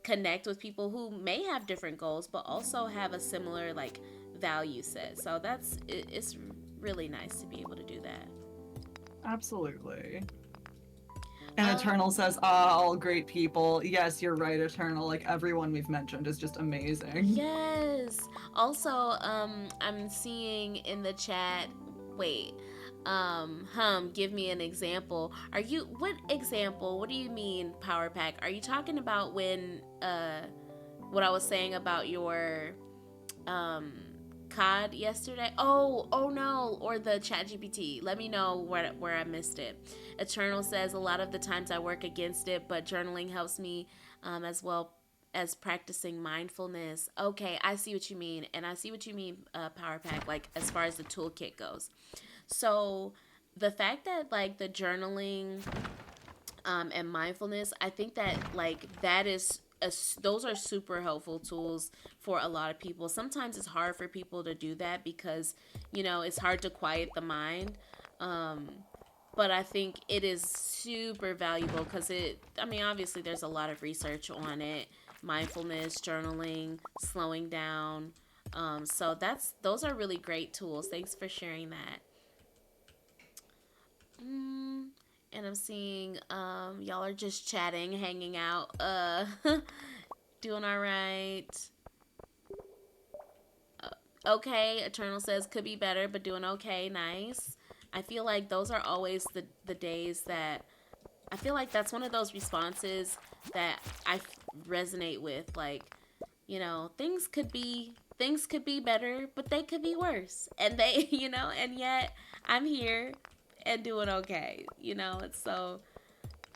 connect with people who may have different goals but also have a similar like value set. So it's really nice to be able to do that. Absolutely. And um Eternal says, ah, all great people. Yes, you're right, Eternal. Like everyone we've mentioned is just amazing. yes. Also, I'm seeing in the chat, wait, give me an example. Are you, what example, what do you mean, Power Pack? Are you talking about when what I was saying about your um COD yesterday? Oh no, or the Chat GPT. Let me know where I missed it. Eternal says a lot of the times I work against it, but journaling helps me as well as practicing mindfulness. Okay, I see what you mean, and I see what you mean, Power Pack. Like as far as the toolkit goes, so the fact that like the journaling and mindfulness, I think that like that is those are super helpful tools for a lot of people. Sometimes it's hard for people to do that because, you know, it's hard to quiet the mind. Um, but I think it is super valuable because I mean, obviously, there's a lot of research on it, mindfulness, journaling, slowing down. So those are really great tools. Thanks for sharing that. Mm, and I'm seeing y'all are just chatting, hanging out, doing all right. Okay, Eternal says could be better, but doing okay. Nice. I feel like those are always the days that I feel like that's one of those responses that resonate with. Like, you know, things could be better, but they could be worse, and they, you know, and yet I'm here and doing okay. You know, it's so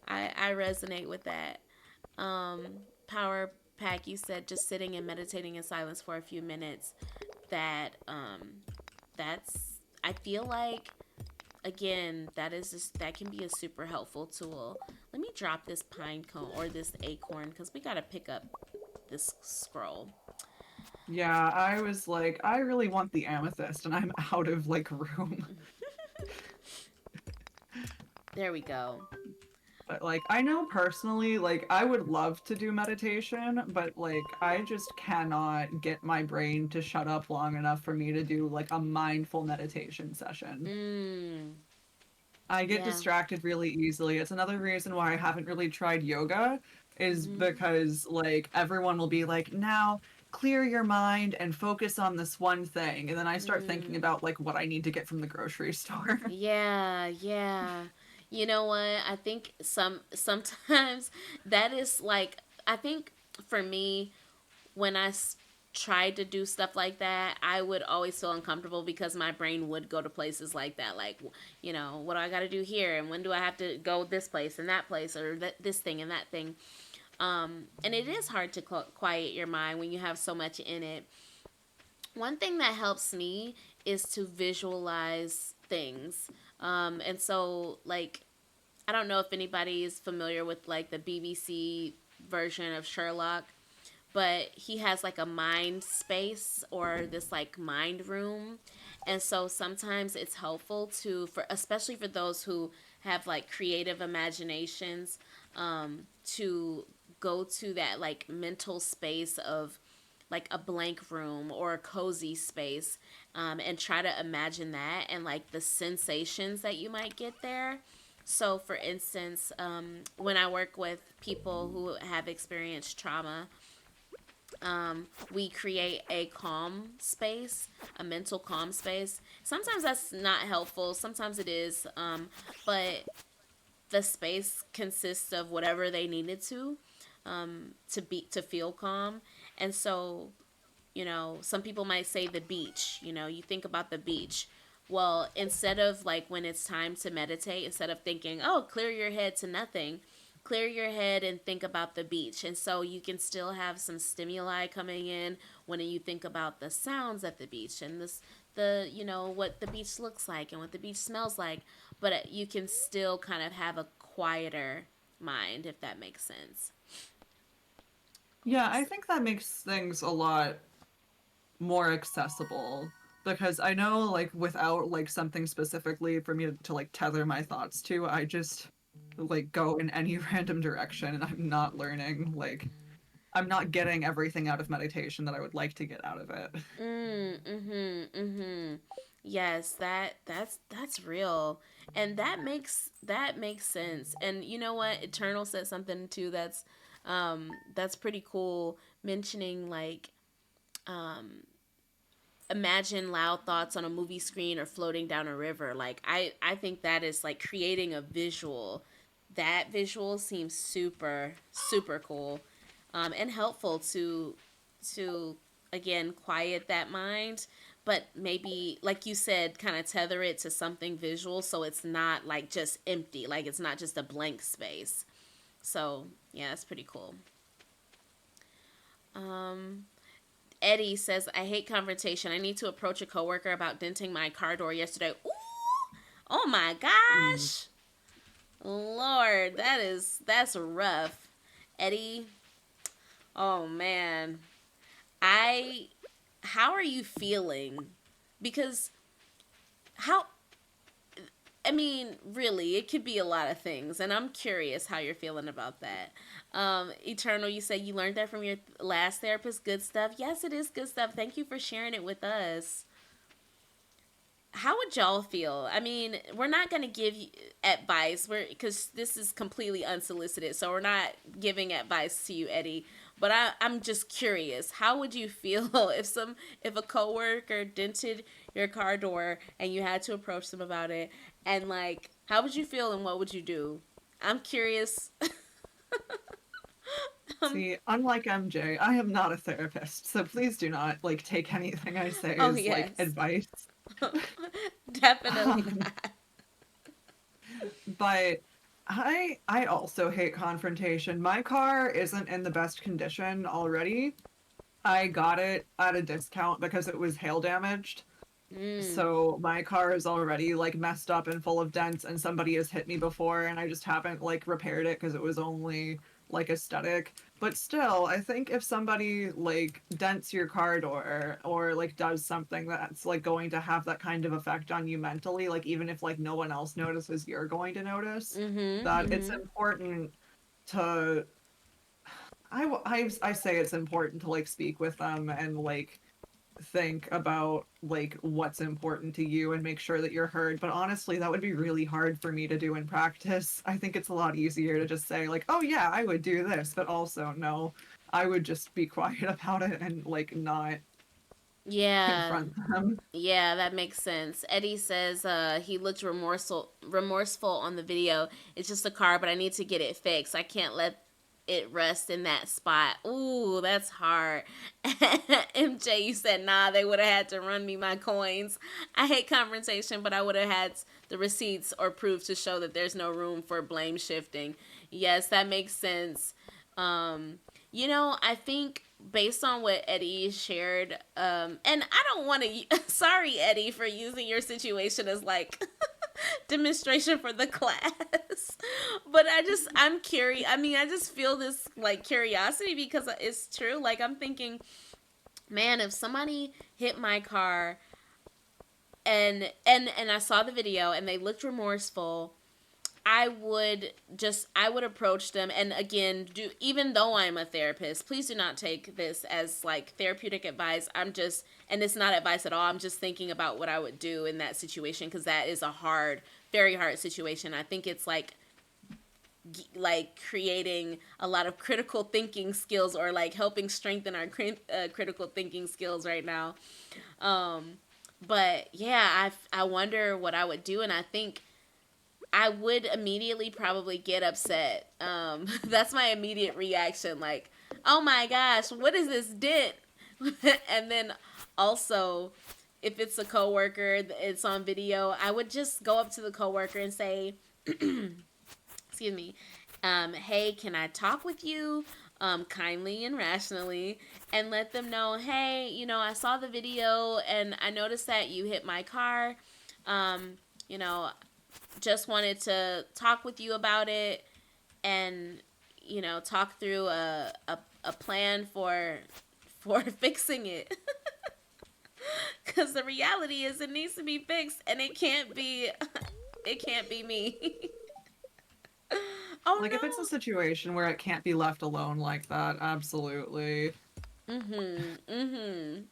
I resonate with that. Um, Power Pack, you said just sitting and meditating in silence for a few minutes. That that's I feel like again, that can be a super helpful tool. Let me drop this pine cone or this acorn because we gotta pick up this scroll. Yeah, I was like, I really want the amethyst, and I'm out of like room. There we go. But like, I know personally, like, I would love to do meditation, but like, I just cannot get my brain to shut up long enough for me to do like a mindful meditation session. Mm, I get yeah. distracted really easily. It's another reason why I haven't really tried yoga, is Mm-hmm. because like everyone will be like, now clear your mind and focus on this one thing. And then I start thinking Mm. about like what I need to get from the grocery store. Yeah, yeah. You know what? I think sometimes that is like I think for me when tried to do stuff like that, I would always feel uncomfortable because my brain would go to places like that, like what do I got to do here, and when do I have to go this place and that place, or this thing and that thing. And it is hard to quiet your mind when you have so much in it. One thing that helps me is to visualize things. And so, like, I don't know if anybody is familiar with like the BBC version of Sherlock, but he has like a mind space or this like mind room. And so sometimes it's helpful to, for especially for those who have like creative imaginations, to go to that like mental space of like a blank room or a cozy space, and try to imagine that and like the sensations that you might get there. So, for instance, when I work with people who have experienced trauma, we create a calm space, a mental calm space. Sometimes that's not helpful, sometimes it is, but the space consists of whatever they needed to feel calm. And so, some people might say the beach. You think about the beach. Well, instead of like when it's time to meditate, instead of thinking, oh, clear your head to nothing, clear your head and think about the beach. And so you can still have some stimuli coming in when you think about the sounds at the beach and what the beach looks like and what the beach smells like. But you can still kind of have a quieter mind, if that makes sense. Yeah, I think that makes things a lot more accessible because I know like without like something specifically for me to like tether my thoughts to, I just like go in any random direction and I'm not learning like I'm not getting everything out of meditation that I would like to get out of it. Mm. Yes, that's real. And that makes sense. And you know what? Eternal said something too that's pretty cool, mentioning like imagine loud thoughts on a movie screen or floating down a river. Like I think that is like creating a visual. That visual seems super super cool, and helpful to again quiet that mind, but maybe like you said, kind of tether it to something visual so it's not like just empty, like it's not just a blank space. So yeah, that's pretty cool. Um, Eddie says, I hate confrontation. I need to approach a coworker about denting my car door yesterday. Ooh, oh my Mm. gosh. Lord, that's rough. Eddie, oh man. I How are you feeling? Because how I mean, really, it could be a lot of things, and I'm curious how you're feeling about that. Eternal, you say you learned that from your last therapist. Good stuff. Yes, it is good stuff. Thank you for sharing it with us. How would y'all feel? I mean, we're not going to give you advice, because this is completely unsolicited, so we're not giving advice to you, Eddie. But I'm just curious. How would you feel if a coworker dented your car door and you had to approach them about it? And like, how would you feel and what would you do? I'm curious. um, See, unlike MJ, I am not a therapist, so please do not like take anything I say oh as like yes, advice. definitely Um, not. but I also hate confrontation. My car isn't in the best condition already. I got it at a discount because it was hail damaged. Mm. So my car is already like messed up and full of dents, and somebody has hit me before, and I just haven't like repaired it because it was only like aesthetic. But still, I think if somebody like dents your car door or like does something that's like going to have that kind of effect on you mentally, like even if like no one else notices, you're going to notice Mm-hmm. that it's Mm-hmm. important to I say it's important to like speak with them and like think about like what's important to you and make sure that you're heard. But honestly, that would be really hard for me to do in practice. I think it's a lot easier to just say like, "Oh yeah, I would do this," but also no, I would just be quiet about it and like not Yeah. confront them. Yeah, that makes sense. Eddie says he looked remorseful on the video. It's just a car, but I need to get it fixed. I can't let it rest in that spot. Ooh, that's hard. MJ, you said nah, they would have had to run me my coins. I hate confrontation, but I would have had the receipts or proof to show that there's no room for blame shifting. Yes, that makes sense. Um, I think based on what Eddie shared, and I don't want to. Sorry, Eddie, for using your situation as like demonstration for the class, but I'm curious. I mean, I just feel this like curiosity because it's true. Like I'm thinking, man, if somebody hit my car and I saw the video and they looked remorseful, I would approach them and again do even though I'm a therapist, please do not take this as like therapeutic advice. I'm just and it's not advice at all. I'm just thinking about what I would do in that situation because that is a hard, very hard situation. I think it's like creating a lot of critical thinking skills or like helping strengthen our critical thinking skills right now. Um but yeah, I wonder what I would do and I think I would immediately probably get upset. That's my immediate reaction. Like, oh my gosh, what is this dent? And then also, if it's a coworker, it's on video. I would just go up to the coworker and say, "Excuse me, hey, can I talk with you?" Kindly and rationally, and let them know, hey, I saw the video and I noticed that you hit my car. Um, you know, just wanted to talk with you about it and talk through a plan for fixing it because the reality is it needs to be fixed and it can't be me. Like if it's a Oh situation where it can't be left alone like that, absolutely. no. Mhm.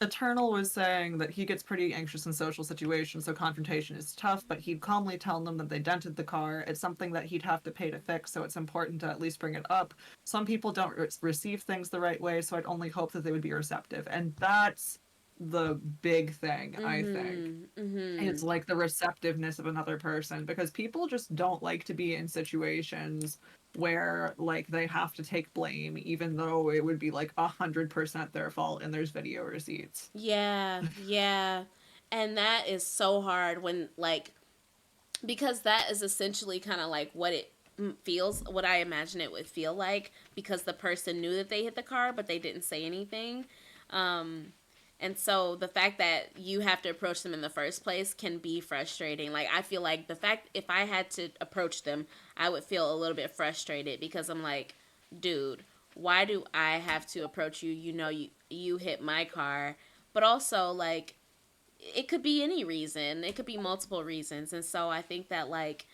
Eternal was saying that he gets pretty anxious in social situations, so confrontation is tough, but he'd calmly tell them that they dented the car. It's something that he'd have to pay to fix, so it's important to at least bring it up. Some people don't receive things the right way, so I'd only hope that they would be receptive. And that's the big thing, I think. Mhm. It's Mhm. like the receptiveness of another person because people just don't like to be in situations where like they have to take blame even though it would be like 100% their fault and there's video receipts. Yeah, yeah. And that is so hard when like because that is essentially kind of like what it feels, what I imagine it would feel like because the person knew that they hit the car but they didn't say anything. um and so the fact that you have to approach them in the first place can be frustrating. Like I feel like the fact if I had to approach them, I would feel a little bit frustrated because I'm like, dude, why do I have to approach you? You hit my car. But also like it could be any reason. It could be multiple reasons. And so I think that like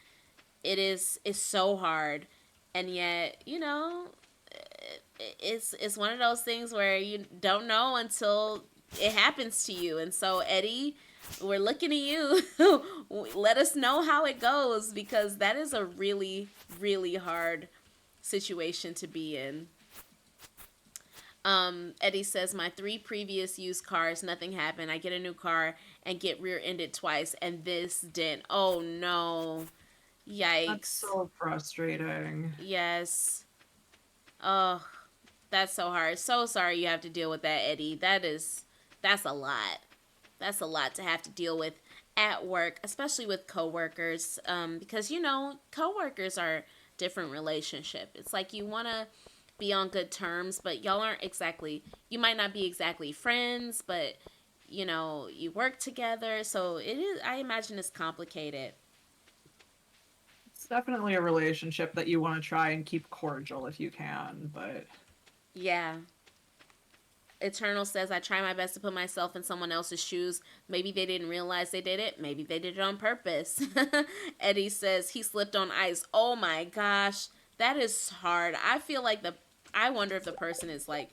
it's so hard and yet, it's one of those things where you don't know until it happens to you. And so Eddie, we're looking at you. Let us know how it goes because that is a really really hard situation to be in. Eddie says, my three previous used cars, nothing happened. I get a new car and get rear ended twice, and this didn't. Oh no. That's Yikes. so frustrating. Yes. Oh, that's so hard. So sorry you have to deal with that, Eddie. That's a lot. That's a lot to have to deal with at work, especially with coworkers. Because coworkers are different relationship. It's like you want to be on good terms, but y'all aren't exactly. You might not be exactly friends, but you work together. So it is, I imagine it's complicated. It's definitely a relationship that you want to try and keep cordial if you can, but Yeah. Eternal says, I try my best to put myself in someone else's shoes. Maybe they didn't realize they did it. Maybe they did it on purpose. Eddie says he slipped on ice. Oh my gosh. That is hard. I wonder if the person is like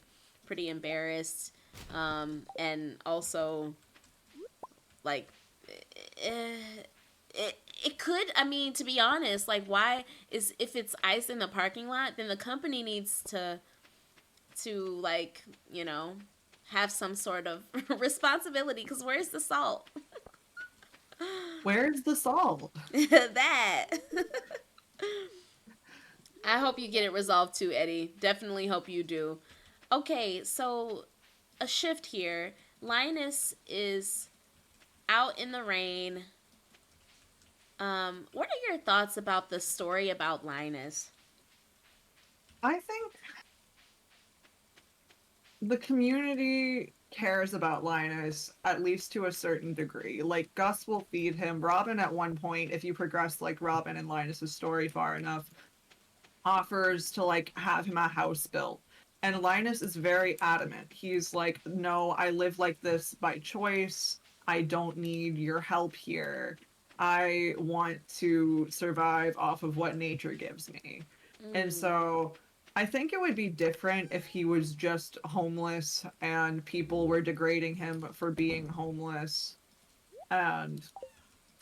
pretty embarrassed. And also like, eh, it could, I mean, to be honest, like, why is, if it's ice in the parking lot, then the company needs to like, have some sort of responsibility, because where's the salt? where's the salt? That. I hope you get it resolved too, Eddie. Definitely hope you do. Okay, so a shift here. Linus is out in the rain. What are your thoughts about the story about Linus? I think the community cares about Linus at least to a certain degree. Like Gus will feed him. Robin at one point, if you progress like Robin and Linus's story far enough, offers to like have him a house built. And Linus is very adamant. He's like, "No, I live like this by choice. I don't need your help here. I want to survive off of what nature gives me." And Mm, so I think it would be different if he was just homeless and people were degrading him for being homeless and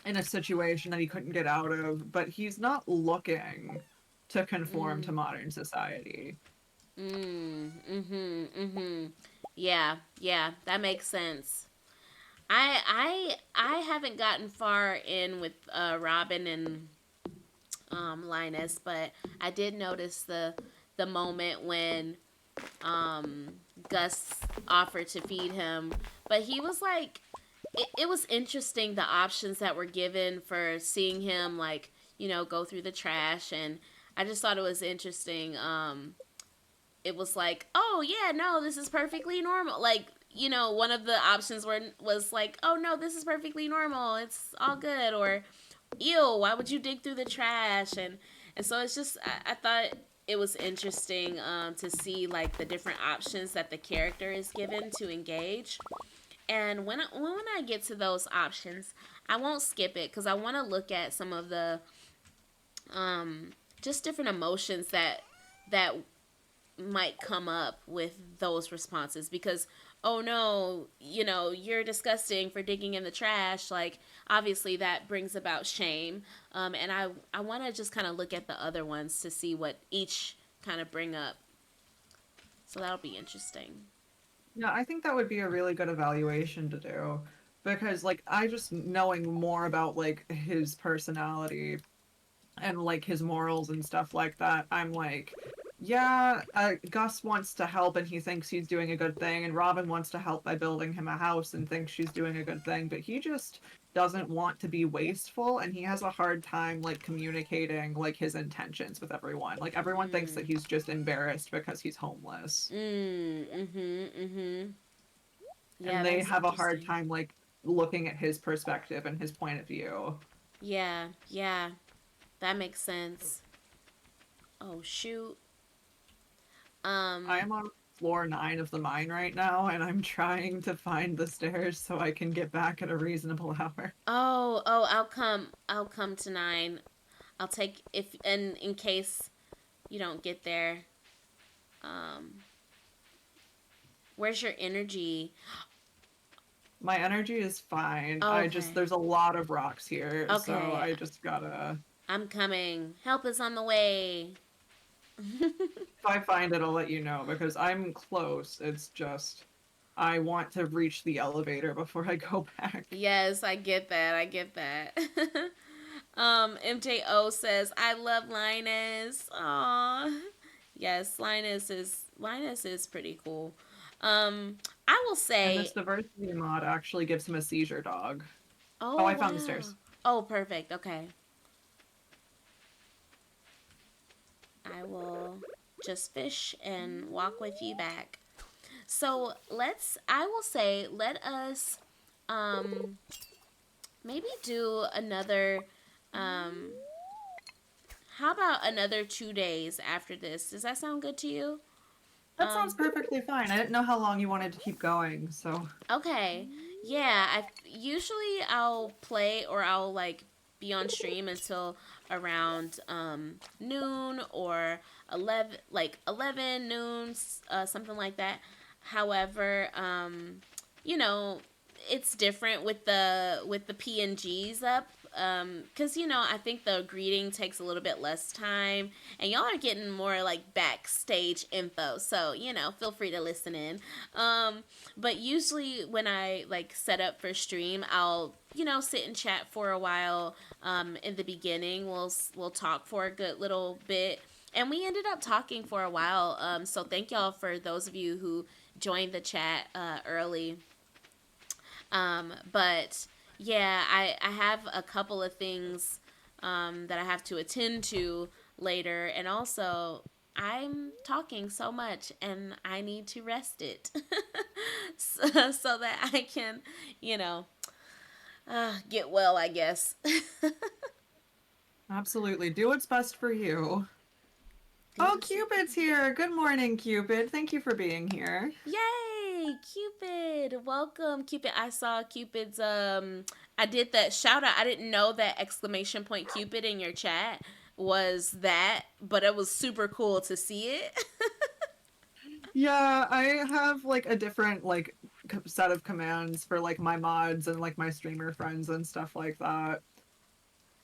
in a situation that he couldn't get out of, but he's not looking to conform to mm, modern society. mm-hmm. Yeah, yeah, that makes sense. I haven't gotten far in with Robin and Linus, but I did notice the moment when um, Gus offered to feed him, but he was like, it was interesting the options that were given for seeing him like, go through the trash. And I just thought it was interesting. It was like, oh yeah, no, this is perfectly normal. Like, one of the options was like, oh no, this is perfectly normal. It's all good. Or, ew, why would you dig through the trash? And so it's just, I thought it was interesting to see like the different options that the character is given to engage. And when I get to those options, I won't skip it because I want to look at some of the um, just different emotions that might come up with those responses. Because, oh no, you're disgusting for digging in the trash, like, obviously that brings about shame. And I want to just kind of look at the other ones to see what each kind of bring up, so that'll be interesting. Yeah, I think that would be a really good evaluation to do because like I just knowing more about like his personality and like his morals and stuff like that, I'm like, yeah, Gus wants to help and he thinks he's doing a good thing, and Robin wants to help by building him a house and thinks she's doing a good thing, but he just doesn't want to be wasteful and he has a hard time like communicating like his intentions with everyone. Like everyone thinks that Mm. he's just embarrassed because he's homeless. Mm-hmm. Yeah, And they that's have a hard interesting. time like looking at his perspective and his point of view. Yeah, yeah, that makes sense. Oh shoot. I Um. am on floor 9 of the mine right now, and I'm trying to find the stairs so I can get back at a reasonable hour. Oh. I'll come. I'll come to 9. I'll take, if, and in case you don't get there. Um. Where's your energy? My energy is fine. Oh, I just, okay. there's a lot of rocks here, so Okay. I just gotta. I'm coming. Help is on the way. If I find it, I'll let you know because I'm close. It's just, I want to reach the elevator before I go back. Yes, I get that. I get that. MJO says, "I love Linus." Aw, yes, Linus is pretty cool. I will And this say, diversity mod actually gives him a seizure dog. Oh, oh I found the wow, stairs. oh perfect. Okay, I will just fish and walk with you back. So I will say, let us. um maybe do another um how about another 2 days after this? Does that sound good to you? That sounds Um perfectly fine. I didn't know how long you wanted to keep going, so. okay. Yeah, I usually I'll play or I'll like be on stream until around noon or 11 like 11 noon something like that. However, you know, it's different with the PNGs up because I think the greeting takes a little bit less time and y'all are getting more like backstage info, so feel free to listen in. But usually when I like set up for stream, I'll sit and chat for a while. In the beginning we'll talk for a good little bit, and we ended up talking for a while. So thank y'all for those of you who joined the chat early. But yeah, I have a couple of things that I have to attend to later, and also I'm talking so much and I need to rest it so that I can, you know, get well, I guess. Absolutely. Do what's best for you. Thank Oh, you. Cupid's here. Good morning, Cupid. Thank you for being here. Yay, Cupid. Welcome, Cupid. I saw Cupid's I did that shout out. I didn't know that exclamation point Cupid in your chat was that, but it was super cool to see it. Yeah, I have like a different like set of commands for like my mods and like my streamer friends and stuff like that.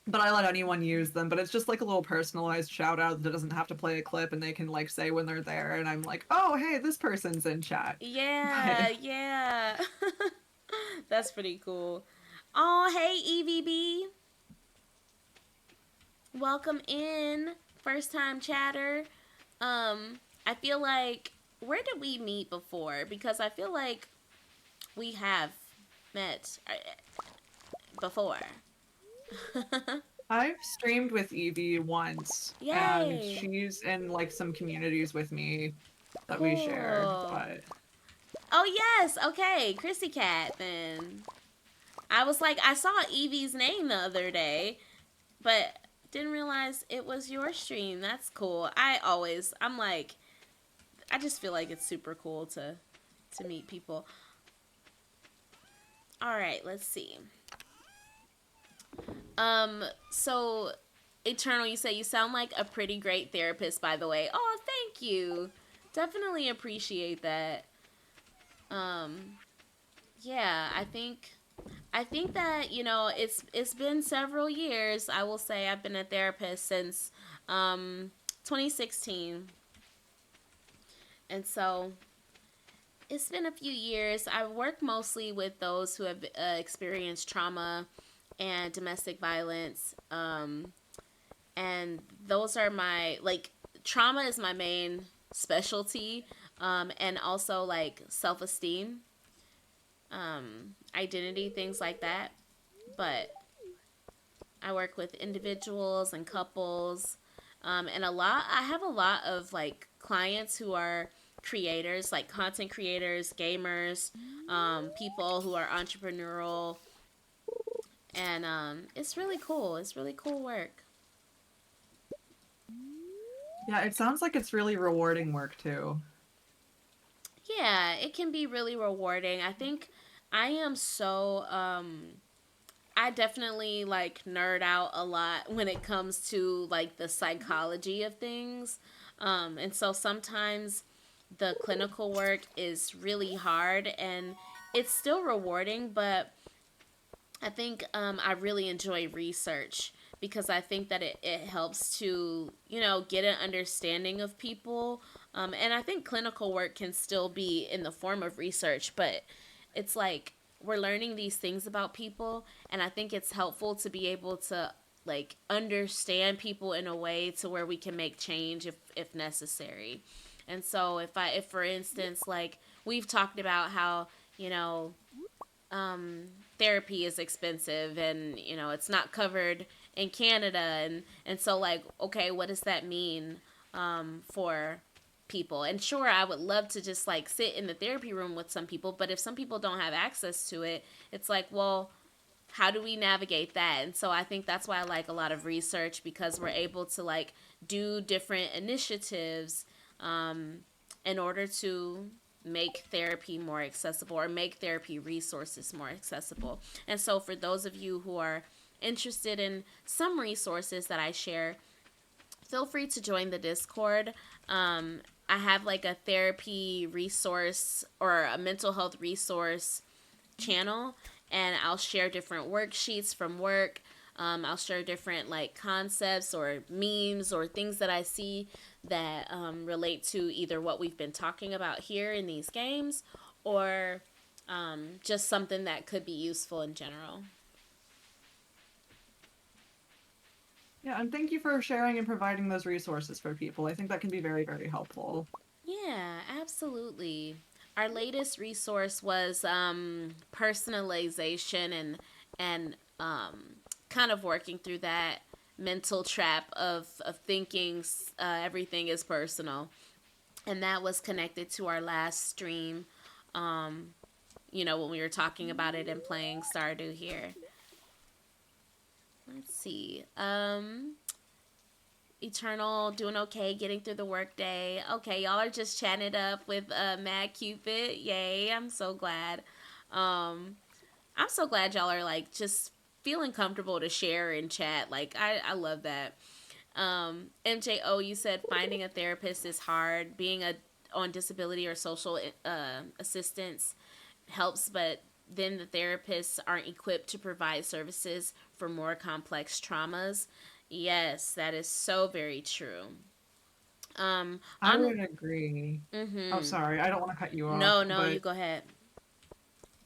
But I let anyone use them, but it's just like a little personalized shout out that doesn't have to play a clip and they can like say when they're there and I'm like, "Oh, hey, this person's in chat." Yeah, But yeah. That's pretty cool. Oh, hey EVB. Welcome in. First time chatter. I feel like where did we meet before? Because I feel like we have met before. I've streamed with Evie once and Yay! she's in like some communities with me that we share, Cool. but Oh yes, okay, Chrissy Cat. Then I was like, I saw Evie's name the other day, but didn't realize it was your stream. That's cool. I'm like, I just feel like it's super cool to meet people. All right, let's see. So Eternal, you say you sound like a pretty great therapist, by the way. Oh, thank you. Definitely appreciate that. Um, yeah, I think that it's been several years. I will say I've been a therapist since um 2016, and so it's been a few years. I work mostly with those who have experienced trauma and domestic violence. And those are my like trauma is my main specialty, and also like self esteem, identity, things like that. But I work with individuals and couples, and I have a lot of like clients who are creators, like content creators, gamers, people who are entrepreneurial, and it's really cool. It's really cool work. yeah, it sounds like it's really rewarding work too. Yeah, it can be really rewarding. I think I am so I definitely like nerd out a lot when it comes to like the psychology of things. And so sometimes the clinical work is really hard and it's still rewarding, but I think I really enjoy research because I think that it helps to, get an understanding of people. And I think clinical work can still be in the form of research, but it's like we're learning these things about people. And I think it's helpful to be able to like understand people in a way to where we can make change if necessary. And so if for instance, like we've talked about how, you know, therapy is expensive and it's not covered in Canada, and so like okay, what does that mean for people. And sure, I would love to just like sit in the therapy room with some people, but if some people don't have access to it, it's like, well, how do we navigate that? And so I think that's why I like a lot of research, because we're able to like do different initiatives in order to make therapy more accessible, or make therapy resources more accessible. And so for those of you who are interested in some resources that I share, feel free to join the Discord. I have like a therapy resource or a mental health resource channel, and I'll share different worksheets from work. I'll share different like concepts or memes or things that I see that relate to either what we've been talking about here in these games, or just something that could be useful in general. Yeah, and thank you for sharing and providing those resources for people. I think that can be very, very helpful. Yeah, absolutely. Our latest resource was personalization, and kind of working through that mental trap of thinking everything is personal. And that was connected to our last stream, when we were talking about it and playing Stardew here. Let's see. Eternal doing okay, getting through the workday. Okay, y'all are just chatting it up with Mad Cupid. Yay! I'm so glad. Um, I'm so glad y'all are like just feeling comfortable to share and chat. Like I love that. MJO, you said finding a therapist is hard. Being a on disability or social assistance helps, but then the therapists aren't equipped to provide services for more complex traumas. Yes, that is so very true. I On would agree. Oh, mm-hmm. sorry, I don't want to cut you off, No, no, you but go ahead.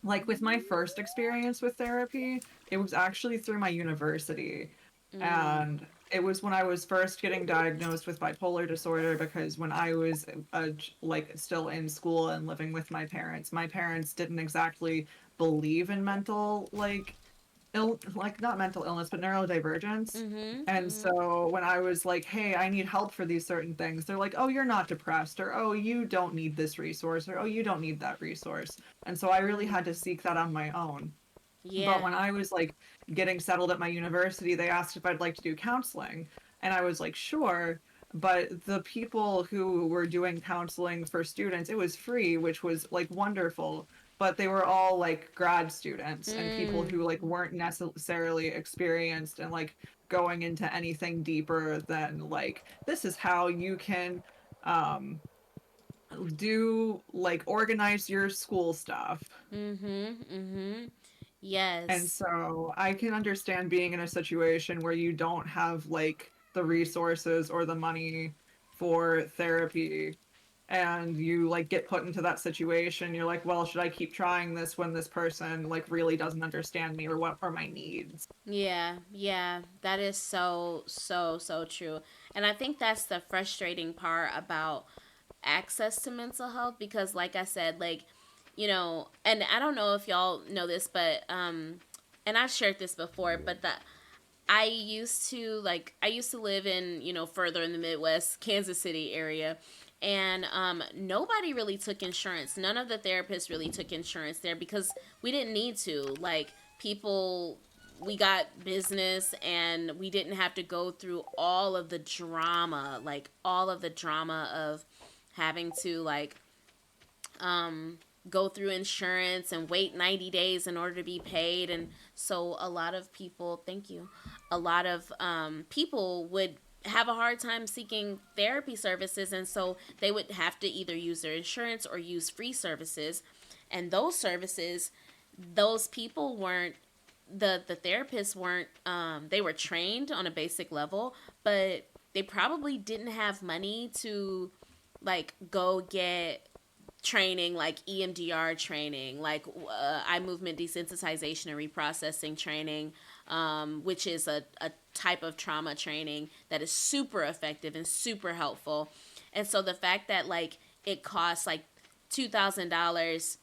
like with my first experience with therapy, it was actually through my university. Mm, And it was when I was first getting diagnosed with bipolar disorder, because when I was like still in school and living with my parents didn't exactly believe in mental like not mental illness but neurodivergence. mm-hmm, And mm-hmm, so when I was like, hey, I need help for these certain things, they're like, oh, you're not depressed, or oh, you don't need this resource, or oh, you don't need that resource. And so I really mm. had to seek that on my own. But when Yeah. I was like getting settled at my university, they asked if I'd like to do counseling. And I was like, sure. But the people who were doing counseling for students, it was free, which was like wonderful. But they were all like grad students and people Mm, who like weren't necessarily experienced and like going into anything deeper than like, this is how you can um, do like organize your school stuff. mm-hmm, mm-hmm. And Yes. so I can understand being in a situation where you don't have like the resources or the money for therapy, and you like get put into that situation. You're like, well, should I keep trying this when this person like really doesn't understand me or what are my needs? Yeah, yeah, that is so, so, so true. And I think that's the frustrating part about access to mental health, because, like I said, like, and I don't know if y'all know this, but, and I've shared this before, but I used to live in, further in the Midwest, Kansas City area. And nobody really took insurance. None of the therapists really took insurance there because we didn't need to. Like, people, we got business, and we didn't have to go through all of the drama, like all of the drama of having to like go through insurance and wait 90 days in order to be paid. And so a lot of people, thank you, a lot of people would have a hard time seeking therapy services. And so they would have to either use their insurance or use free services. And those services, those people weren't, the therapists weren't, they were trained on a basic level, but they probably didn't have money to like go get training like EMDR training, like eye movement desensitization and reprocessing training, which is a type of trauma training that is super effective and super helpful. And so the fact that like it costs like $2,000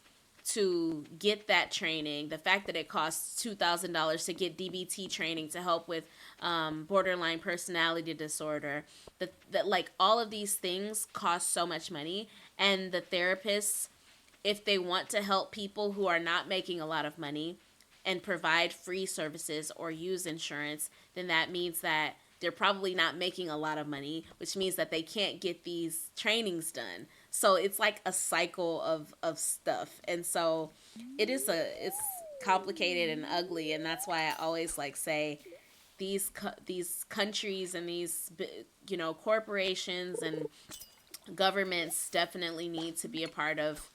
to get that training, the fact that it costs $2,000 to get DBT training to help with borderline personality disorder, that like all of these things cost so much money, and the therapists, if they want to help people who are not making a lot of money and provide free services or use insurance, then that means that they're probably not making a lot of money, which means that they can't get these trainings done. So it's like a cycle of stuff. And so it's complicated and ugly, and that's why I always like say these countries and these corporations and governments definitely need to be a part of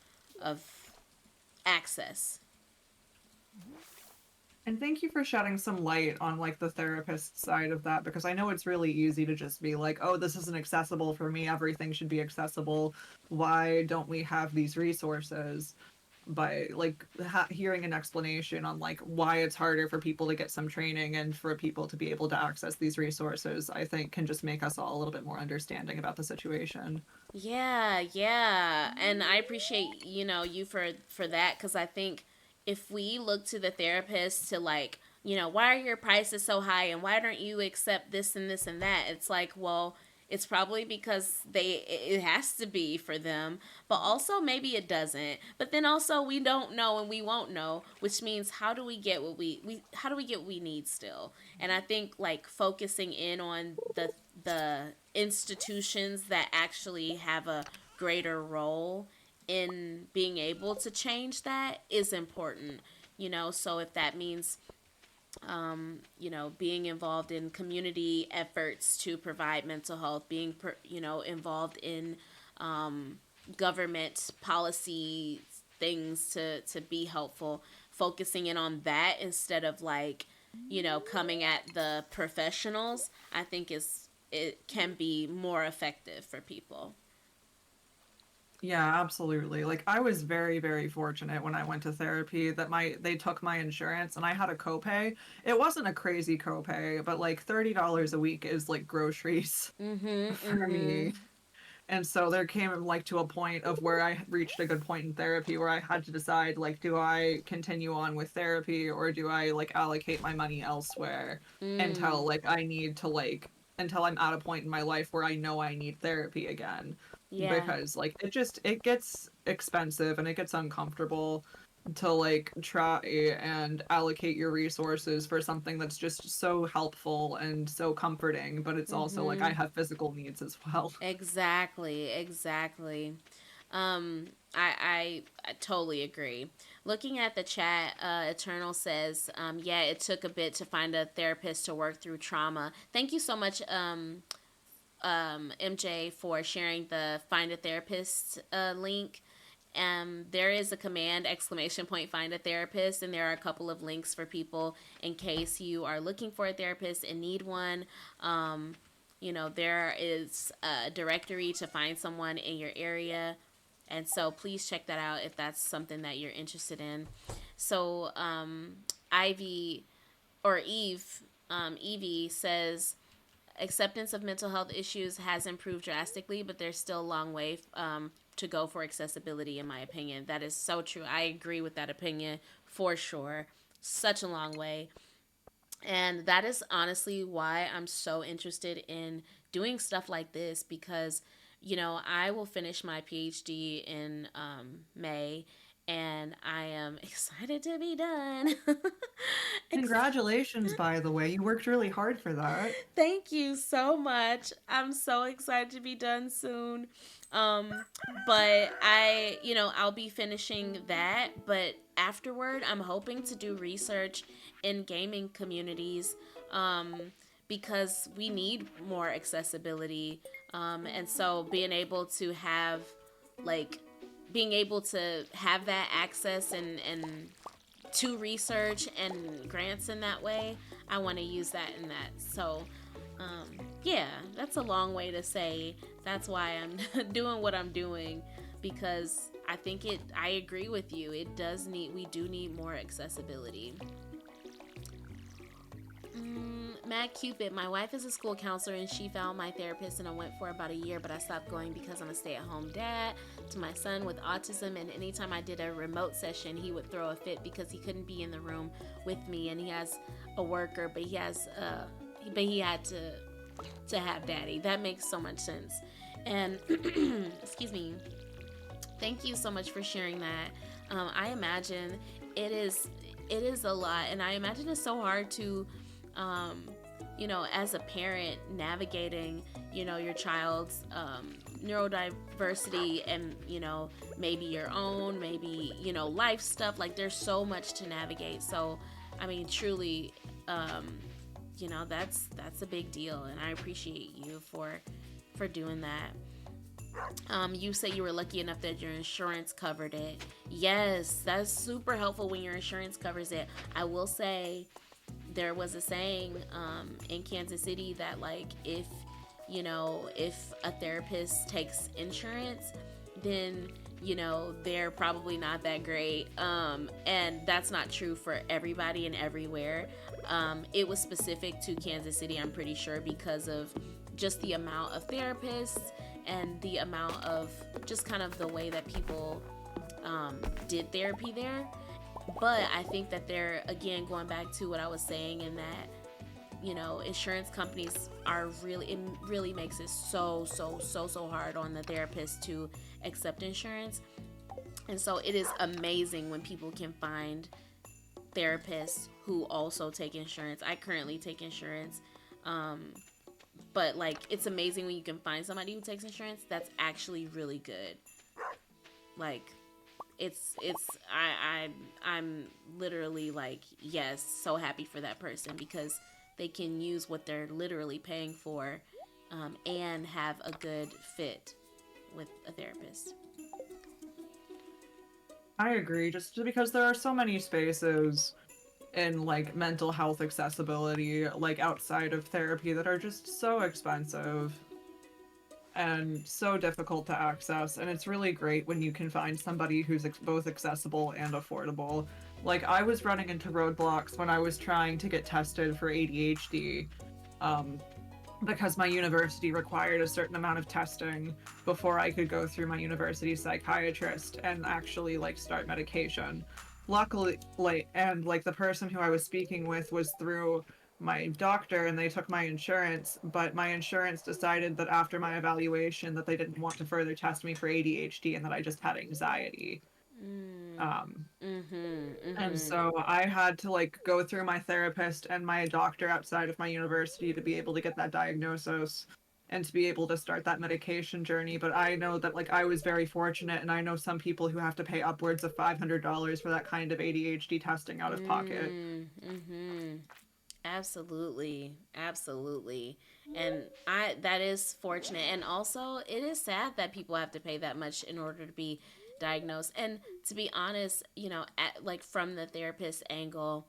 access. And thank you for shedding some light on like the therapist side of that, because I know it's really easy to just be like, "Oh, this isn't accessible for me. Everything should be accessible. Why don't we have these resources?" By like hearing an explanation on like why it's harder for people to get some training and for people to be able to access these resources, I think can just make us all a little bit more understanding about the situation. Yeah, yeah. And I appreciate, you for that, cuz I think if we look to the therapist to like, why are your prices so high and why don't you accept this and this and that? It's like, well, it's probably because it has to be for them, but also maybe it doesn't. But then also we don't know and we won't know, which means how do we get what we how do we get what we need still? And I think like focusing in on the institutions that actually have a greater role in being able to change that is important. So if that means being involved in community efforts to provide mental health, being, involved in government policy things to be helpful, focusing in on that instead of like, coming at the professionals, I think it can be more effective for people. Yeah, absolutely. Like I was very, very fortunate when I went to therapy that they took my insurance and I had a copay. It wasn't a crazy copay, but like $30 a week is like groceries Mhm. for me. Mhm. And so there came like to a point of where I reached a good point in therapy where I had to decide like do I continue on with therapy or do I like allocate my money elsewhere Mm. until like I need to like until I'm at a point in my life where I know I need therapy again, Yeah. because like it gets expensive and it gets uncomfortable to like try and allocate your resources for something that's just so helpful and so comforting, but it's also like I Mhm. have physical needs as well. Exactly. Exactly. I totally agree. Looking at the chat, Eternal says, yeah, it took a bit to find a therapist to work through trauma. Thank you so much, MJ, for sharing the find a therapist link. There is a command exclamation point find a therapist, and there are a couple of links for people in case you are looking for a therapist and need one. There is a directory to find someone in your area, and so please check that out if that's something that you're interested in. So Ivy or Eve, Evie says acceptance of mental health issues has improved drastically, but there's still a long way to go for accessibility, in my opinion. That is so true. I agree with that opinion for sure. Such a long way. And that is honestly why I'm so interested in doing stuff like this because, I will finish my PhD in May and I am excited to be done. Congratulations, by the way. You worked really hard for that. Thank you so much. I'm so excited to be done soon. Um, but I'll be finishing that. But afterward, I'm hoping to do research in gaming communities because we need more accessibility. And so like, being able to have that access and to research and grants in that way. I want to use that in that. So, yeah, that's a long way to say that's why I'm doing what I'm doing because I agree with you. We do need more accessibility. Mad Cupid. My wife is a school counselor and she found my therapist, and I went for about a year, but I stopped going because I'm a stay at home dad to my son with autism. And anytime I did a remote session, he would throw a fit because he couldn't be in the room with me. And he has a worker, but he had to have daddy. That makes so much sense. And excuse me, thank you so much for sharing that. I imagine it is it is a lot, and I imagine it's so hard to, um, as a parent navigating, your child's neurodiversity, and maybe your own, maybe life stuff. Like there's so much to navigate. So, I mean, truly, that's a big deal, and I appreciate you for doing that. You say you were lucky enough that your insurance covered it. Yes, that's super helpful when your insurance covers it. I will say there was a saying in Kansas City that, like, if a therapist takes insurance, then they're probably not that great. And that's not true for everybody and everywhere. It was specific to Kansas City, I'm pretty sure, because of just the amount of therapists and the amount of just kind of the way that people did therapy there. But I think that they're, again, going back to what I was saying, in that insurance companies are really, it really makes it so hard on the therapist to accept insurance. And so it is amazing when people can find therapists who also take insurance. I currently take insurance. But like, it's amazing when you can find somebody who takes insurance that's actually really good. Like, I'm literally like, yes, so happy for that person, because they can use what they're literally paying for, and have a good fit with a therapist. I agree, just because there are so many spaces in like mental health accessibility, like outside of therapy, that are just so expensive and so difficult to access. And it's really great when you can find somebody who's both accessible and affordable. Like, I was running into roadblocks when I was trying to get tested for ADHD, um, because my university required a certain amount of testing before I could go through my university psychiatrist and actually like start medication. Luckily, like the person who I was speaking with was through my doctor, and they took my insurance, but my insurance decided that after my evaluation that they didn't want to further test me for ADHD and that I just had anxiety. Mm. Um, Mhm. and Mhm. so I had to like go through my therapist and my doctor outside of my university to be able to get that diagnosis and to be able to start that medication journey. But I know that like I was very fortunate, and I know some people who have to pay upwards of $500 for that kind of ADHD testing out of pocket. Mhm. Absolutely. Absolutely. And I that is fortunate, and also it is sad that people have to pay that much in order to be diagnosed. And to be honest, like from the therapist angle,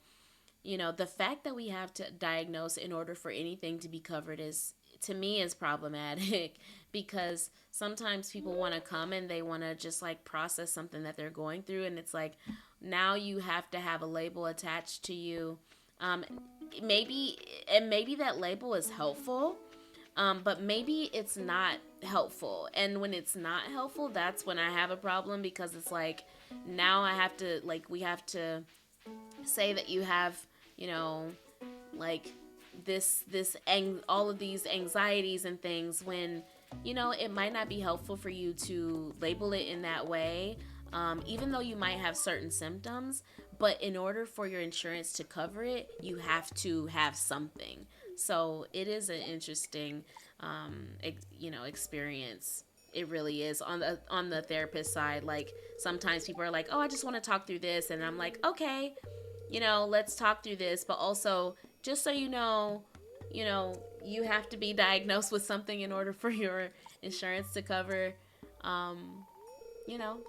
the fact that we have to diagnose in order for anything to be covered is, to me, is problematic because sometimes people want to come and they want to just like process something that they're going through, and it's like, now you have to have a label attached to you. um, maybe and maybe that label is helpful, but maybe it's not helpful. And when it's not helpful, that's when I have a problem, because it's like, now I have to, like, we have to say that you have, you know, like all of these anxieties and things, when it might not be helpful for you to label it in that way, even though you might have certain symptoms. But in order for your insurance to cover it, you have to have something. So it is an interesting experience. It really is on the therapist side. Like, sometimes people are like, oh, I just want to talk through this, and I'm like, okay, let's talk through this. But also, just so you have to be diagnosed with something in order for your insurance to um,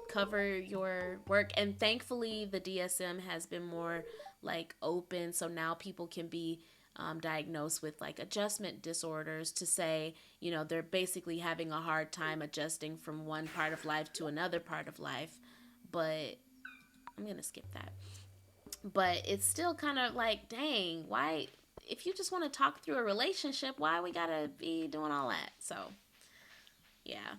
cover your work. And thankfully, the DSM has been more like open. So now people can be diagnosed with like adjustment disorders, to say, they're basically having a hard time adjusting from one part of life to another part of life. But I'm going to skip that. But it's still kind of like, dang, why? if you just want to talk through a relationship, why we gotta be doing all that? So yeah.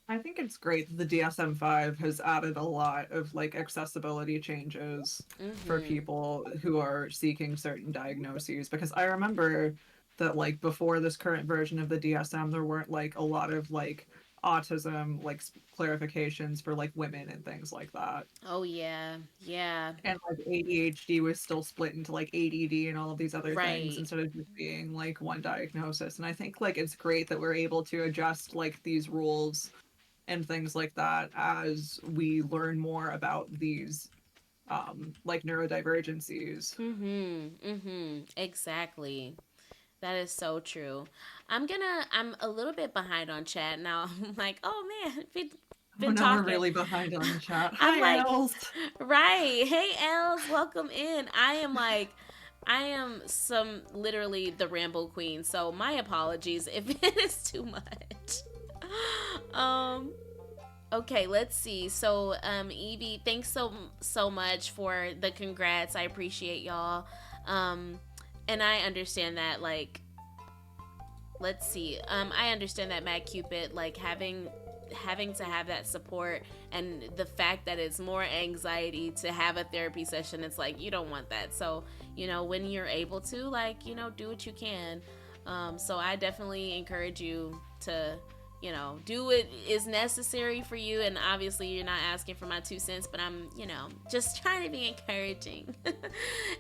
I think it's great that the DSM-5 has added a lot of like accessibility changes for Mhm. people who are seeking certain diagnoses because I remember that like before this current version of the DSM there weren't like a lot of like autism like clarifications for like women and things like that. Oh yeah. Yeah. And like ADHD was still split into like ADD and all of these other things Right. instead of just being like one diagnosis. And I think like it's great that we're able to adjust like these rules and things like that as we learn more about these like neurodivergencies. Mhm. Mhm. Exactly. That is so true. I'm a little bit behind on chat now. I'm like, oh man, Oh been no, we're talking. really behind on the chat. I'm Hi like, Els. right. Hey Els, welcome in. I am some literally the ramble queen. So my apologies if it is too much. Um okay, let's see. So Evie, thanks so much for the congrats. I appreciate y'all. Um and I understand that like let's see. I understand that Mad Cupid like having to have that support and the fact that it's more anxiety to have a therapy session. It's like you don't want that. So when you're able to like do what you can. So I definitely encourage you to do what is necessary for you. And obviously, you're not asking for my 2 cents, but I'm, just trying to be encouraging.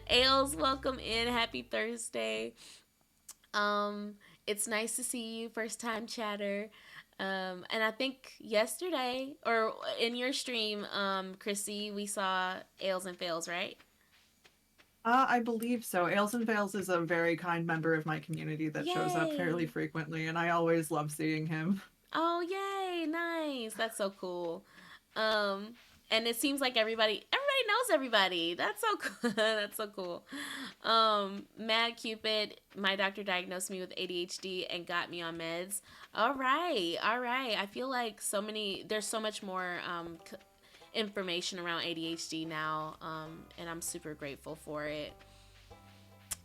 Ailes, welcome in. Happy Thursday. Um, it's nice to see you, first time chatter. And I think yesterday or in your stream, Chrissy, we saw Ails and Fails, right? I believe so. Ails and Fails is a very kind member of my community that shows up fairly Yay! frequently, and I always love seeing him. Oh, yay! Nice. That's so cool. Um, and it seems like everybody knows everybody. That's so cool. That's so cool. Mad Cupid, my doctor diagnosed me with ADHD and got me on meds. All right, all right. I feel like there's so much more information around ADHD now, and I'm super grateful for it.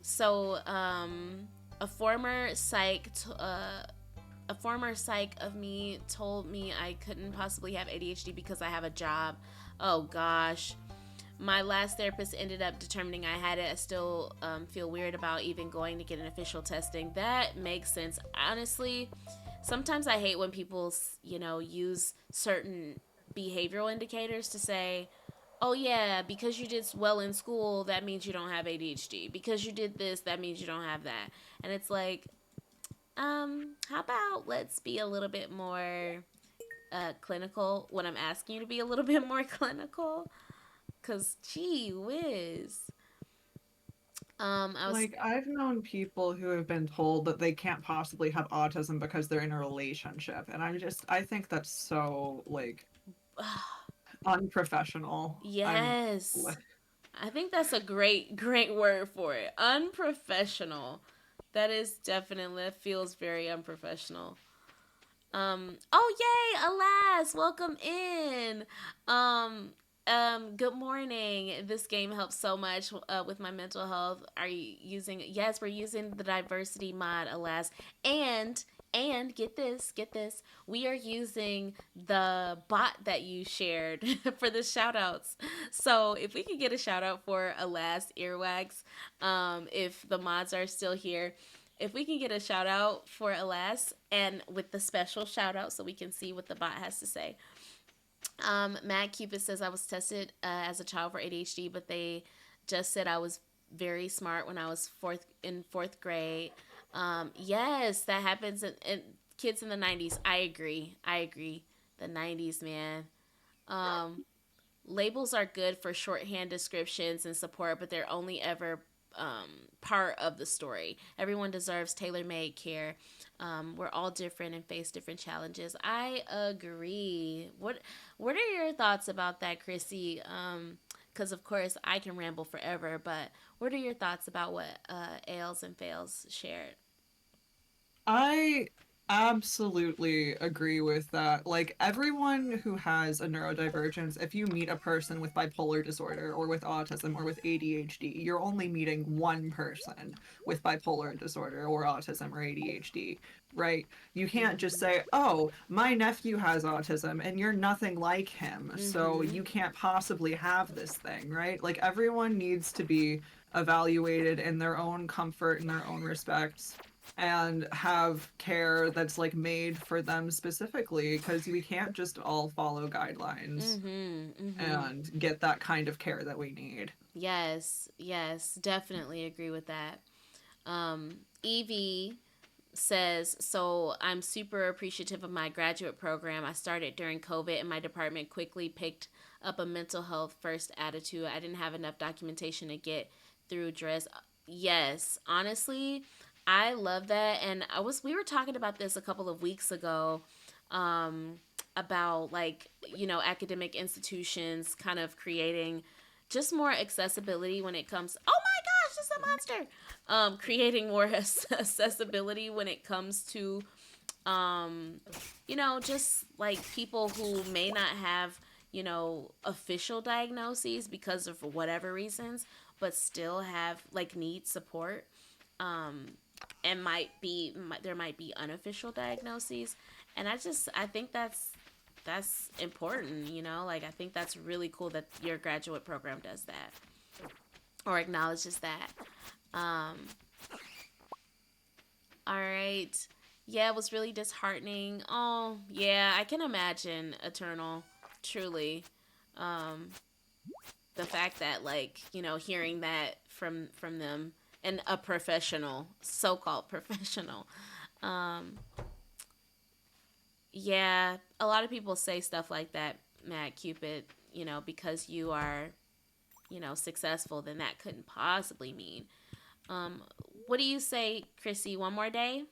So, a former psych, a former psych of me told me I couldn't possibly have ADHD because I have a job. Oh gosh. My last therapist ended up determining I had it. I still feel weird about even going to get an official testing. That makes sense. Honestly, sometimes I hate when people, use certain behavioral indicators to say, oh yeah, because you did well in school, that means you don't have ADHD. Because you did this, that means you don't have that. And it's like, how about let's be a little bit more clinical when I'm asking you to be a little bit more clinical? Cause gee whiz. I was Like, I've known people who have been told that they can't possibly have autism because they're in a relationship, and I think that's so, like, unprofessional. yes. I think that's a great word for it. Unprofessional. That is definitely that feels very unprofessional. Oh yay, alas, welcome in. Um good morning. This game helps so much with my mental health. Are you using Yes, we're using the diversity mod, alas. And get this. We are using the bot that you shared for the shout outs. So if we could get a shout out for alas earwax, if the mods are still here, if we can get a shout out for Alas and with the special shout out so we can see what the bot has to say. Matt Cupid says I was tested as a child for ADHD, but they just said I was very smart when I was fourth grade. Yes, that happens in kids in the 90s. I agree. I agree. The 90s, man. Um, Labels are good for shorthand descriptions and support, but they're only ever part of the story. Everyone deserves tailor made care. We're all different and face different challenges. I agree. What are your thoughts about that, Chrissy? Because of course I can ramble forever, but what are your thoughts about what Ailes and Fails shared? I absolutely agree with that. Like everyone who has a neurodivergence, if you meet a person with bipolar disorder or with autism or with ADHD, you're only meeting one person with bipolar disorder or autism or ADHD, right? You can't just Mm-hmm. say, "Oh, my nephew has autism and you're nothing like him, so Mm-hmm. you can't possibly have this thing," right? Like everyone needs to be evaluated in their own comfort and their own respects and have care that's like made for them specifically because we can't just all follow guidelines Mm-hmm. Mm-hmm. and get that kind of care that we need. Yes, yes, definitely agree with that. Evie says, so I'm super appreciative of my graduate program. I started during COVID and my department quickly picked up a mental health first attitude. I didn't have enough documentation to get through dress. Yes, honestly, I love that. And we were talking about this a couple of weeks ago, um, about like, academic institutions kind of creating just more accessibility when it comes. Oh my gosh, it's a monster! Creating more accessibility when it comes to, um, just like people who may not have, official diagnoses because of whatever reasons, but still have like need support. Um, and there might be unofficial diagnoses, and I think that's important. Like I think that's really cool that your graduate program does that or acknowledges that. Um, All right. Yeah, it was really disheartening. Oh, yeah, I can imagine Eternal. Truly. Um, the fact that like, hearing that from them and a professional, so-called professional. Um, yeah, a lot of people say stuff like that, Matt Cupid, because you are, successful, then that couldn't possibly mean. Um, what do you say, Chrissy? One more day?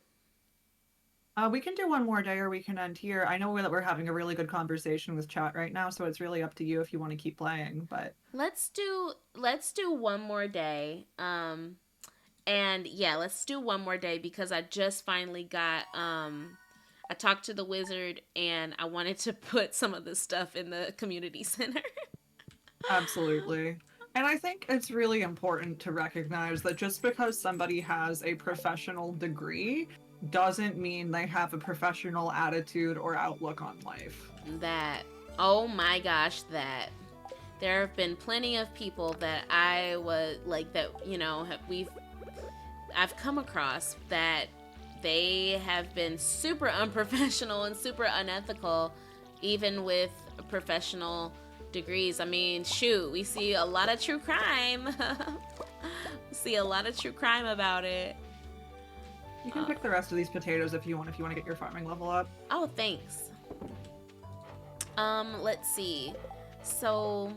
We can do one more day or we can end here. I know that we're having a really good conversation with chat right now, so it's really up to you if you want to keep playing. But Let's do one more day. And yeah, let's do one more day because I just finally got I talked to the wizard and I wanted to put some of this stuff in the community center. absolutely. And I think it's really important to recognize that just because somebody has a professional degree doesn't mean they have a professional attitude or outlook on life. That, oh my gosh, that there have been plenty of people that I was like that, I've come across that they have been super unprofessional and super unethical, even with professional degrees. I mean, shoot, we see a lot of true crime. See a lot of true crime about it. You can Uh, pick the rest of these potatoes if you want to get your farming level up. oh, thanks. Let's see. So,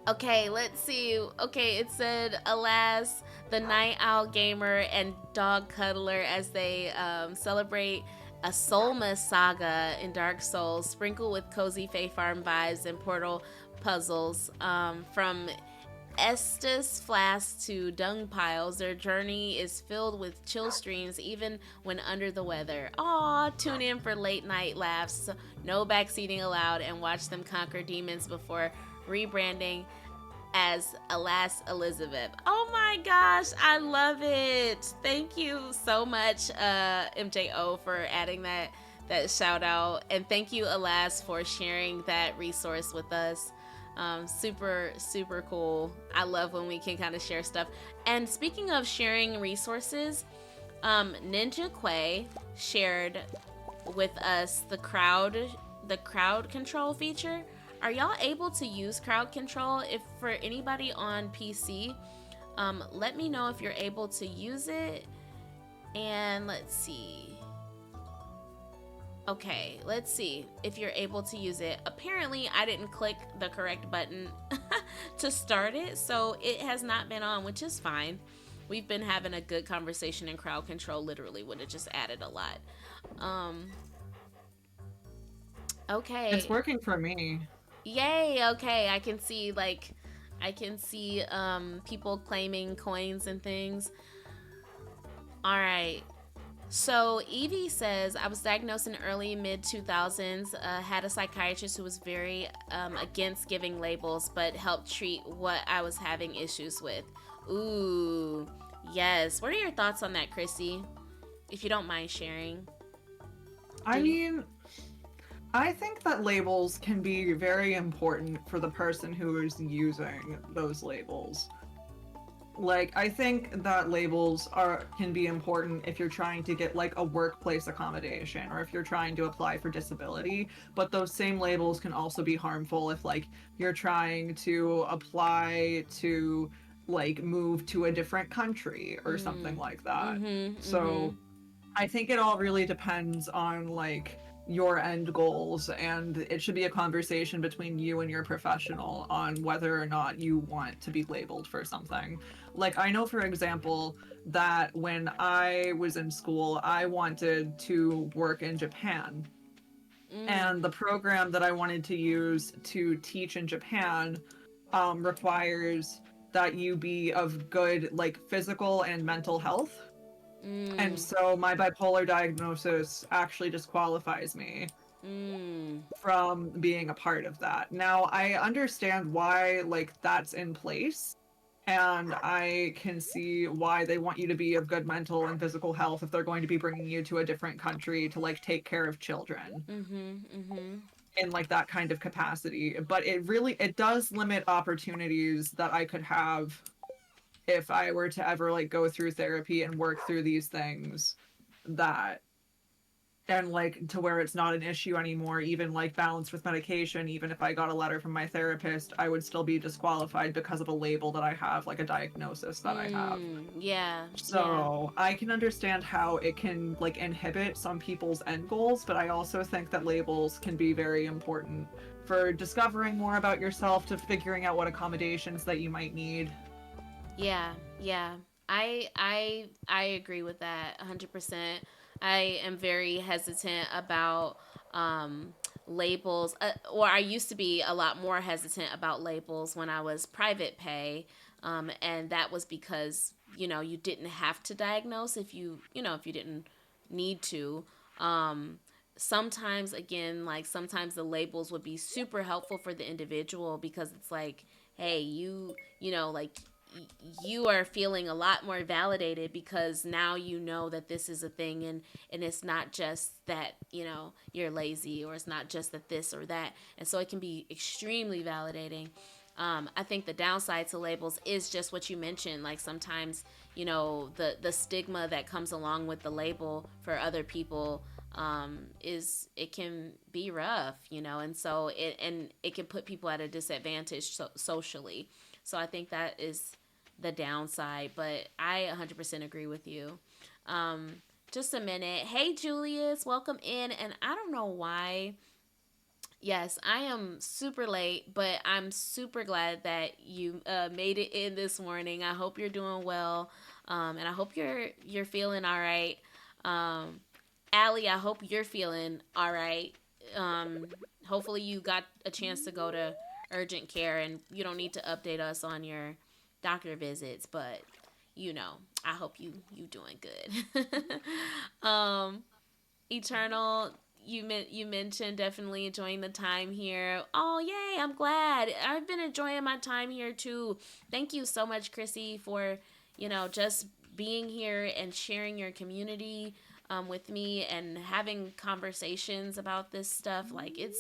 okay, let's see. Okay, it said, alas, the night owl gamer and dog cuddler as they celebrate a Soulma saga in Dark Souls, sprinkled with cozy Fae Farm vibes and portal puzzles. From Estes flasks to dung piles, their journey is filled with chill streams even when under the weather. Aw, tune in for late night laughs, no backseating allowed, and watch them conquer demons before rebranding as Alas Elizabeth. Oh my gosh, I love it. Thank you so much, MJO, for adding that shout out. And thank you, Alas, for sharing that resource with us. Super, super cool. I love when we can kind of share stuff. And speaking of sharing resources, Ninja Quay shared with us the crowd control feature. Are y'all able to use crowd control? If for anybody on PC, let me know if you're able to use it. And let's see. Okay, let's see if you're able to use it. Apparently, I didn't click the correct button to start it, so it has not been on, which is fine. We've been having a good conversation in crowd control. Literally, would have just added a lot. Um, It's okay, working for me. yay. Okay, I can see people claiming coins and things. All right. So Evie says, I was diagnosed in early mid 2000s. Had a psychiatrist who was very against giving labels, but helped treat what I was having issues with. Ooh, yes. What are your thoughts on that, Chrissy? If you don't mind sharing, I did you? mean, I think that labels can be very important for the person who is using those labels. Like, I think that labels are can be important if you're trying to get like a workplace accommodation or if you're trying to apply for disability, but those same labels can also be harmful if like you're trying to apply to like move to a different country or something Mm. like that. Mm-hmm. Mm-hmm. So I think it all really depends on like your end goals, and it should be a conversation between you and your professional on whether or not you want to be labeled for something. Like, I know, for example, that when I was in school, I wanted to work in Japan. Mm. And the program that I wanted to use to teach in Japan requires that you be of good, like, physical and mental health. And Mm. so my bipolar diagnosis actually disqualifies me Mm. from being a part of that. Now, I understand why like that's in place, and I can see why they want you to be of good mental and physical health if they're going to be bringing you to a different country to like take care of children Mm-hmm. Mm-hmm. in like that kind of capacity. But it does limit opportunities that I could have if I were to ever like go through therapy and work through these things, that and like to where it's not an issue anymore, even like balanced with medication. Even if I got a letter from my therapist, I would still be disqualified because of a label that I have, like a diagnosis that I have. Mm. Yeah. Yeah. So I can understand how it can like inhibit some people's end goals, but I also think that labels can be very important for discovering more about yourself, to figuring out what accommodations that you might need. Yeah, yeah. I agree with that 100%. I am very hesitant about um labels, or I used to be a lot more hesitant about labels when I was private pay. And that was because, you didn't have to diagnose if if you didn't need to. Um Sometimes, again, like sometimes the labels would be super helpful for the individual because it's like, hey, like you are feeling a lot more validated because now you know that this is a thing, and it's not just that you're lazy, or it's not just that this or that, and so it can be extremely validating. I think the downside to labels is just what you mentioned. Like sometimes, the stigma that comes along with the label for other people, is it can be rough, and so it can put people at a disadvantage socially. So I think that is the downside, but I 100% agree with you. Um, just a minute. Hey, Julius, welcome in. And I don't know why. Yes, I am super late, but I'm super glad that you made it in this morning. I hope you're doing well, and I hope you're feeling all right. Um, Allie, I hope you're feeling all right. Um, Hopefully, you got a chance to go to urgent care, and you don't need to update us on your doctor visits. But I hope you doing good. um, Eternal, you mentioned definitely enjoying the time here. Oh yay, I'm glad. I've been enjoying my time here too. Thank you so much, Chrissy, for just being here and sharing your community with me and having conversations about this stuff. Like it's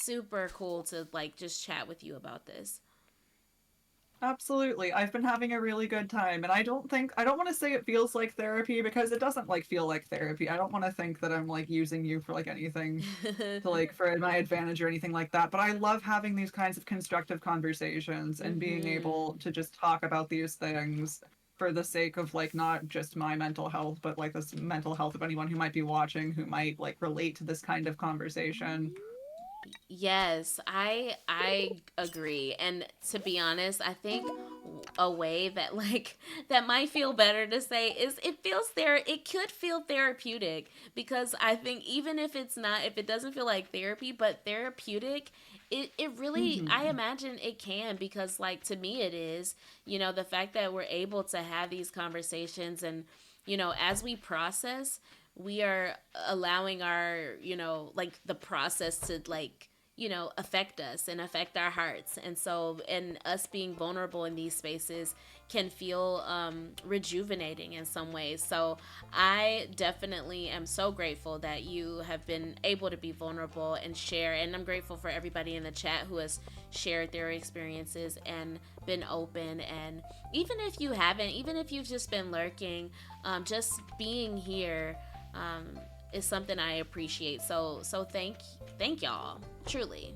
super cool to like just chat with you about this. Absolutely. I've been having a really good time, and I don't want to say it feels like therapy because it doesn't like feel like therapy. I don't want to think that I'm like using you for like anything to like for my advantage or anything like that, but I love having these kinds of constructive conversations and being Mhm. able to just talk about these things for the sake of like not just my mental health, but like this mental health of anyone who might be watching who might like relate to this kind of conversation. Yes, I agree. And to be honest, I think a way that like that might feel better to say is it could feel therapeutic, because I think even if it doesn't feel like therapy but therapeutic, it really, I Mhm. imagine it can, because like to me it is, the fact that we're able to have these conversations, and as we process, we are allowing our, like the process to like, affect us and affect our hearts. And so, and us being vulnerable in these spaces can feel rejuvenating in some ways. So I definitely am so grateful that you have been able to be vulnerable and share. And I'm grateful for everybody in the chat who has shared their experiences and been open. And even if you haven't, even if you've just been lurking, just being here is something I appreciate. So thank y'all, truly.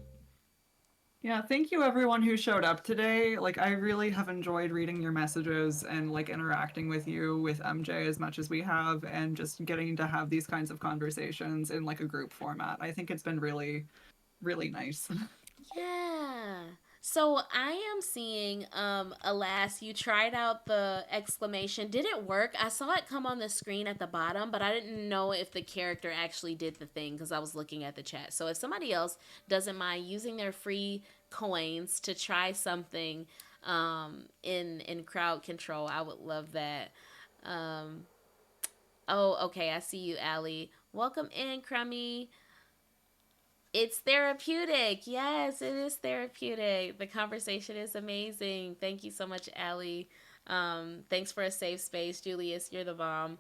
Yeah, thank you everyone who showed up today. Like I really have enjoyed reading your messages and like interacting with you with MJ as much as we have and just getting to have these kinds of conversations in like a group format. I think it's been really really nice. Yeah. So I am seeing, alas, you tried out the exclamation. Did it work? I saw it come on the screen at the bottom, but I didn't know if the character actually did the thing because I was looking at the chat. So if somebody else doesn't mind using their free coins to try something in crowd control, I would love that. Um, oh, okay. I see you, Allie. Welcome in, Crummy. It's therapeutic. Yes, it is therapeutic. The conversation is amazing. Thank you so much, Allie. Thanks for a safe space, Julius. You're the bomb.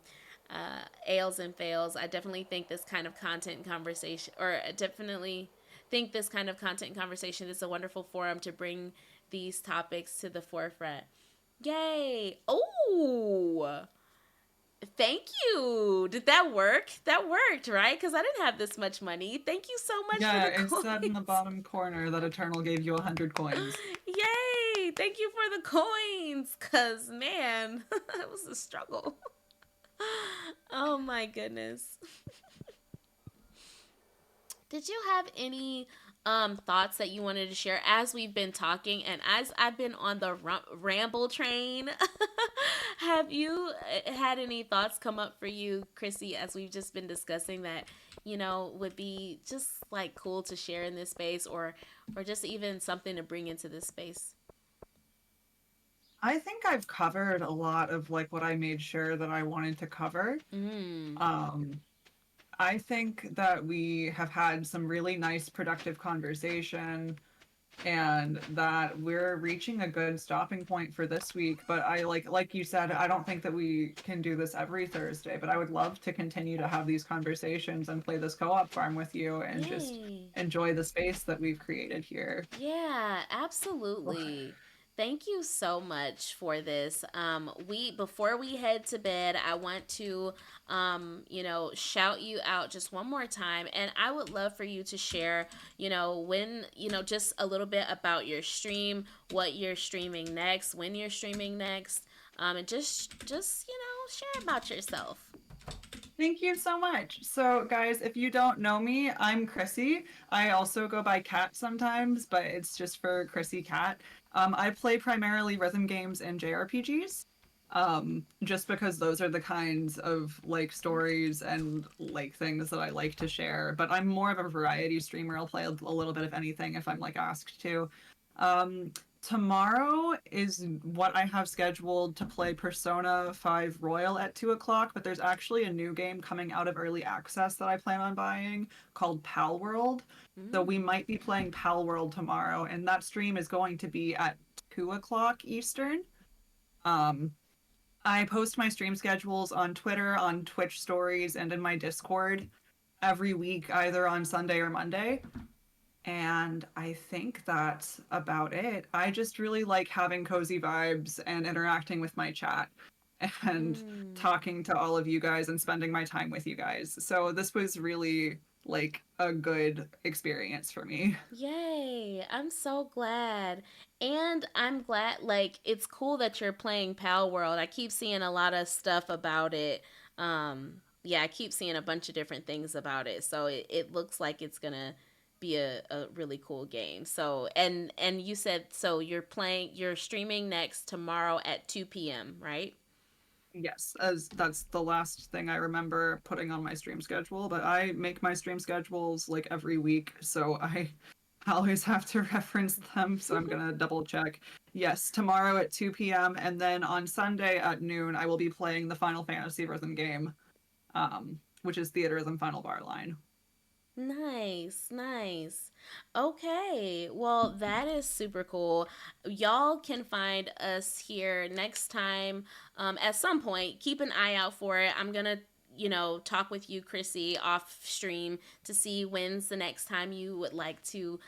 Ails and fails. I definitely think this kind of content and conversation, or I definitely think this kind of content and conversation is a wonderful forum to bring these topics to the forefront. Yay! Oh, thank you. Did that work? That worked, right? Because I didn't have this much money. Thank you so much for Yeah, the it said in the coins. bottom corner that Eternal gave you 100 coins. Yay! Thank you for the coins. Because, man, it was a struggle. Oh, my goodness. Did you have any thoughts that you wanted to share as we've been talking and as I've been on the ramble train? Have you had any thoughts come up for you, Chrissy, as we've just been discussing that, would be just like cool to share in this space, or just even something to bring into this space? I think I've covered a lot of like what I made sure that I wanted to cover. Mm. Um, I think that we have had some really nice, productive conversation and that we're reaching a good stopping point for this week. But I like you said, I don't think that we can do this every Thursday, but I would love to continue to have these conversations and play this co-op farm with you and just Yay. enjoy the space that we've created here. Yeah, absolutely. Thank you so much for this. We before we head to bed, I want to, shout you out just one more time, and I would love for you to share, when, just a little bit about your stream, what you're streaming next, when you're streaming next, and just share about yourself. Thank you so much. So, guys, if you don't know me, I'm Chrissy. I also go by Cat sometimes, but it's just for Chrissy Cat. I play primarily rhythm games and JRPGs, just because those are the kinds of like stories and like things that I like to share. But I'm more of a variety streamer. I'll play a little bit of anything if I'm like asked to. Um, Tomorrow is what I have scheduled to play Persona 5 Royal at 2 o'clock, but there's actually a new game coming out of early access that I plan on buying called Pal World. So we Mm. might be playing Pal World tomorrow, and that stream is going to be at 2 o'clock Eastern. Um, I post my stream schedules on Twitter, on Twitch stories, and in my Discord every week, either on Sunday or Monday. And I think that's about it. I just really like having cozy vibes and interacting with my chat and Mm. talking to all of you guys and spending my time with you guys. So this was really like a good experience for me. Yay. I'm so glad. And I'm glad, like, it's cool that you're playing Pal World. I keep seeing a lot of stuff about it. Yeah, I keep seeing a bunch of different things about it. So it looks like it's gonna be a really cool game. So and you said so you're streaming next tomorrow at 2 p.m., right? Yes, as that's the last thing I remember putting on my stream schedule, but I make my stream schedules like every week, so I I always have to reference them, so I'm gonna double check. Yes, tomorrow at 2 p.m. and then on Sunday at noon, I will be playing the Final Fantasy rhythm game, which is Theaterism Final Bar Line. Nice, nice. Okay, well, that is super cool. Y'all can find us here next time at some point. Keep an eye out for it. I'm going to, talk with you, Chrissy, off stream to see when's the next time you would like to,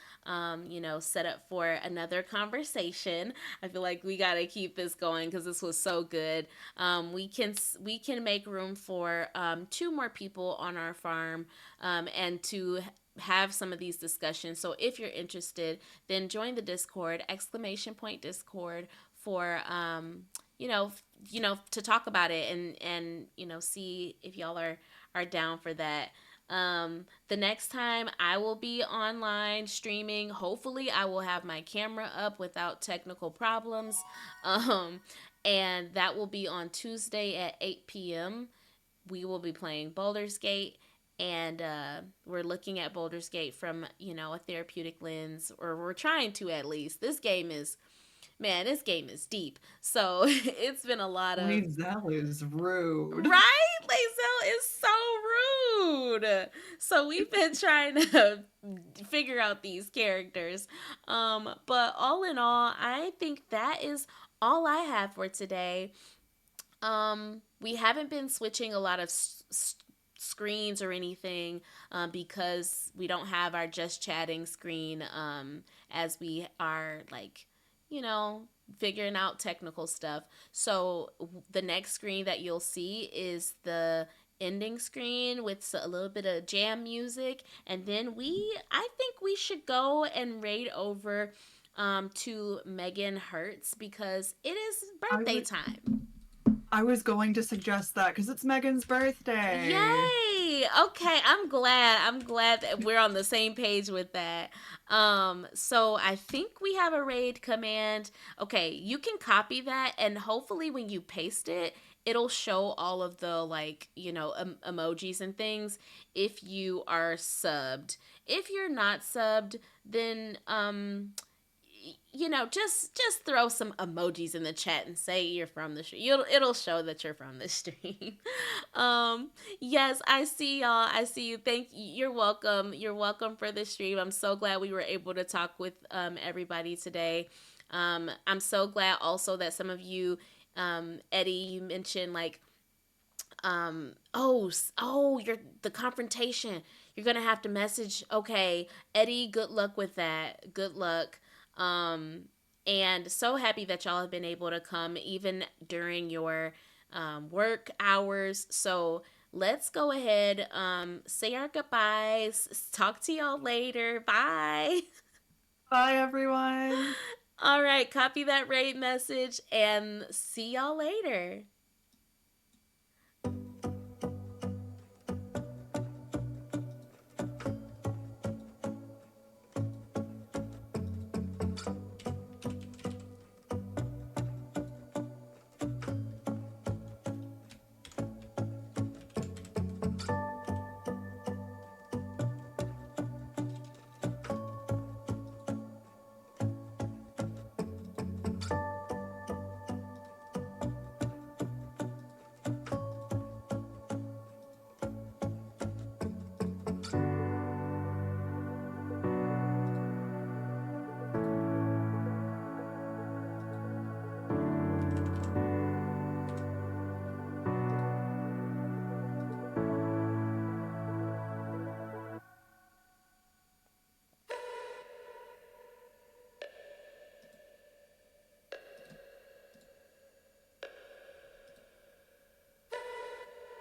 set up for another conversation. I feel like we got to keep this going because this was so good. We can make room for two more people on our farm and to have some of these discussions. So if you're interested, then join the Discord, exclamation point Discord for you know, to talk about it and see if y'all are down for that. The next time I will be online streaming, hopefully I will have my camera up without technical problems. Um, and that will be on Tuesday at 8 p.m. We will be playing Baldur's Gate, and we're looking at Baldur's Gate from a therapeutic lens, or we're trying to at least. This game is deep, so it's been a lot of Lae'zel is rude. right. Lae'zel is so rude. So we've been trying to figure out these characters, but all in all, I think that is all I have for today. We haven't been switching a lot of screens or anything because we don't have our just chatting screen as we are like, you know, figuring out technical stuff. So the next screen that you'll see is the ending screen with a little bit of jam music, and then I think we should go and raid over to Megan Hertz because it is I birthday would time. I was going to suggest that because it's Megan's birthday. Yay! Okay, I'm glad that we're on the same page with that. So I think we have a raid command. Okay, you can copy that and hopefully when you paste it, it'll show all of the like, emojis and things if you are subbed. If you're not subbed, then just throw some emojis in the chat and say you're from the stream. It'll show that you're from the stream. Yes, I see y'all. I see you. Thank you. You're welcome. You're welcome for the stream. I'm so glad we were able to talk with everybody today. I'm so glad also that some of you, Eddie, you mentioned like you're the confrontation, you're gonna have to message. Okay, Eddie, good luck with that. Good luck. um and so happy that y'all have been able to come even during your work hours. So let's go ahead, say our goodbyes, talk to y'all later. Bye. Bye, everyone. All right, copy that rate message and see y'all later.